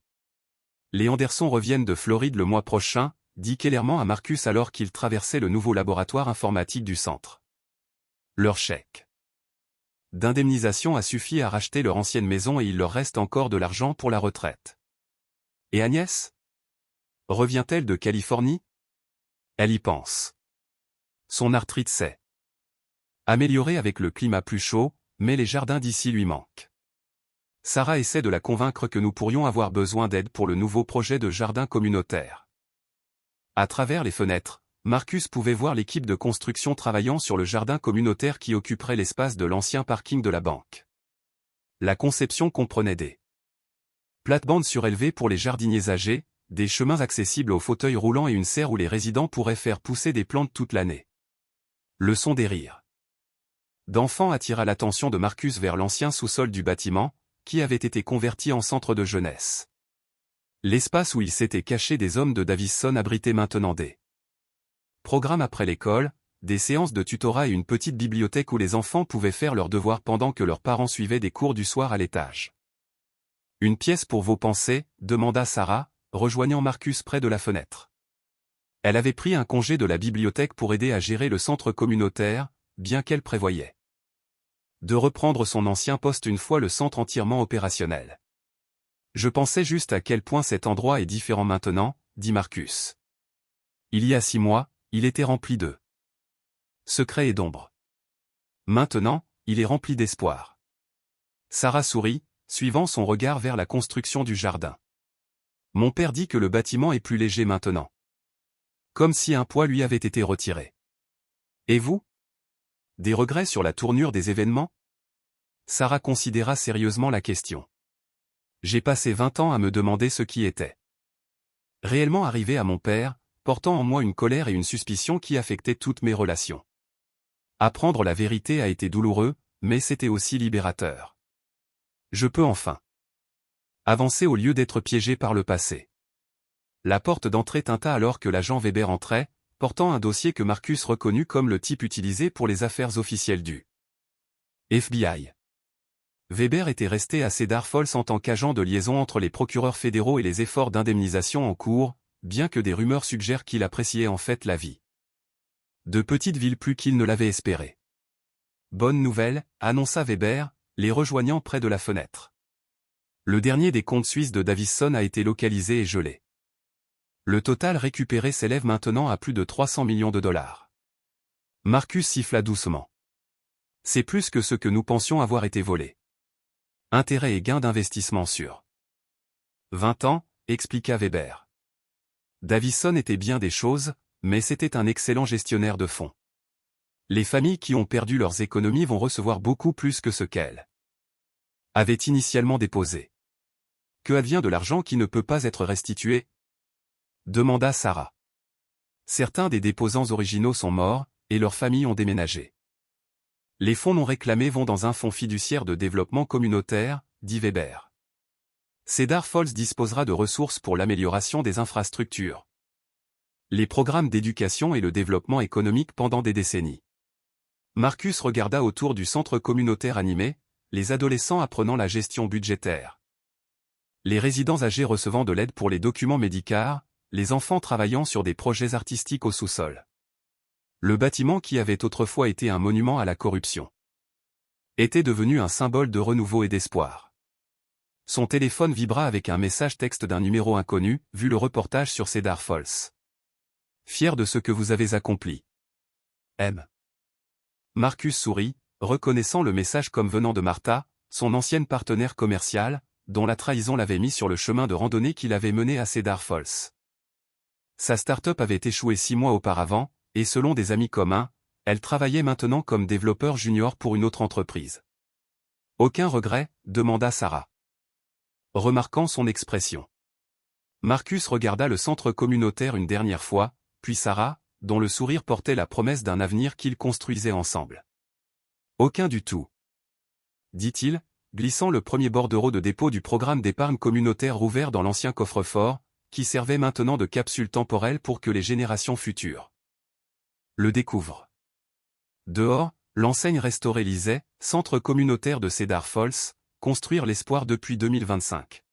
Les Anderson reviennent de Floride le mois prochain, dit Kellerman à Marcus alors qu'il traversait le nouveau laboratoire informatique du centre. Leur chèque d'indemnisation a suffi à racheter leur ancienne maison et il leur reste encore de l'argent pour la retraite. Et Agnès? Revient-elle de Californie? Elle y pense. Son arthrite s'est améliorée avec le climat plus chaud, mais les jardins d'ici lui manquent. Sarah essaie de la convaincre que nous pourrions avoir besoin d'aide pour le nouveau projet de jardin communautaire. À travers les fenêtres, Marcus pouvait voir l'équipe de construction travaillant sur le jardin communautaire qui occuperait l'espace de l'ancien parking de la banque. La conception comprenait des plates-bandes surélevées pour les jardiniers âgés, des chemins accessibles aux fauteuils roulants et une serre où les résidents pourraient faire pousser des plantes toute l'année. Le son des rires d'enfants attira l'attention de Marcus vers l'ancien sous-sol du bâtiment, qui avait été converti en centre de jeunesse. L'espace où il s'était caché des hommes de Davison abritait maintenant des programmes après l'école, des séances de tutorat et une petite bibliothèque où les enfants pouvaient faire leurs devoirs pendant que leurs parents suivaient des cours du soir à l'étage. Une pièce pour vos pensées, demanda Sarah, rejoignant Marcus près de la fenêtre. Elle avait pris un congé de la bibliothèque pour aider à gérer le centre communautaire, bien qu'elle prévoyait de reprendre son ancien poste une fois le centre entièrement opérationnel. Je pensais juste à quel point cet endroit est différent maintenant, dit Marcus. Il y a 6 mois, il était rempli de secrets et d'ombre. Maintenant, il est rempli d'espoir. Sarah sourit, suivant son regard vers la construction du jardin. Mon père dit que le bâtiment est plus léger maintenant. comme si un poids lui avait été retiré. Et vous? Des regrets sur la tournure des événements? Sarah considéra sérieusement la question. J'ai passé 20 ans à me demander ce qui était réellement arrivé à mon père, portant en moi une colère et une suspicion qui affectaient toutes mes relations. Apprendre la vérité a été douloureux, mais c'était aussi libérateur. Je peux enfin avancer au lieu d'être piégé par le passé. La porte d'entrée tinta alors que l'agent Weber entrait, portant un dossier que Marcus reconnut comme le type utilisé pour les affaires officielles du FBI. Weber était resté à Cedar Falls en tant qu'agent de liaison entre les procureurs fédéraux et les efforts d'indemnisation en cours, bien que des rumeurs suggèrent qu'il appréciait en fait la vie de petite ville plus qu'il ne l'avait espéré. Bonne nouvelle, annonça Weber, les rejoignant près de la fenêtre. Le dernier des comptes suisses de Davison a été localisé et gelé. Le total récupéré s'élève maintenant à plus de 300 millions de dollars. Marcus siffla doucement. C'est plus que ce que nous pensions avoir été volé. Intérêt et gain d'investissement sur 20 ans, expliqua Weber. Davison était bien des choses, mais c'était un excellent gestionnaire de fonds. Les familles qui ont perdu leurs économies vont recevoir beaucoup plus que ce qu'elles avaient initialement déposé. Que advient de l'argent qui ne peut pas être restitué? Demanda Sarah. Certains des déposants originaux sont morts, et leurs familles ont déménagé. Les fonds non réclamés vont dans un fonds fiduciaire de développement communautaire, dit Weber. Cedar Falls disposera de ressources pour l'amélioration des infrastructures, les programmes d'éducation et le développement économique pendant des décennies. Marcus regarda autour du centre communautaire animé, les adolescents apprenant la gestion budgétaire, les résidents âgés recevant de l'aide pour les documents médicaux, les enfants travaillant sur des projets artistiques au sous-sol. Le bâtiment qui avait autrefois été un monument à la corruption était devenu un symbole de renouveau et d'espoir. Son téléphone vibra avec un message texte d'un numéro inconnu, vu le reportage sur Cedar Falls. Fier de ce que vous avez accompli. M. Marcus sourit, reconnaissant le message comme venant de Martha, son ancienne partenaire commerciale, dont la trahison l'avait mis sur le chemin de randonnée qu'il avait mené à Cedar Falls. Sa start-up avait échoué 6 mois auparavant, et selon des amis communs, elle travaillait maintenant comme développeur junior pour une autre entreprise. Aucun regret, demanda Sarah, remarquant son expression. Marcus regarda le centre communautaire une dernière fois, puis Sarah, dont le sourire portait la promesse d'un avenir qu'ils construisaient ensemble. Aucun du tout, dit-il, glissant le premier bordereau de dépôt du programme d'épargne communautaire rouvert dans l'ancien coffre-fort, qui servait maintenant de capsule temporelle pour que les générations futures le découvrent. Dehors, l'enseigne restaurée lisait « Centre communautaire de Cedar Falls, construire l'espoir depuis 2025 ».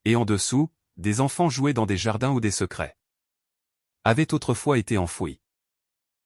Et en dessous, des enfants jouaient dans des jardins où des secrets avaient autrefois été enfouis.